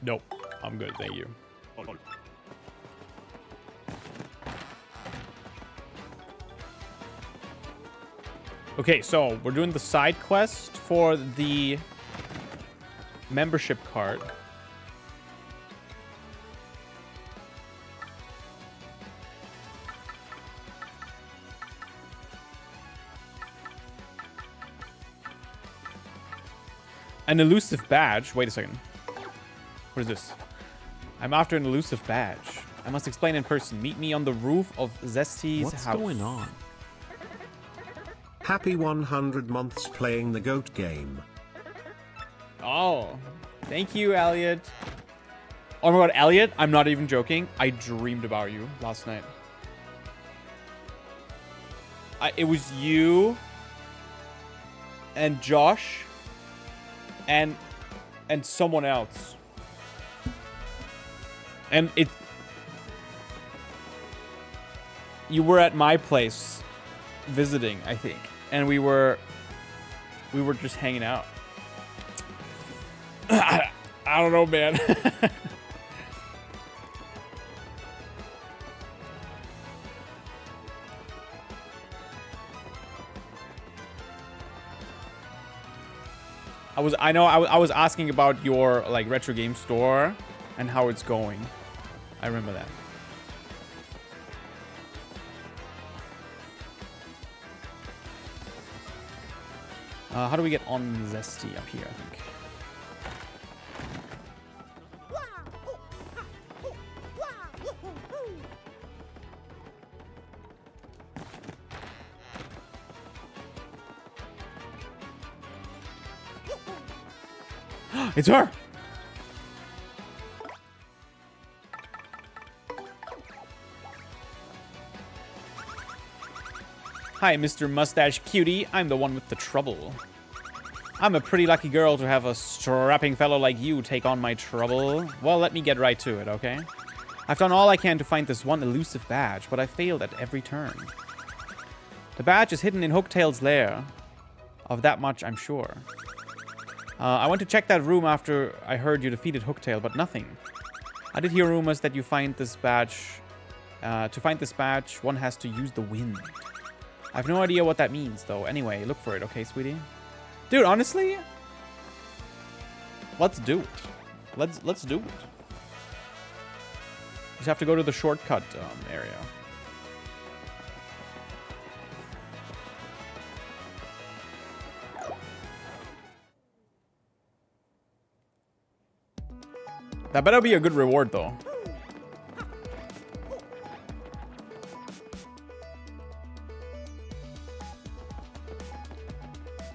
Nope, I'm good, thank you. Okay, so we're doing the side quest for the membership card. An elusive badge. Wait a second. What is this? I'm after an elusive badge. I must explain in person. Meet me on the roof of Zesty's house. What's going on? Happy 100 months playing the goat game. Oh, thank you, Elliot. Oh my god, Elliot, I'm not even joking. I dreamed about you last night. It was you and Josh and someone else. And you were at my place visiting, I think. And we were just hanging out. I don't know, man. I was asking about your like retro game store and how it's going. I remember that. How do we get on Zesty up here, I think? It's her! Hi, Mr. Mustache Cutie. I'm the one with the trouble. I'm a pretty lucky girl to have a strapping fellow like you take on my trouble. Well, let me get right to it, okay? I've done all I can to find this one elusive badge, but I failed at every turn. The badge is hidden in Hooktail's lair. Of that much, I'm sure. I went to check that room after I heard you defeated Hooktail, but nothing. I did hear rumors that you find this badge... to find this badge, one has to use the wind. I have no idea what that means, though. Anyway, look for it, okay, sweetie? Dude, honestly... Let's do it. Let's do it. Just have to go to the shortcut area. That better be a good reward, though.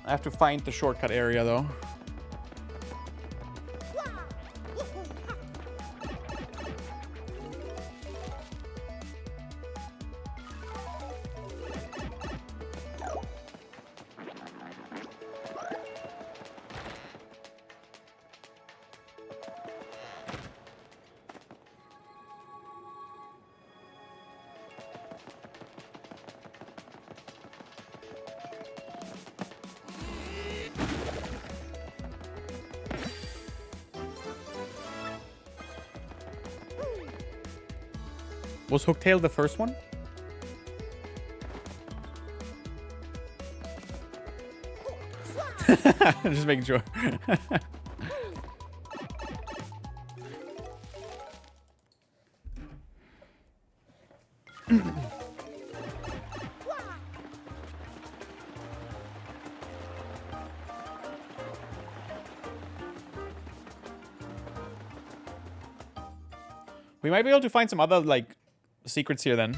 I have to find the shortcut area, though. Was Hooktail the first one? Just making sure. We might be able to find some other, like, secrets here then.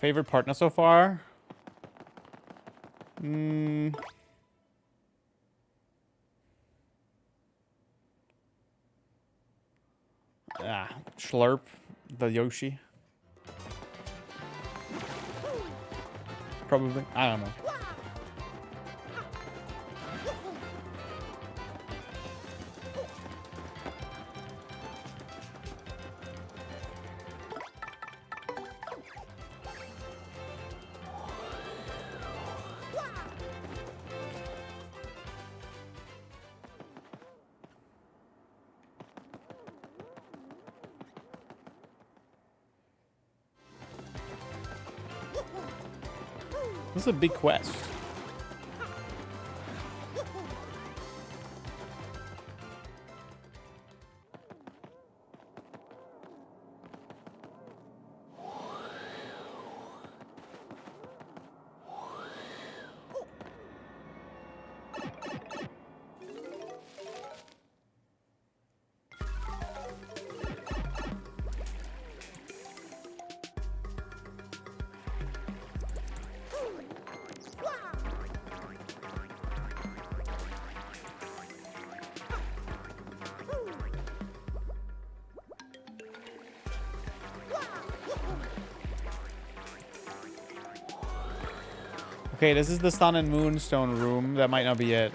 Favorite partner so far? Slurp, the Yoshi. Probably. I don't know. This is a big quest. Okay, this is the Sun and Moonstone room. That might not be it.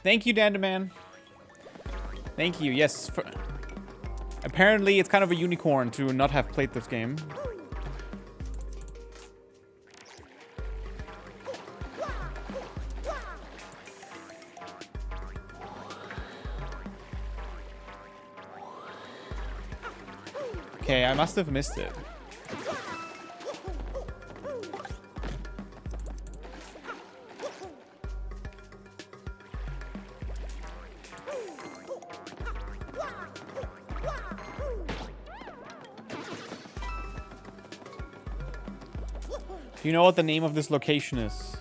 Thank you, Dandaman. Thank you. Yes. Apparently, it's kind of a unicorn to not have played this game. Okay, I must have missed it. Do you know what the name of this location is?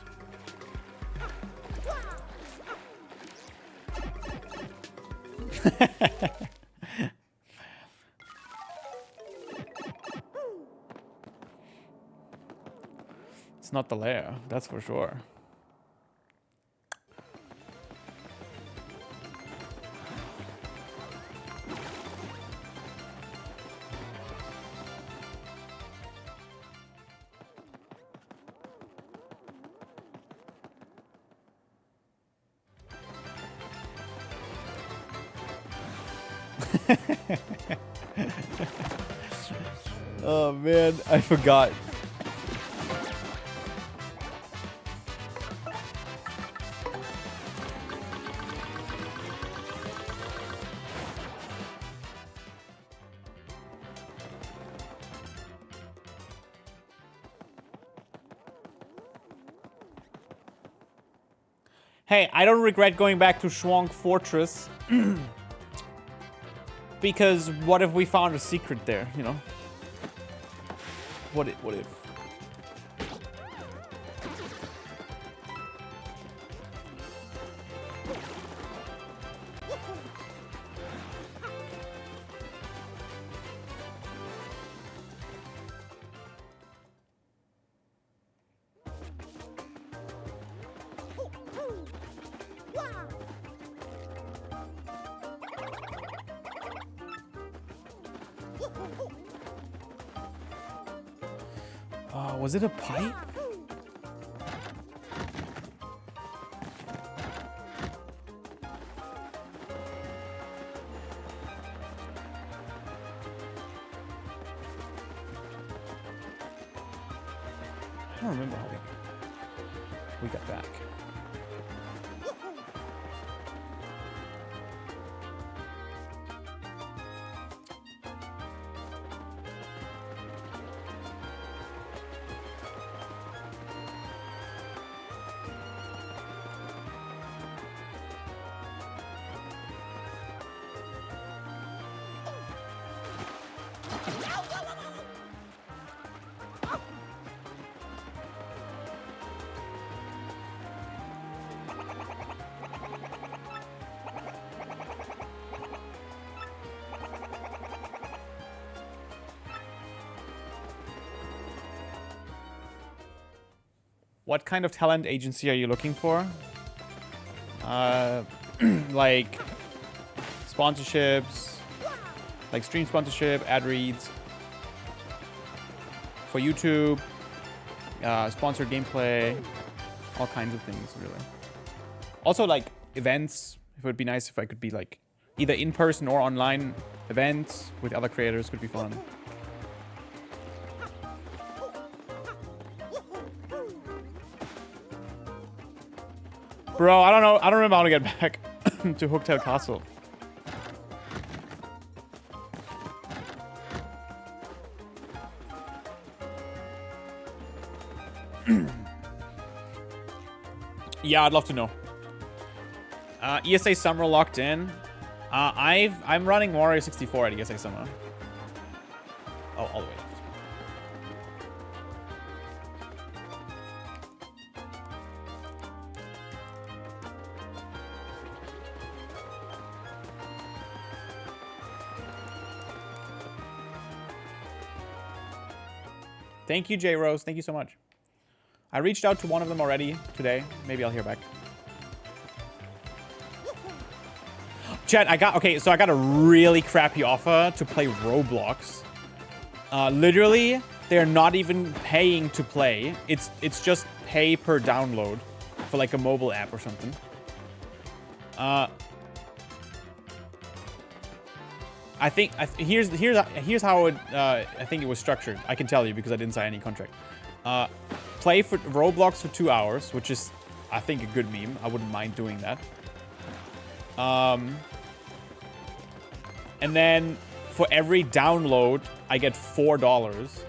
It's not the lair, that's for sure. Oh man, I forgot. Hey, I don't regret going back to Schwonk Fortress. Because what if we found a secret there, you know? What if? Was it a pipe? I don't remember how we got back. What kind of talent agency are you looking for? Like Sponsorships, like stream sponsorship, ad reads for YouTube, sponsored gameplay, all kinds of things, really. Also, like, events. It would be nice if I could be, like, either in person or online events with other creators. Could be fun. Bro, I don't know. I don't remember how to get back to Hooktail Castle. Yeah, I'd love to know. ESA Summer locked in. I'm running Wario 64 at ESA Summer. Oh, all the way left. Thank you, J Rose. Thank you so much. I reached out to one of them already today. Maybe I'll hear back. Chat, I got a really crappy offer to play Roblox. Literally, they're not even paying to play. It's just pay per download for like a mobile app or something. I think here's how it I think it was structured. I can tell you because I didn't sign any contract. Play for Roblox for 2 hours, which is I think a good meme. I wouldn't mind doing that. And then for every download, I get $4.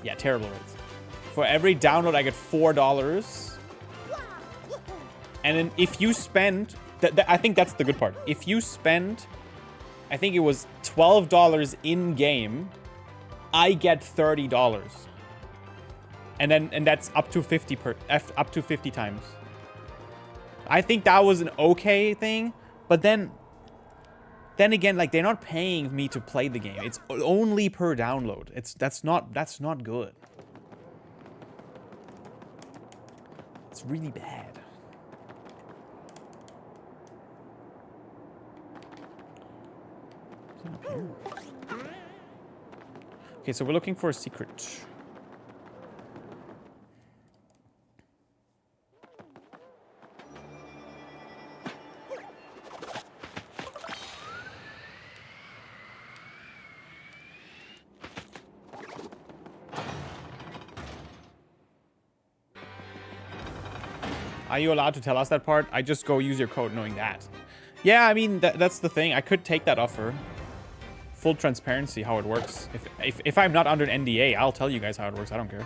Yeah, terrible rates. For every download, I get $4. And then if you spend, I think that's the good part. If you spend, I think it was $12 in game, I get $30. And that's up to 50 times. I think that was an okay thing, but then again, like they're not paying me to play the game. It's only per download. That's not good. It's really bad. What's up here? Okay, so we're looking for a secret. Are you allowed to tell us that part? I just go use your code knowing that. Yeah, I mean, that's the thing. I could take that offer. Full transparency, how it works. If I'm not under an NDA, I'll tell you guys how it works. I don't care.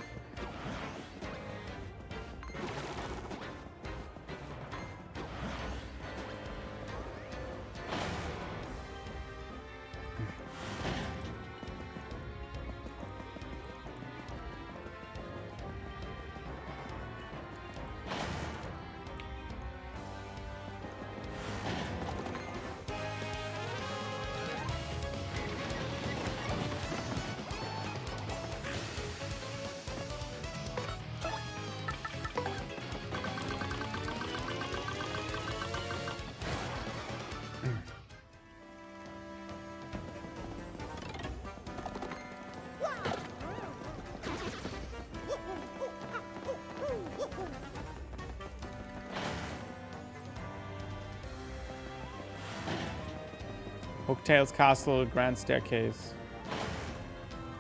Hooktail's Castle, Grand Staircase.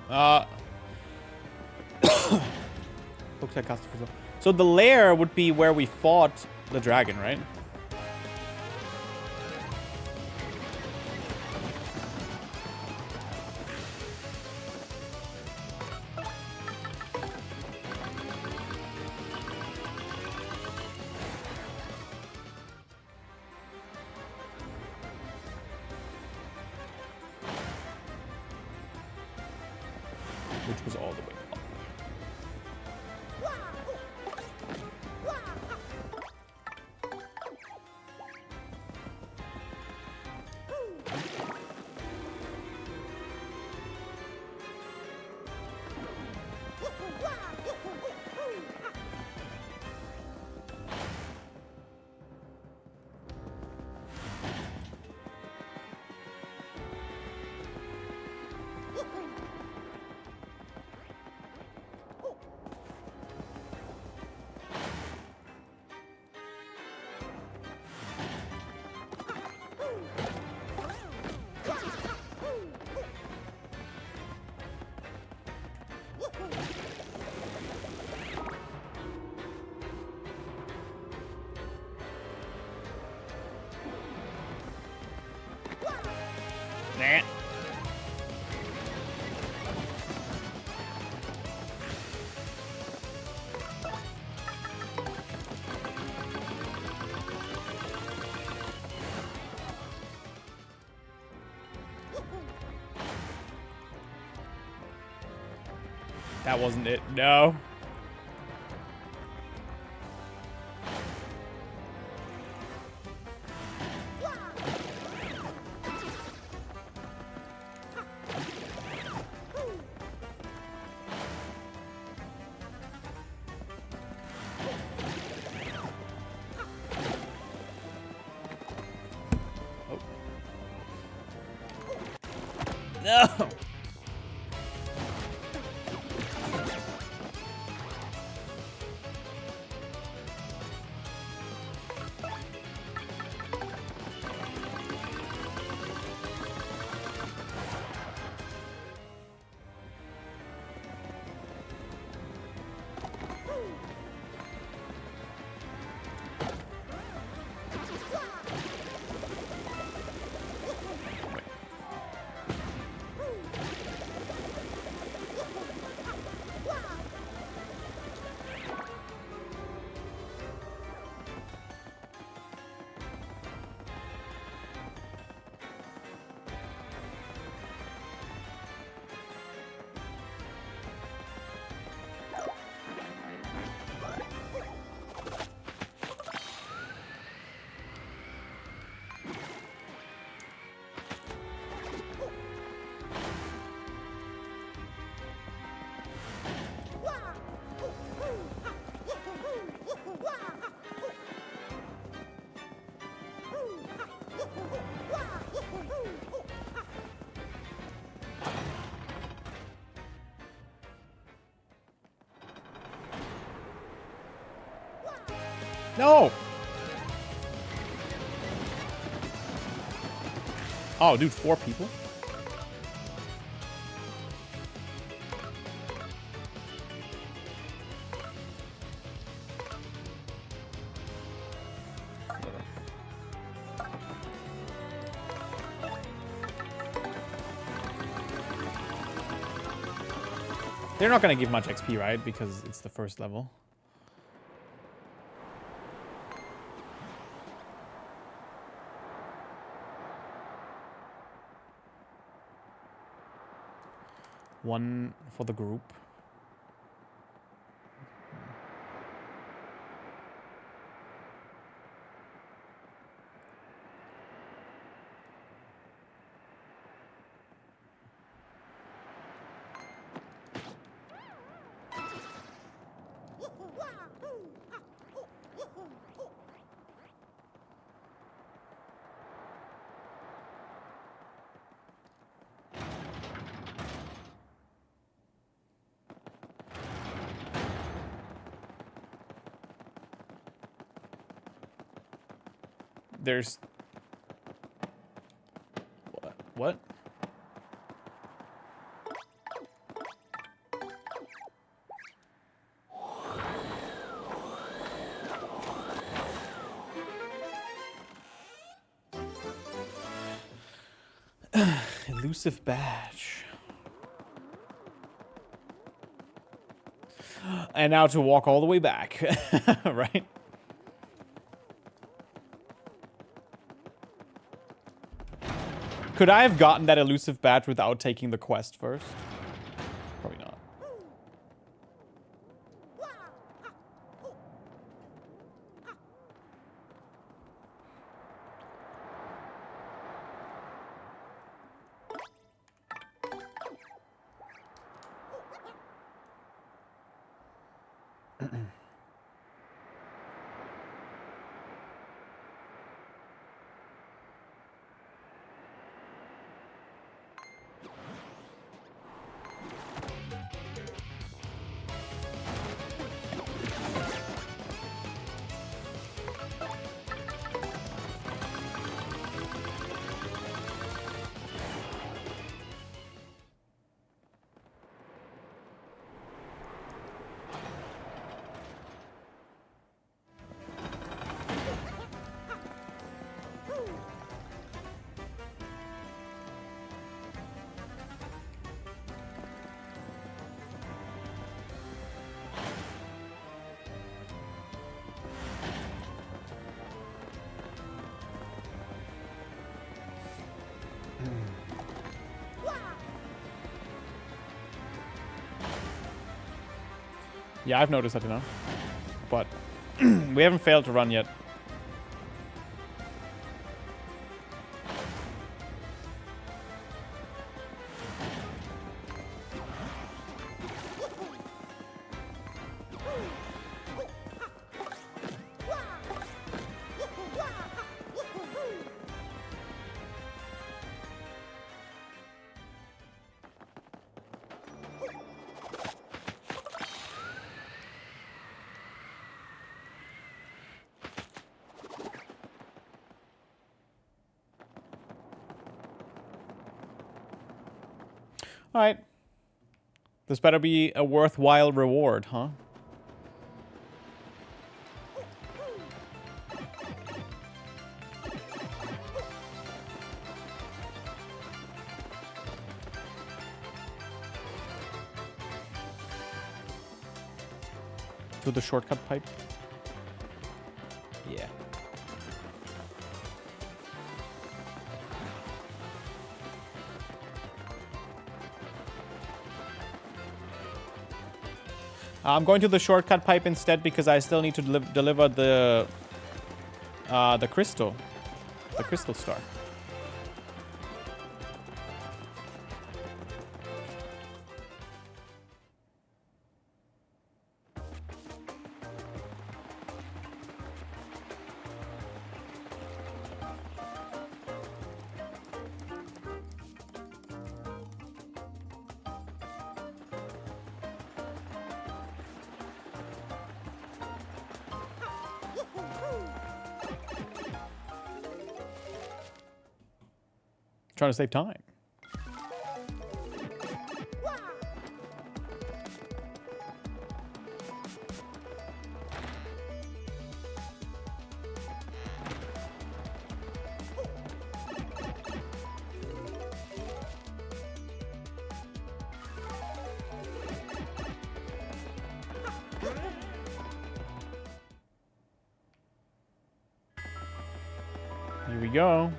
Hooktail Castle. So the lair would be where we fought the dragon, right? Which was all the way up. Nah. That wasn't it. No. Oh. No. No! Oh, dude, 4 people? They're not gonna give much XP, right? Because it's the first level. One for the group. There's... What? Elusive badge. And now to walk all the way back, right? Could I have gotten that elusive badge without taking the quest first? Probably not. Yeah, I've noticed that, you know. But we haven't failed to run yet. Alright. This better be a worthwhile reward, huh? To the shortcut pipe? Yeah. I'm going to the shortcut pipe instead because I still need to deliver the crystal star. Trying to save time. Here we go.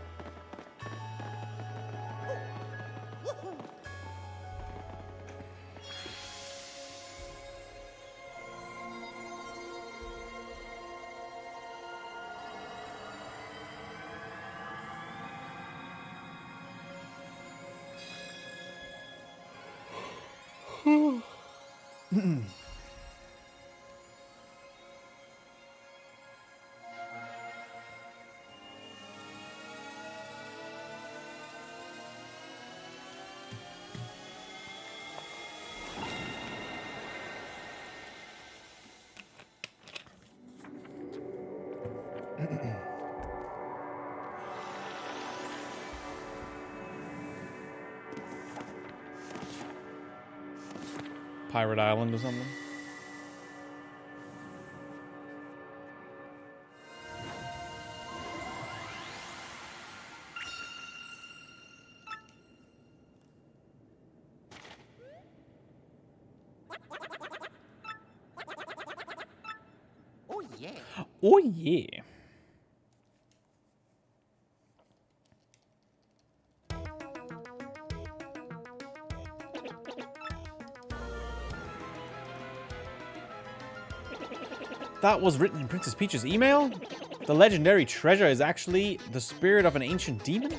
Pirate Island or something. Oh yeah. Oh yeah. That was written in Princess Peach's email? The legendary treasure is actually the spirit of an ancient demon?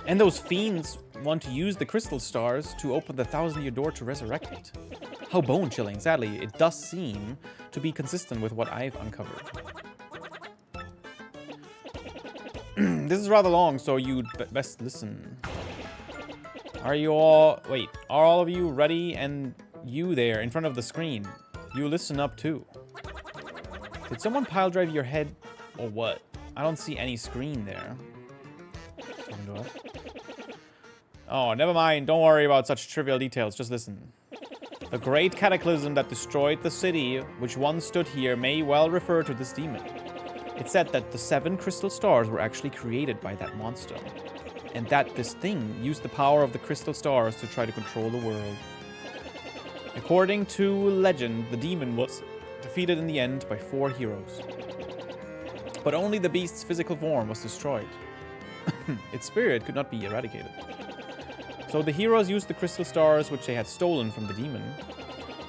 And those fiends want to use the crystal stars to open the 1,000-year door to resurrect it. How bone-chilling. Sadly, it does seem to be consistent with what I've uncovered. This is rather long, so you'd best listen. Are you all... Wait, are all of you ready? And you there, in front of the screen, you listen up too. Did someone pile drive your head or what? I don't see any screen there. Oh, never mind. Don't worry about such trivial details. Just listen. The great cataclysm that destroyed the city, which once stood here, may well refer to this demon. It's said that the 7 crystal stars were actually created by that monster, and that this thing used the power of the crystal stars to try to control the world. According to legend, the demon was defeated in the end by 4 heroes. But only the beast's physical form was destroyed. Its spirit could not be eradicated. So the heroes used the crystal stars which they had stolen from the demon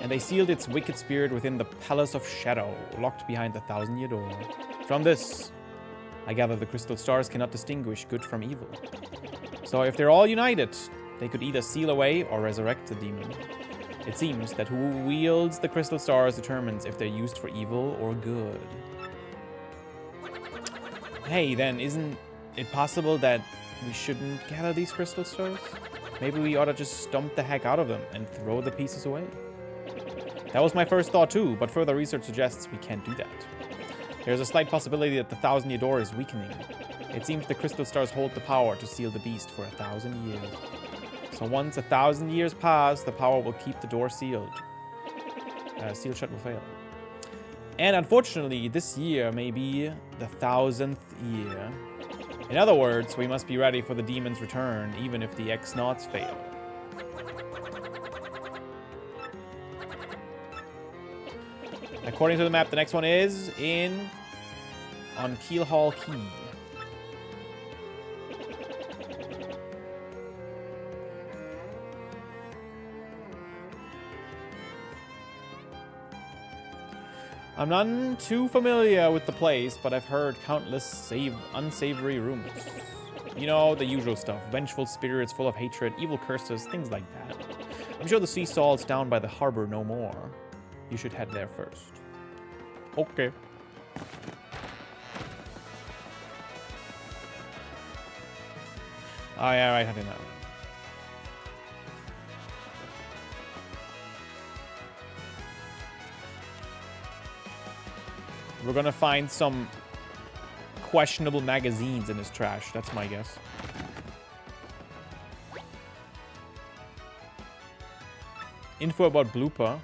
And they sealed its wicked spirit within the Palace of Shadow, locked behind the 1,000-year door. From this, I gather the crystal stars cannot distinguish good from evil. So if they're all united, they could either seal away or resurrect the demon. It seems that who wields the crystal stars determines if they're used for evil or good. Hey, then, isn't it possible that we shouldn't gather these crystal stars? Maybe we ought to just stomp the heck out of them and throw the pieces away. That was my first thought too, but further research suggests we can't do that. There's a slight possibility that the 1,000-year door is weakening. It seems the crystal stars hold the power to seal the beast for 1,000 years. So once 1,000 years pass, the power will keep the door sealed. Sealed shut will fail. And unfortunately, this year may be the 1,000th year. In other words, we must be ready for the demon's return, even if the X-Naughts fail. According to the map, the next one is on Keelhaul Key. I'm none too familiar with the place, but I've heard countless unsavory rumors. You know, the usual stuff. Vengeful spirits full of hatred, evil curses, things like that. I'm sure the sea salt's down by the harbor no more. You should head there first. Okay. Oh, yeah, right, I didn't know. We're gonna find some questionable magazines in his trash. That's my guess. Info about Blooper.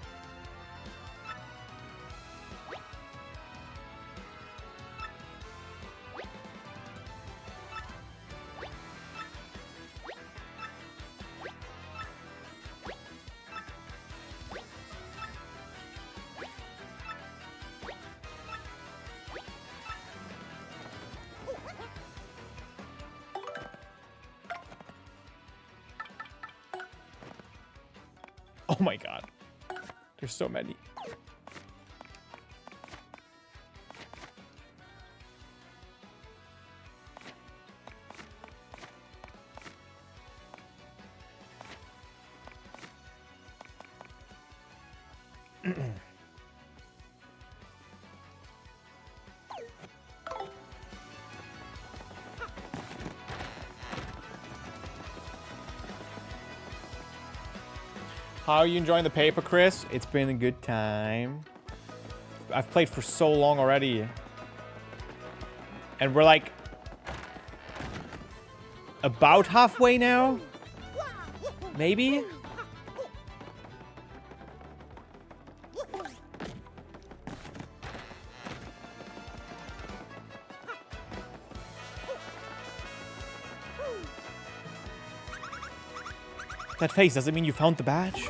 Oh my god. There's so many. How are you enjoying the paper, Chris? It's been a good time. I've played for so long already. And we're like about halfway now? Maybe? That face, does it mean you found the badge?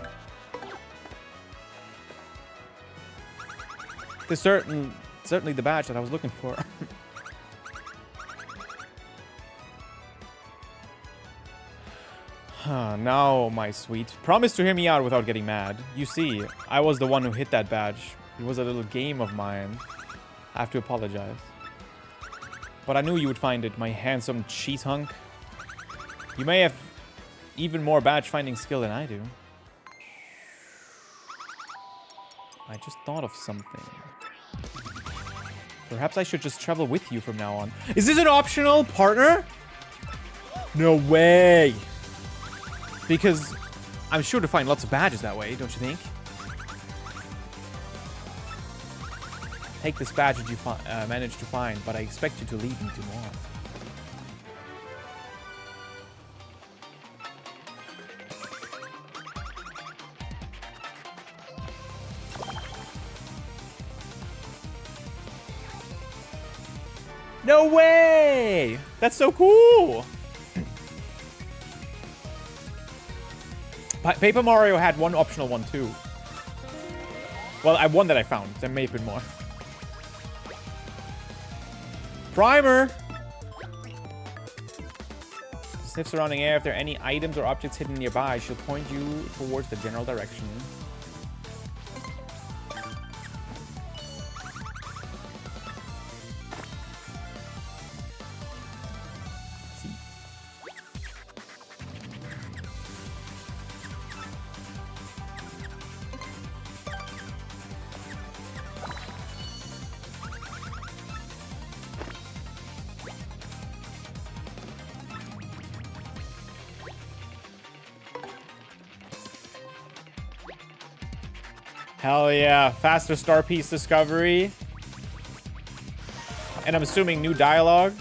There's certainly the badge that I was looking for. Now, my sweet. Promise to hear me out without getting mad. You see, I was the one who hit that badge. It was a little game of mine. I have to apologize. But I knew you would find it, my handsome cheese hunk. You may have even more badge finding skill than I do. I just thought of something. Perhaps I should just travel with you from now on. Is this an optional partner? No way. Because I'm sure to find lots of badges that way, don't you think? Take this badge that you managed to find, but I expect you to lead me to more. No way! That's so cool! Paper Mario had one optional one too. Well, one that I found. There may have been more. Primer! Sniff surrounding air. If there are any items or objects hidden nearby, she'll point you towards the general direction. Hell yeah. Faster star piece discovery. And I'm assuming new dialogue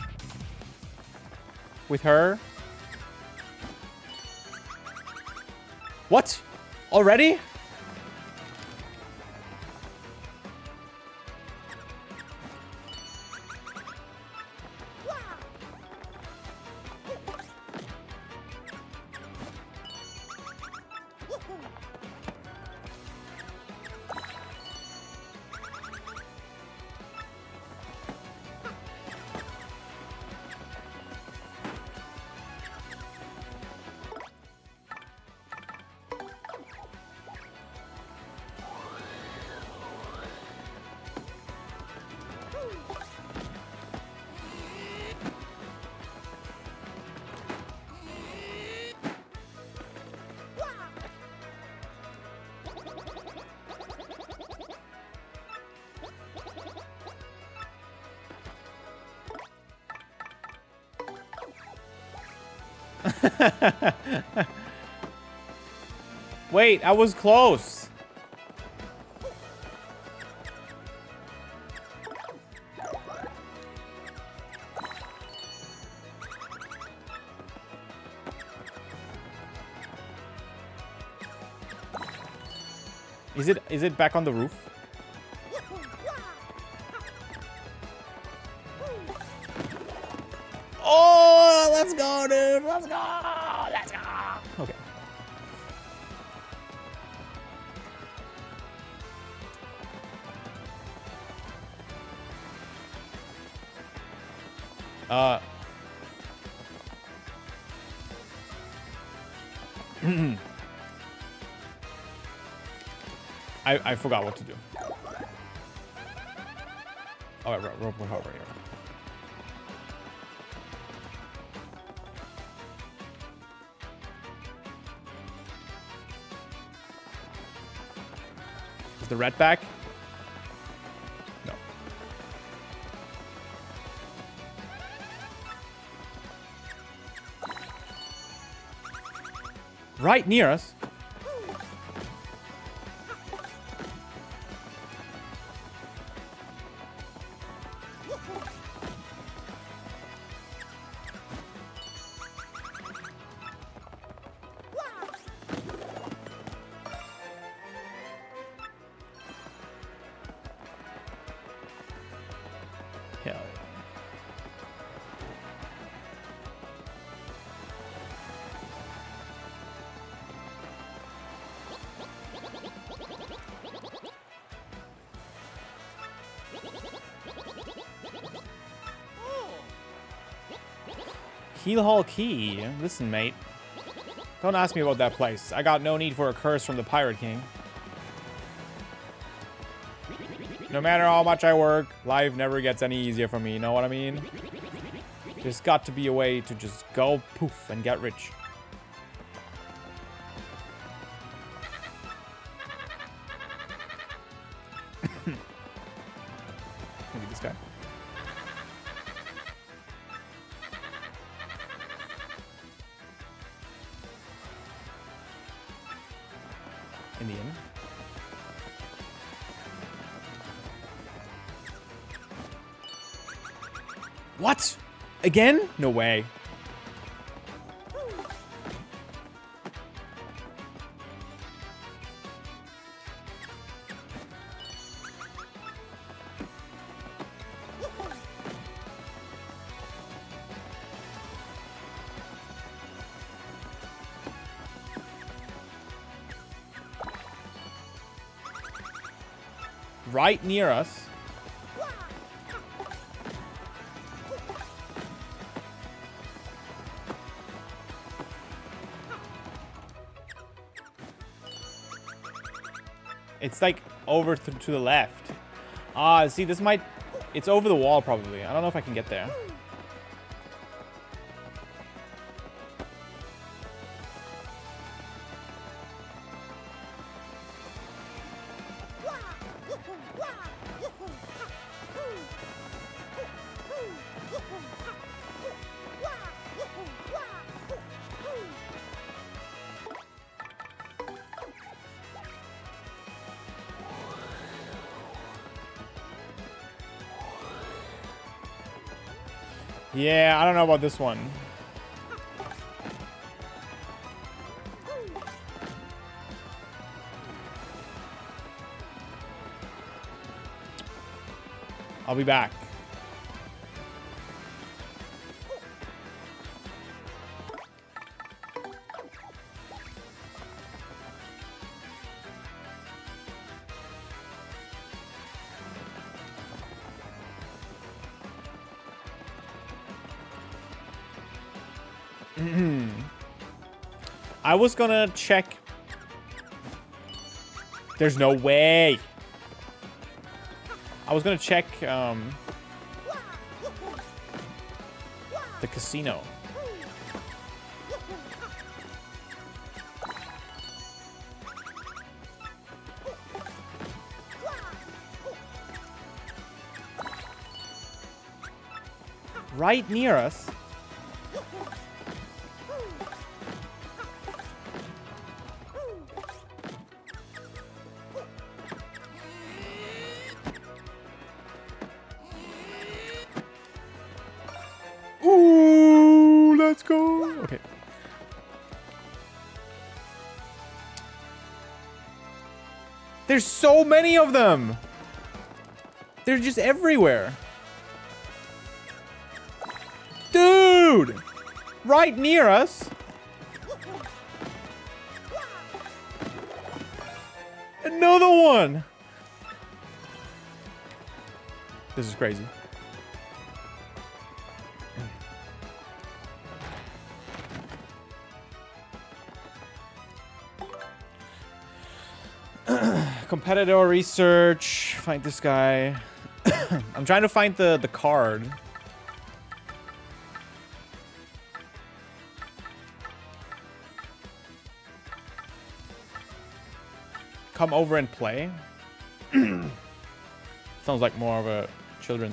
with her. What? Already? Wait, I was close. Is it back on the roof? Oh, let's go, dude. Let's go. Let's go. Okay. I forgot what to do. Oh, right, rope hover here. Is the red back? No. Right near us. Hell yeah. Keel Hall Key. Listen, mate. Don't ask me about that place. I got no need for a curse from the Pirate King. No matter how much I work, life never gets any easier for me, you know what I mean? There's got to be a way to just go poof and get rich. Maybe this guy. In the inn. What? Again? No way. Right near us. It's like over to the left. Ah, see, this might... It's over the wall, probably. I don't know if I can get there. Yeah, I don't know about this one. I'll be back. I was gonna check. There's no way. I was gonna check the casino. Right near us. Ooh, let's go. Okay. There's so many of them. They're just everywhere. Dude! Right near us. Another one. This is crazy. Competitor research. Find this guy. I'm trying to find the card. Come over and play. Sounds like more of a children.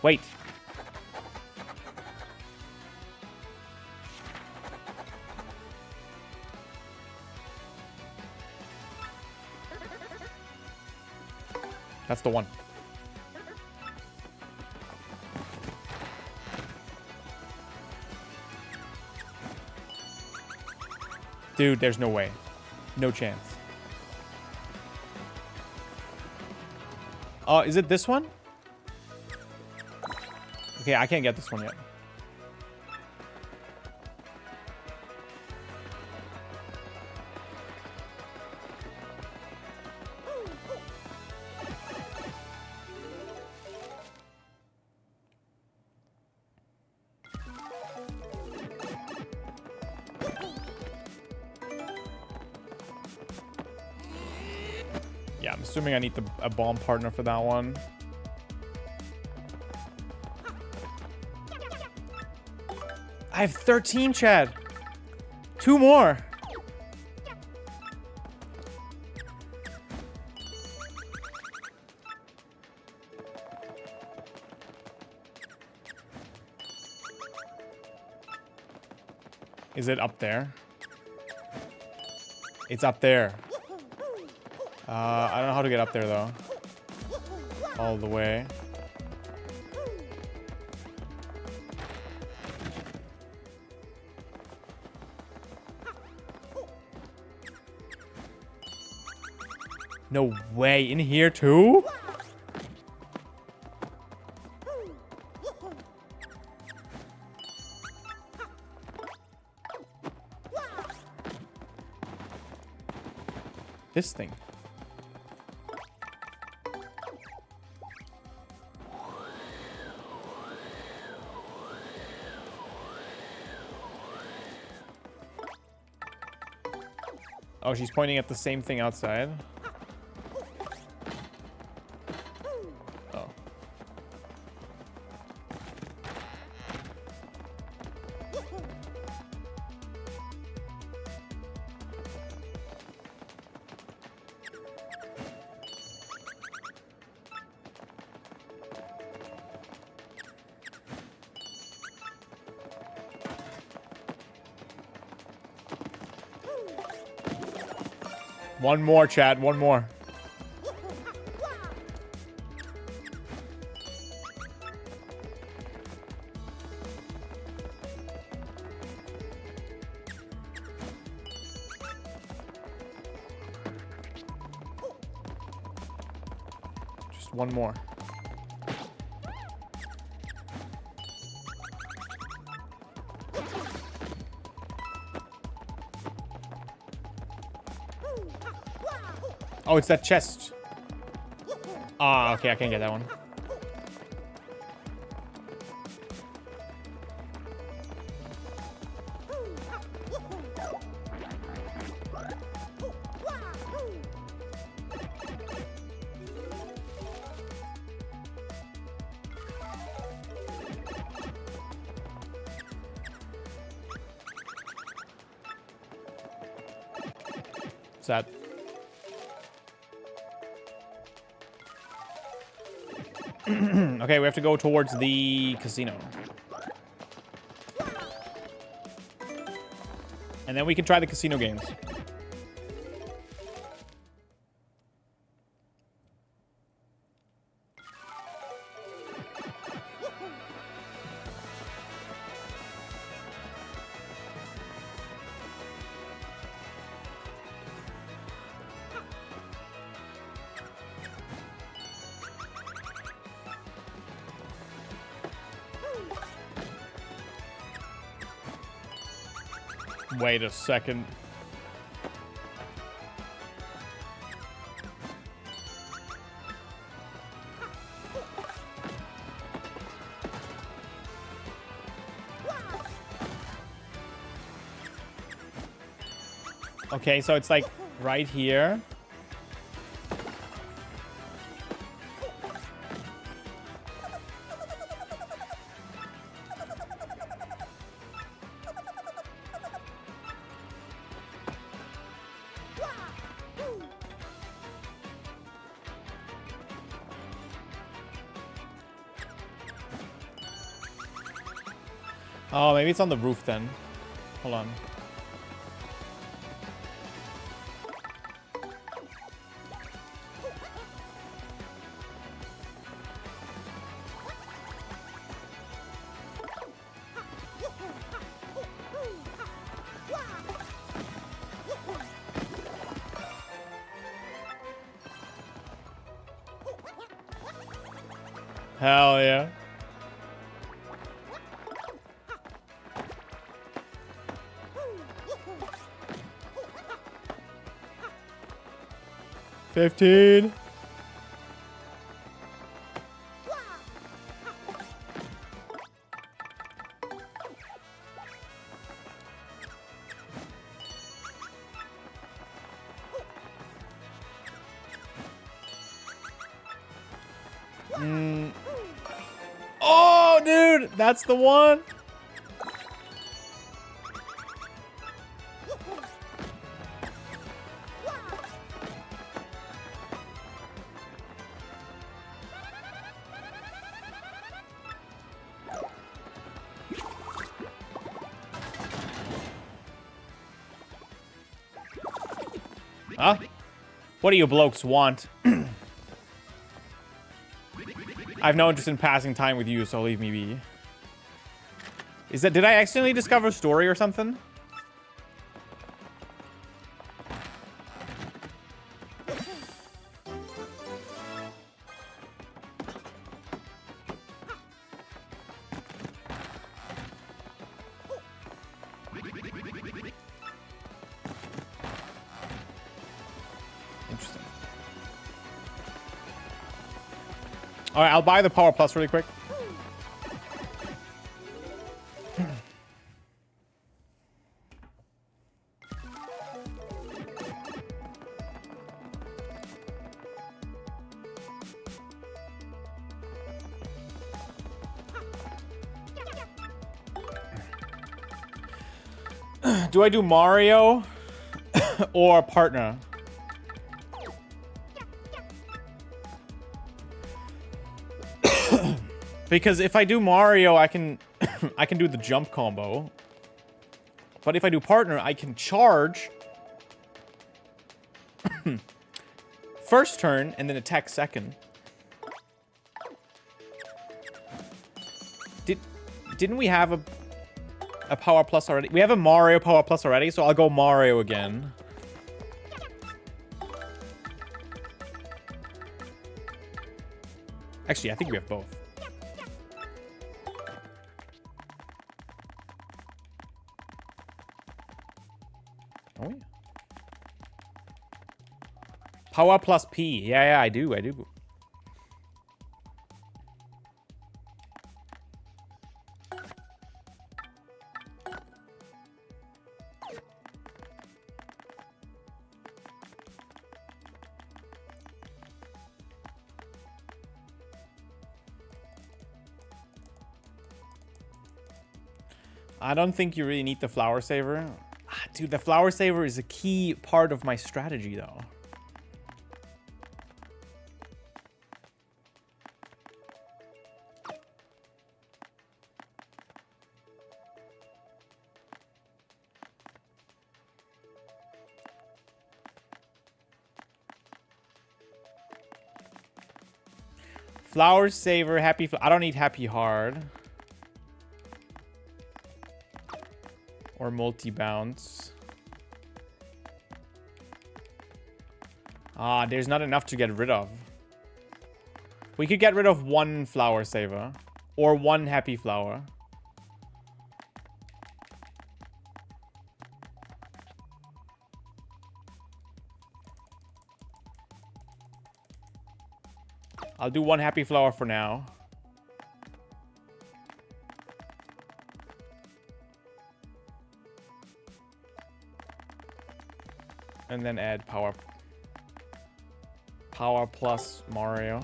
Wait. That's the one. Dude, there's no way. No chance. Oh, is it this one? Okay, I can't get this one yet. Yeah, I'm assuming I need a bomb partner for that one. I have 13, Chad. 2 more. Is it up there? It's up there. I don't know how to get up there, though. All the way. No way. In here, too? This thing. Oh, she's pointing at the same thing outside. Oh. One more, chat. One more. Just one more. Oh, it's that chest. Ah, okay, I can't get that one. Sad. Okay, we have to go towards the casino. And then we can try the casino games. Wait a second. Okay, so it's like right here. Oh, maybe it's on the roof then. Hold on. Hell yeah. $15. Oh, dude, that's the one. Huh? What do you blokes want? I have no interest in passing time with you, so leave me be. Is that... Did I accidentally discover a story or something? Interesting. All right, I'll buy the Power Plus really quick. Do I do Mario or partner? Because if I do Mario, I can I can do the jump combo. But if I do partner, I can charge first turn and then attack second. Didn't we have a Power Plus already? We have a Mario Power Plus already, so I'll go Mario again. Actually, I think we have both. Oh, yeah. Power Plus P. Yeah, I do. I don't think you really need the Flower Saver. Dude, the Flower Saver is a key part of my strategy, though. Flower Saver, Happy... I don't need Happy Hard. Or multi-bounce. There's not enough to get rid of. We could get rid of one Flower Saver. Or one Happy Flower. I'll do one Happy Flower for now. And then add Power Plus Mario.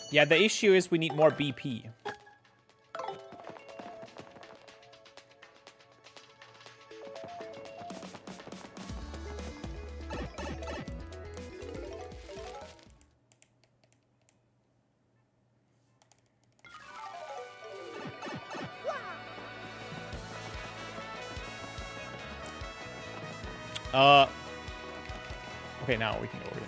Yeah, the issue is we need more BP. Okay, now we can go over here.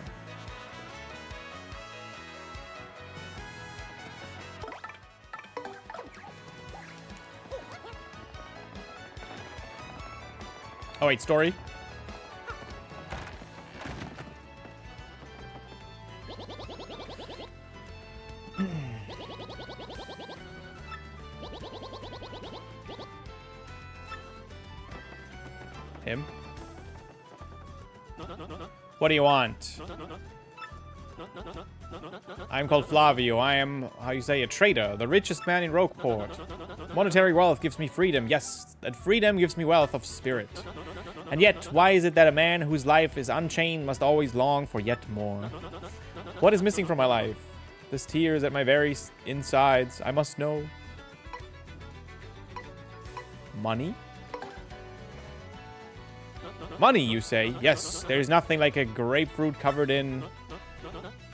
Oh wait, story? Him? What do you want? I'm called Flavio. I am, how you say, a trader, the richest man in Rogueport. Monetary wealth gives me freedom. Yes, that freedom gives me wealth of spirit. And yet, why is it that a man whose life is unchained must always long for yet more? What is missing from my life? This tear is at my very insides. I must know. Money? Money, you say? Yes, there's nothing like a grapefruit covered in...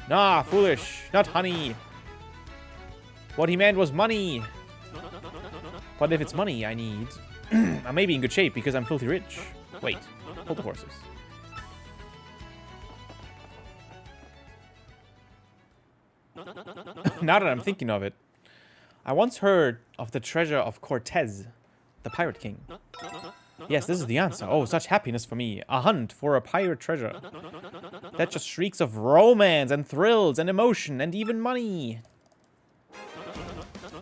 Nah, foolish. Not honey. What he meant was money. But if it's money I need... I may be in good shape because I'm filthy rich. Wait, hold the horses. Now that I'm thinking of it, I once heard of the treasure of Cortez, the Pirate King. Yes, this is the answer. Oh, such happiness for me. A hunt for a pirate treasure. That just shrieks of romance and thrills and emotion and even money.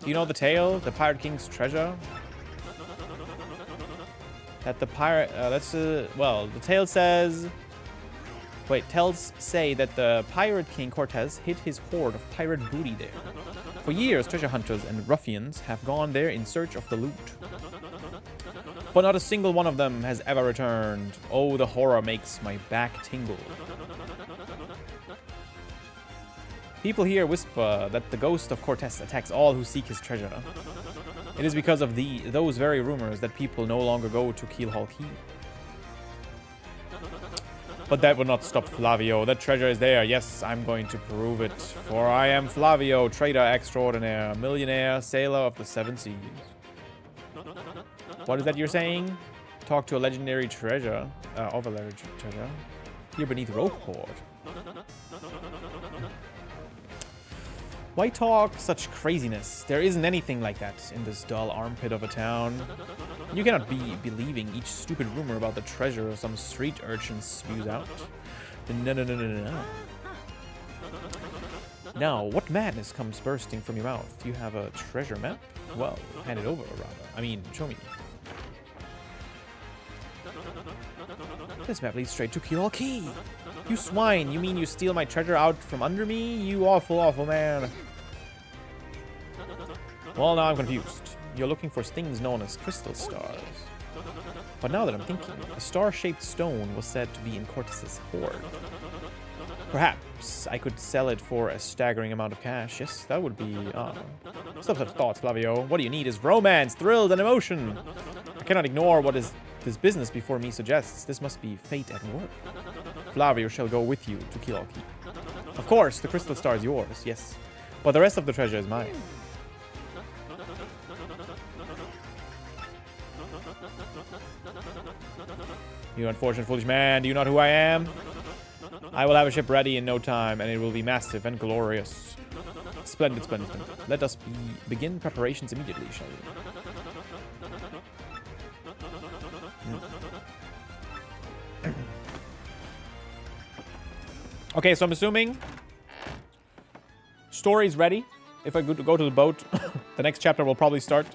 Do you know the tale? The Pirate King's treasure? That the pirate... well, the tale says... Wait, tells say that the Pirate King Cortez hid his hoard of pirate booty there. For years, treasure hunters and ruffians have gone there in search of the loot. But not a single one of them has ever returned. Oh, the horror makes my back tingle. People here whisper that the ghost of Cortez attacks all who seek his treasure. It is because of those very rumors that people no longer go to Keelhaul Key. But that would not stop Flavio. That treasure is there. Yes, I'm going to prove it. For I am Flavio, trader extraordinaire, millionaire, sailor of the seven seas. What is that you're saying? Talk to a legendary treasure. Of a legendary treasure. Here beneath Rockport. Why talk such craziness? There isn't anything like that in this dull armpit of a town. You cannot be believing each stupid rumor about the treasure some street urchin spews out. No. Now, what madness comes bursting from your mouth? You have a treasure map? Well, hand it over, rather. I mean, show me. This map leads straight to Keel Key. You swine, you mean you steal my treasure out from under me? You awful, awful man. Well, now I'm confused. You're looking for things known as crystal stars. But now that I'm thinking, a star-shaped stone was said to be in Cortez's hoard. Perhaps I could sell it for a staggering amount of cash. Yes, that would be... Stop such thoughts, Flavio. What you need is romance, thrills, and emotion. I cannot ignore what is this business before me suggests. This must be fate at work. Flavio shall go with you to Keel Key. Of course, the crystal star is yours, yes. But the rest of the treasure is mine. You unfortunate foolish man, do you know who I am? I will have a ship ready in no time, and it will be massive and glorious. Splendid, splendid, splendid. Let us begin preparations immediately, shall we? Okay, so I'm assuming story's ready. If I go to the boat, the next chapter will probably start.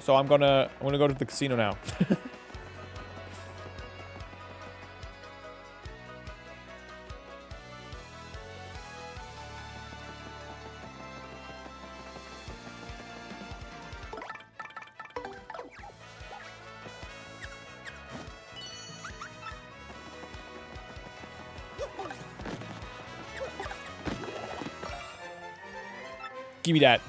So I'm gonna go to the casino now. Give me that.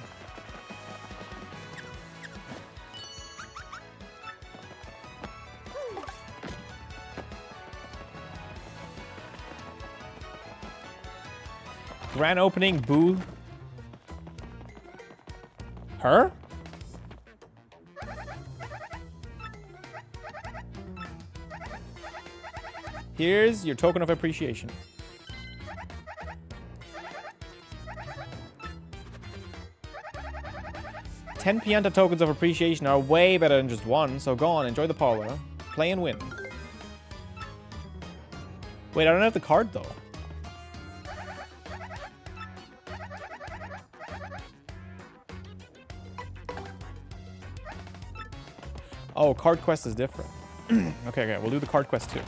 Grand opening, boo. Her? Here's your token of appreciation. 10 Pianta tokens of appreciation are way better than just one, so go on, enjoy the parlor. Play and win. Wait, I don't have the card, though. Oh, card quest is different. Okay, we'll do the card quest too.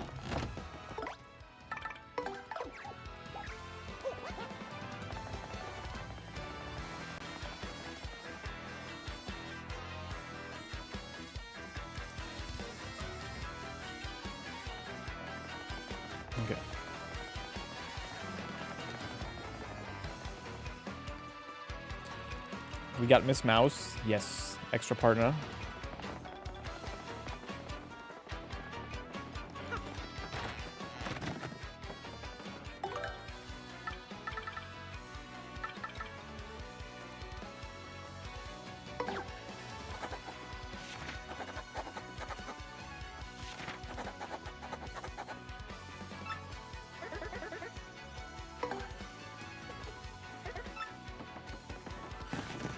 Okay. We got Miss Mouse. Yes. Extra partner.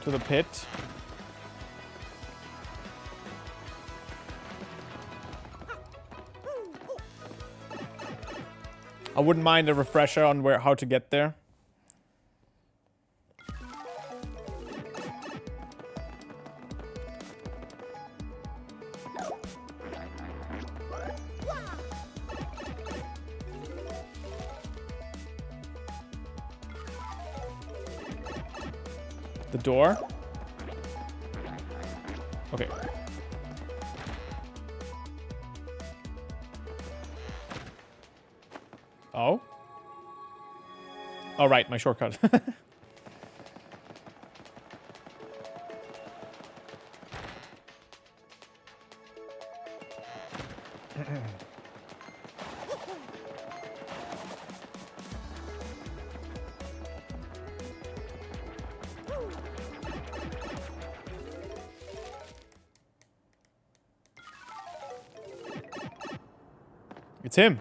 To the pit. I wouldn't mind a refresher on how to get there. The door? Okay. Oh? Oh, right, my shortcut. It's him.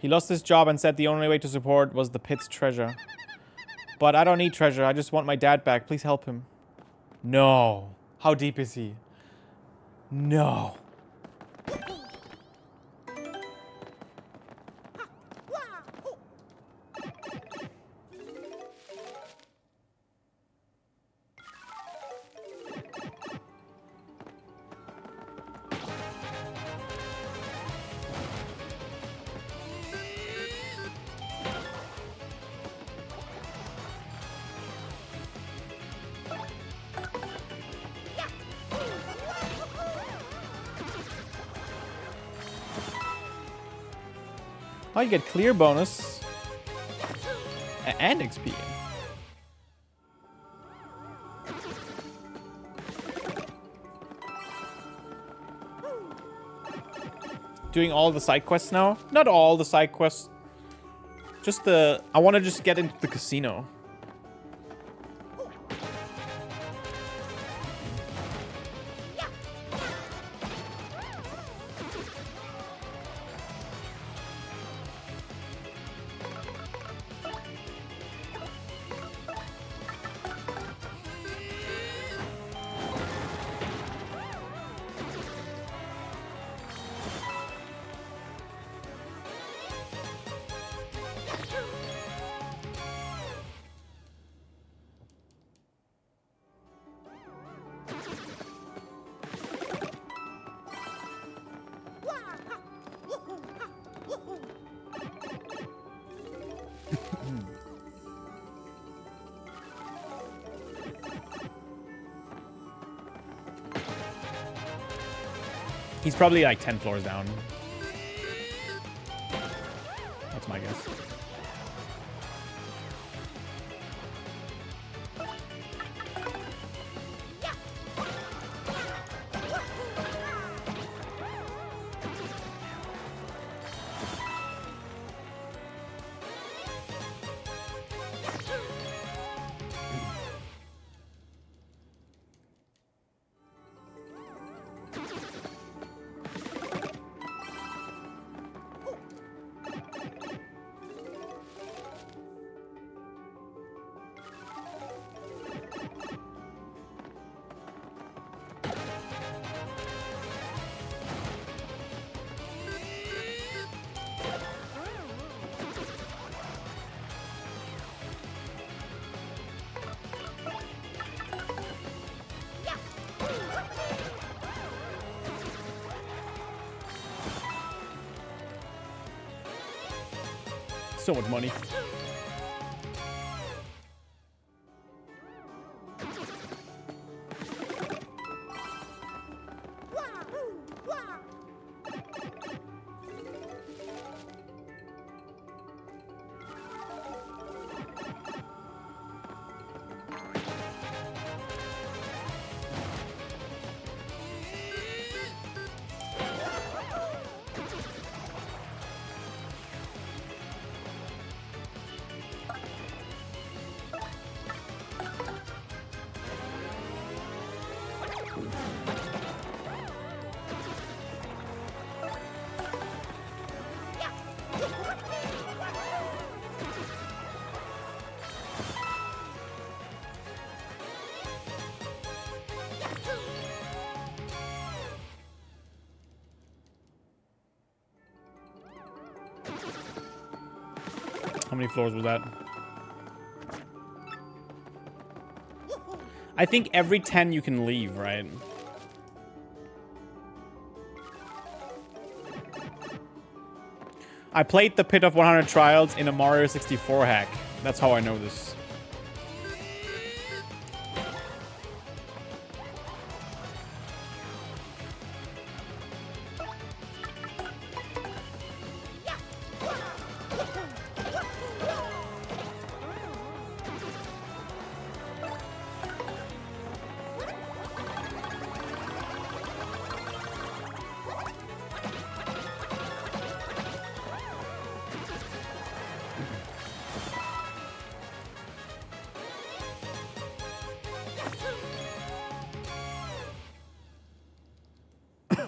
He lost his job and said the only way to support was the pit's treasure. But I don't need treasure. I just want my dad back. Please help him. No. How deep is he? No. Oh, you get clear bonus. And XP. Doing all the side quests now? Not all the side quests. Just the... I want to just get into the casino. He's probably like 10 floors down. That's my guess. So much money. How many floors was that? I think every 10 you can leave, right? I played the Pit of 100 Trials in a Mario 64 hack. That's how I know this.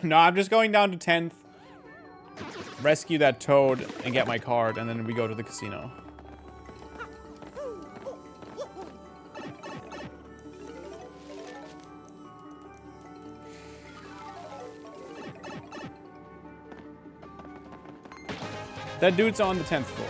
No, I'm just going down to 10th. Rescue that toad and get my card, and then we go to the casino. That dude's on the 10th floor.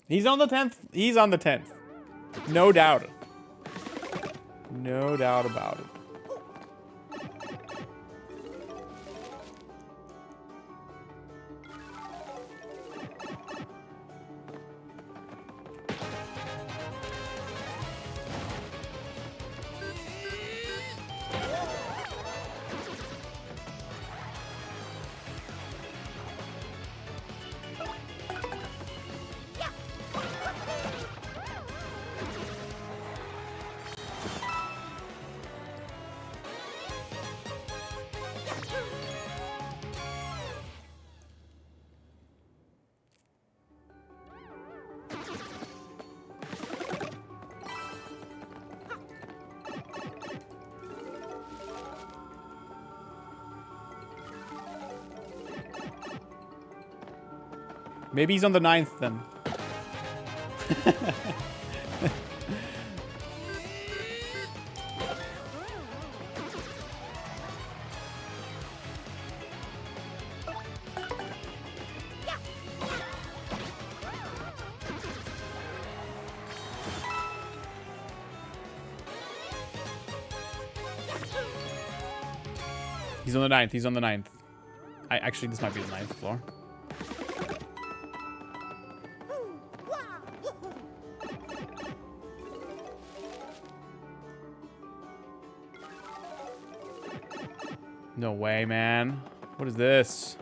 He's on the 10th. He's on the 10th. No doubt. No doubt about it. Maybe he's on the 9th then. He's on the 9th. He's on the 9th. Actually, this might be the 9th floor. No way, man. What is this?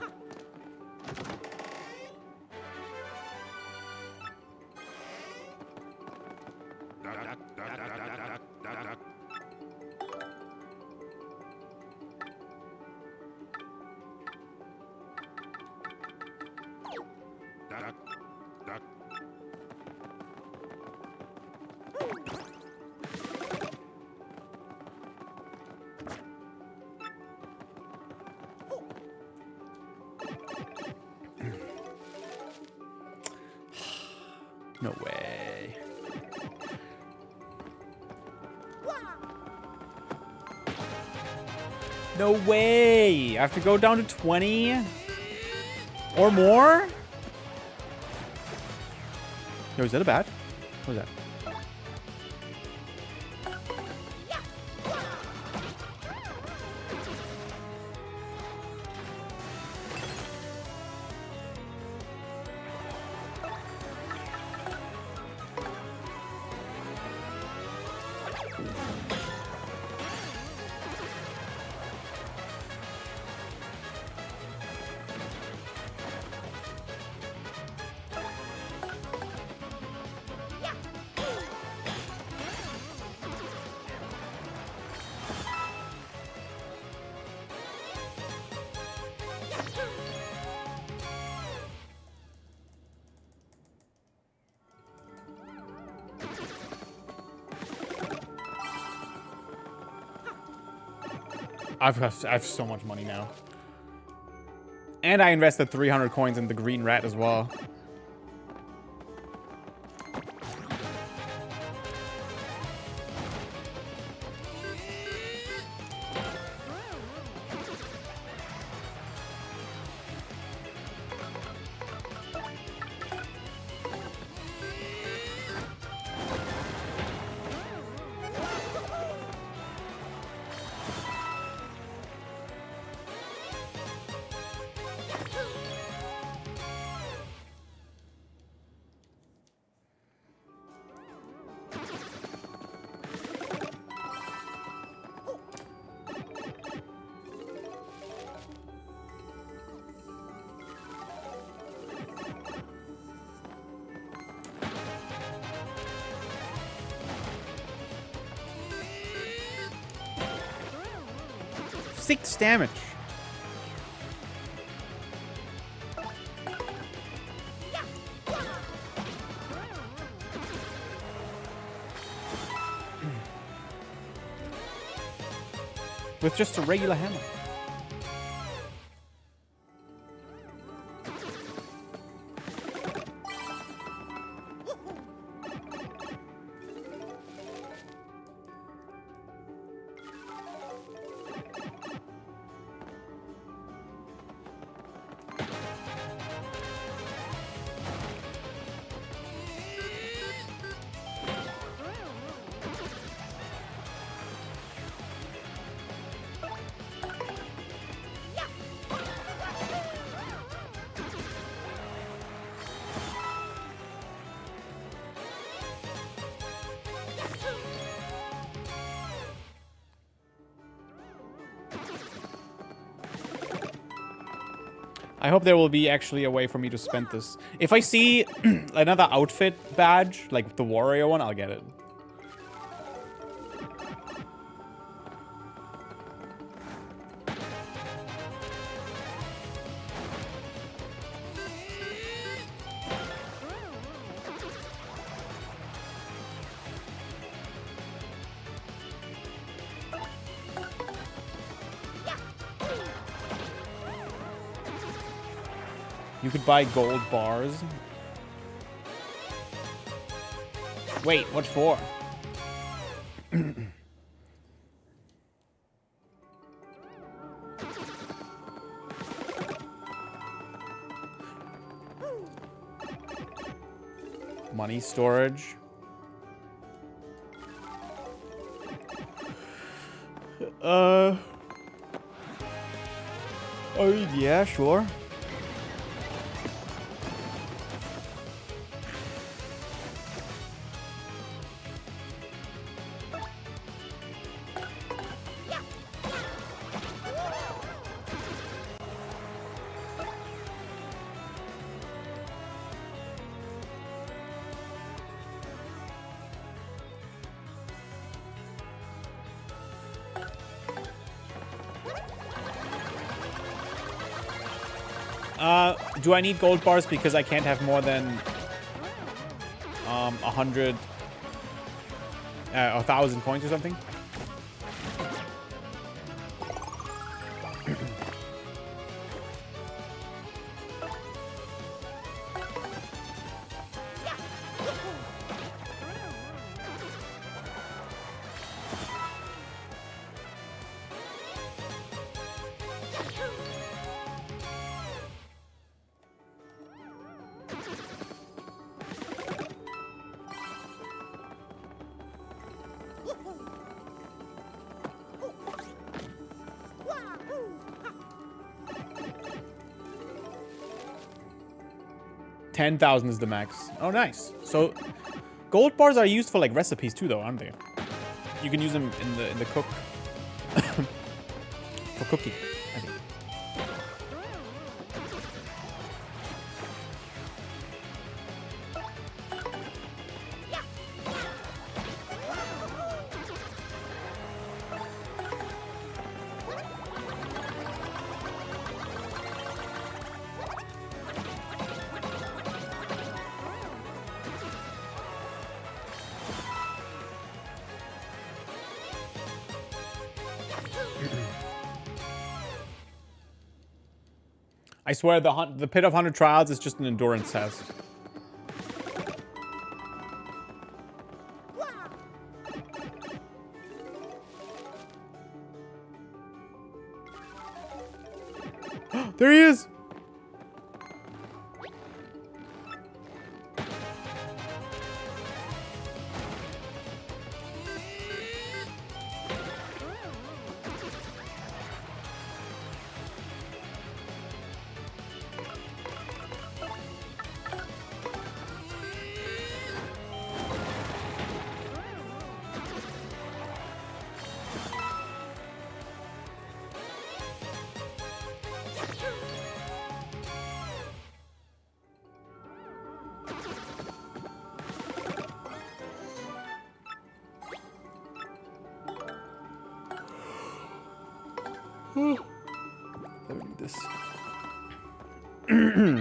No way. No way. I have to go down to 20 or more? Yo, is that a bat? What is that? I have so much money now. And I invested 300 coins in the green rat as well. 6 damage. With just a regular hammer. I hope there will be actually a way for me to spend this. If I see another outfit badge, like the warrior one, I'll get it. You could buy gold bars. Wait, what for? Money storage. Oh, yeah, sure. Do I need gold bars because I can't have more than 100, 1,000 coins or something? $10,000 is the max. Oh, nice. So, gold bars are used for like recipes too, though, aren't they? You can use them in the cook for cooking, I think. I swear the Pit of 100 Trials is just an endurance test. There he is! Let me need this.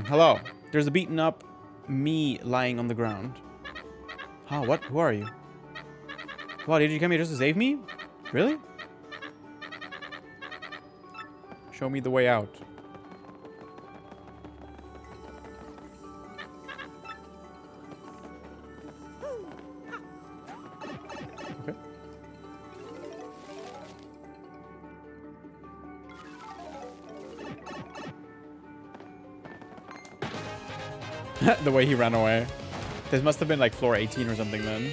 Hello. There's a beaten up me lying on the ground. Huh, what? Who are you? Wow, did you come here just to save me? Really? Show me the way out. Okay. The way he ran away. This must have been like floor 18 or something then.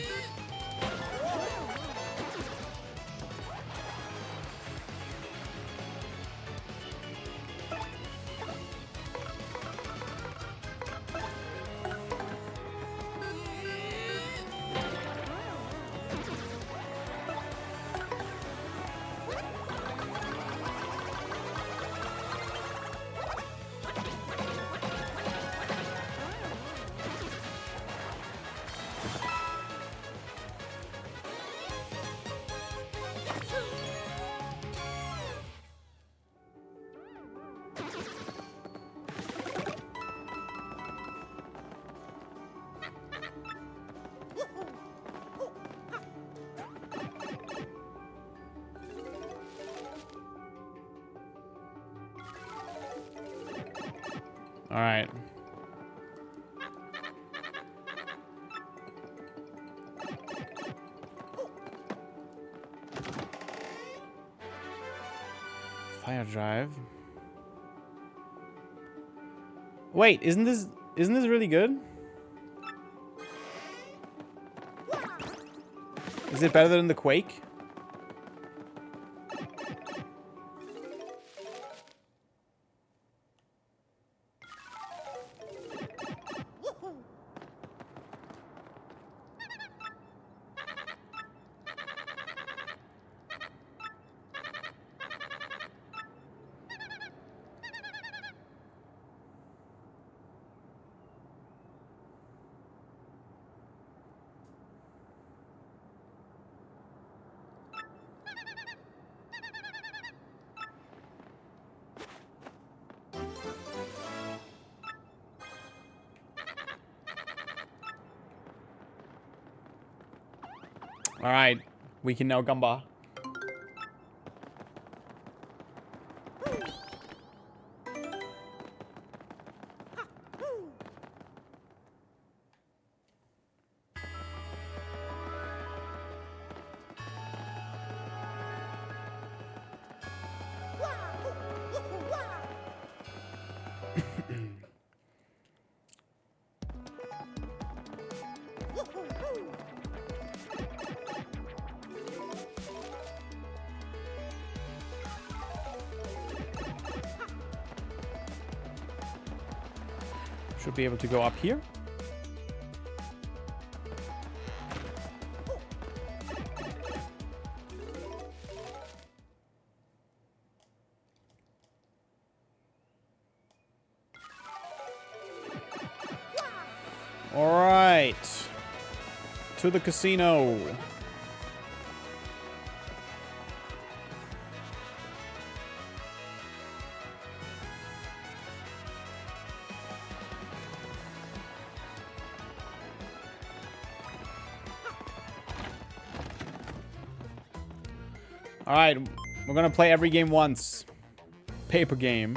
All right. Fire drive. Wait, isn't this really good? Is it better than the Quake? All right, we can now gamba. Should be able to go up here. All right. To the casino. All right, we're gonna play every game once. Paper game.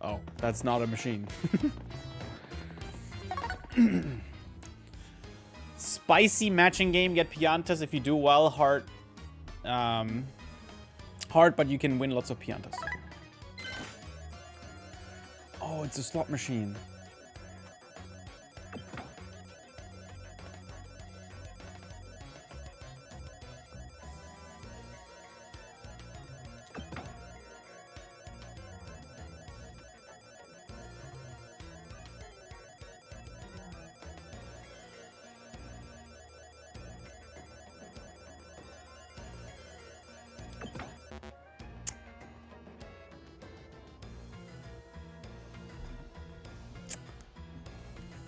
Oh, that's not a machine. Spicy matching game. Get piantas if you do well. Hard, but you can win lots of piantas. Oh, it's a slot machine.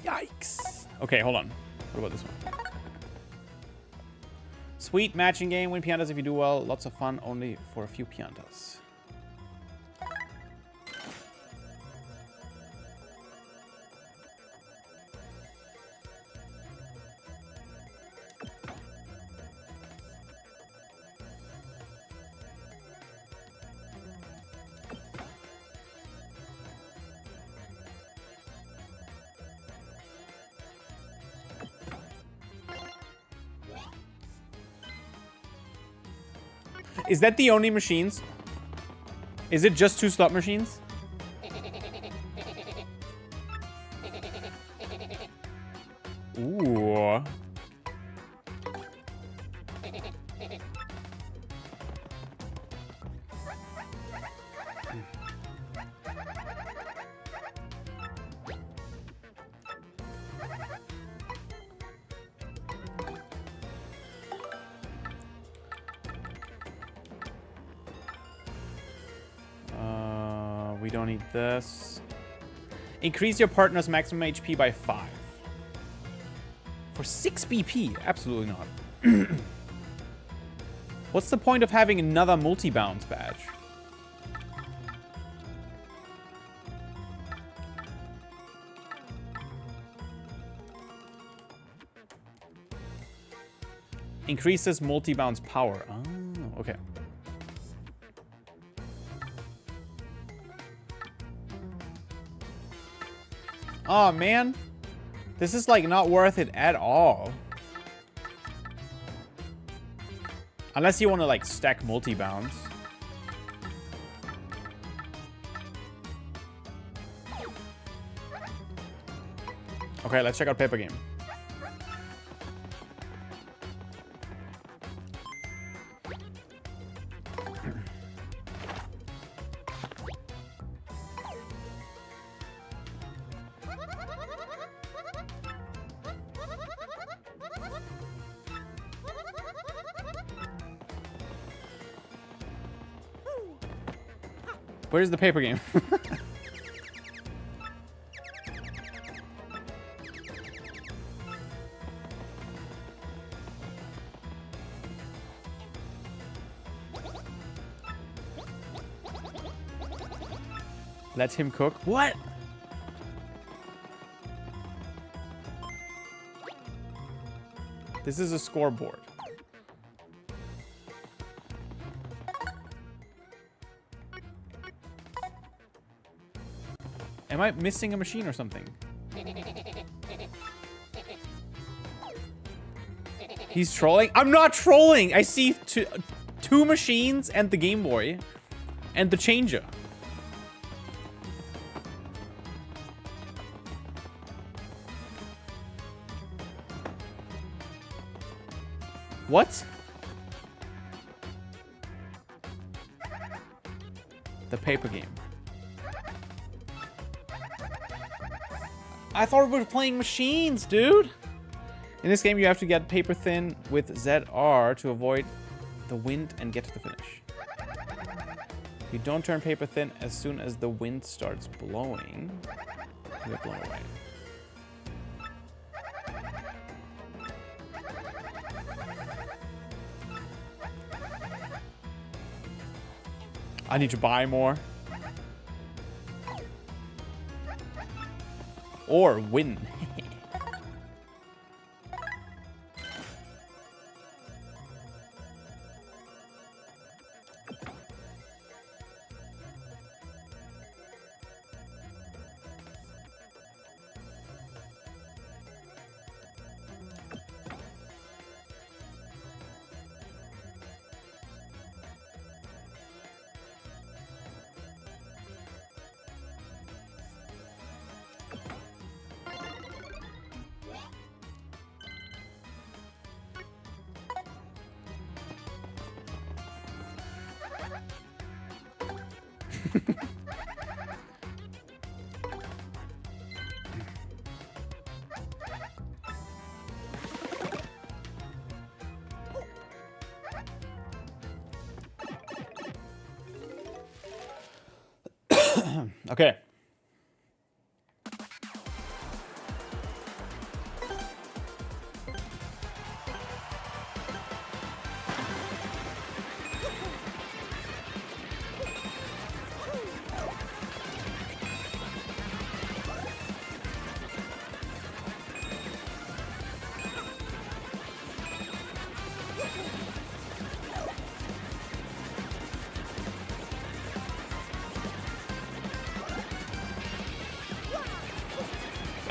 Yikes. Okay, hold on. What about this one? Sweet matching game. Win piantas if you do well. Lots of fun. Only for a few piantas. Is that the only machines? Is it just 2 slot machines? Ooh. We don't need this. Increase your partner's maximum HP by 5. For 6 BP? Absolutely not. What's the point of having another multi-bounce badge? Increases multi-bounce power. Oh, okay. Oh, man. This is, like, not worth it at all. Unless you want to, like, stack multi-bounce. Okay, let's check out Paper Game. Where's the Paper Game? Let him cook. What? This is a scoreboard. Am I missing a machine or something? He's trolling? I'm not trolling! I see two machines and the Game Boy. And the changer. What? The Paper Game. I thought we were playing machines, dude. In this game, you have to get paper thin with ZR to avoid the wind and get to the finish. You don't turn paper thin as soon as the wind starts blowing. You get blown away. I need to buy more. Or win. Okay.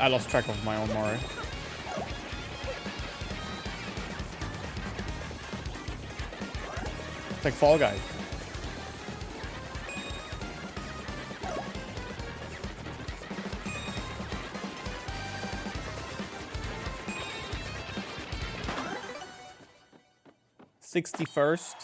I lost track of my own Mori. It's like Fall Guys. $61st.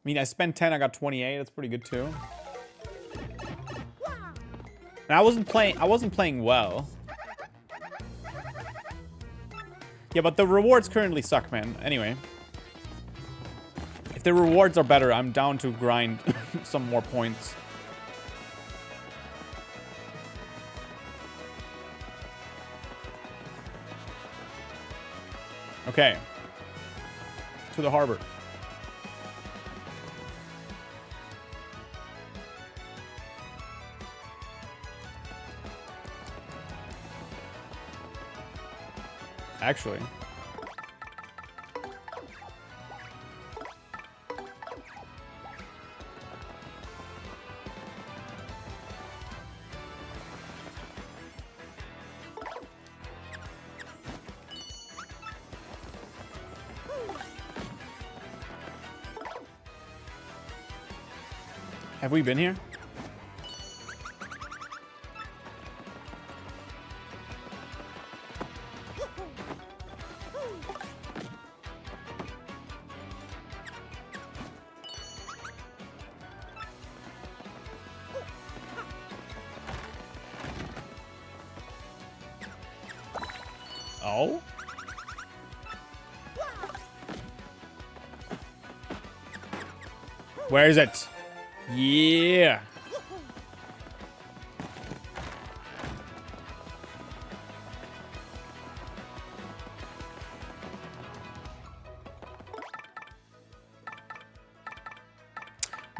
I mean, I spent 10, I got 28. That's pretty good too. And I wasn't playing well. Yeah, but the rewards currently suck, man. Anyway. If the rewards are better, I'm down to grind some more points. Okay. To the harbor. Actually. Have we been here? Oh? Where is it? Yeah.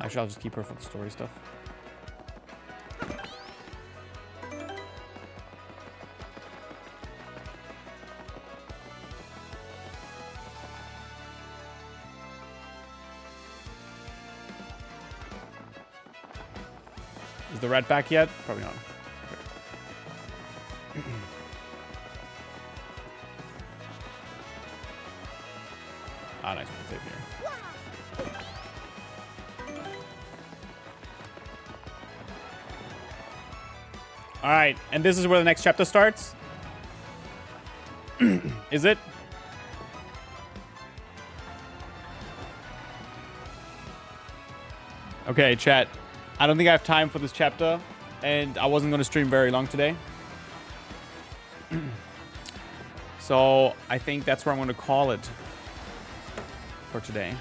Actually, I'll just keep her for the story stuff. Is the rat back yet? Probably not. Okay. Ah, nice. We'll save here. All right, and this is where the next chapter starts. Is it? Okay, chat. I don't think I have time for this chapter, and I wasn't going to stream very long today. So I think that's where I'm going to call it for today.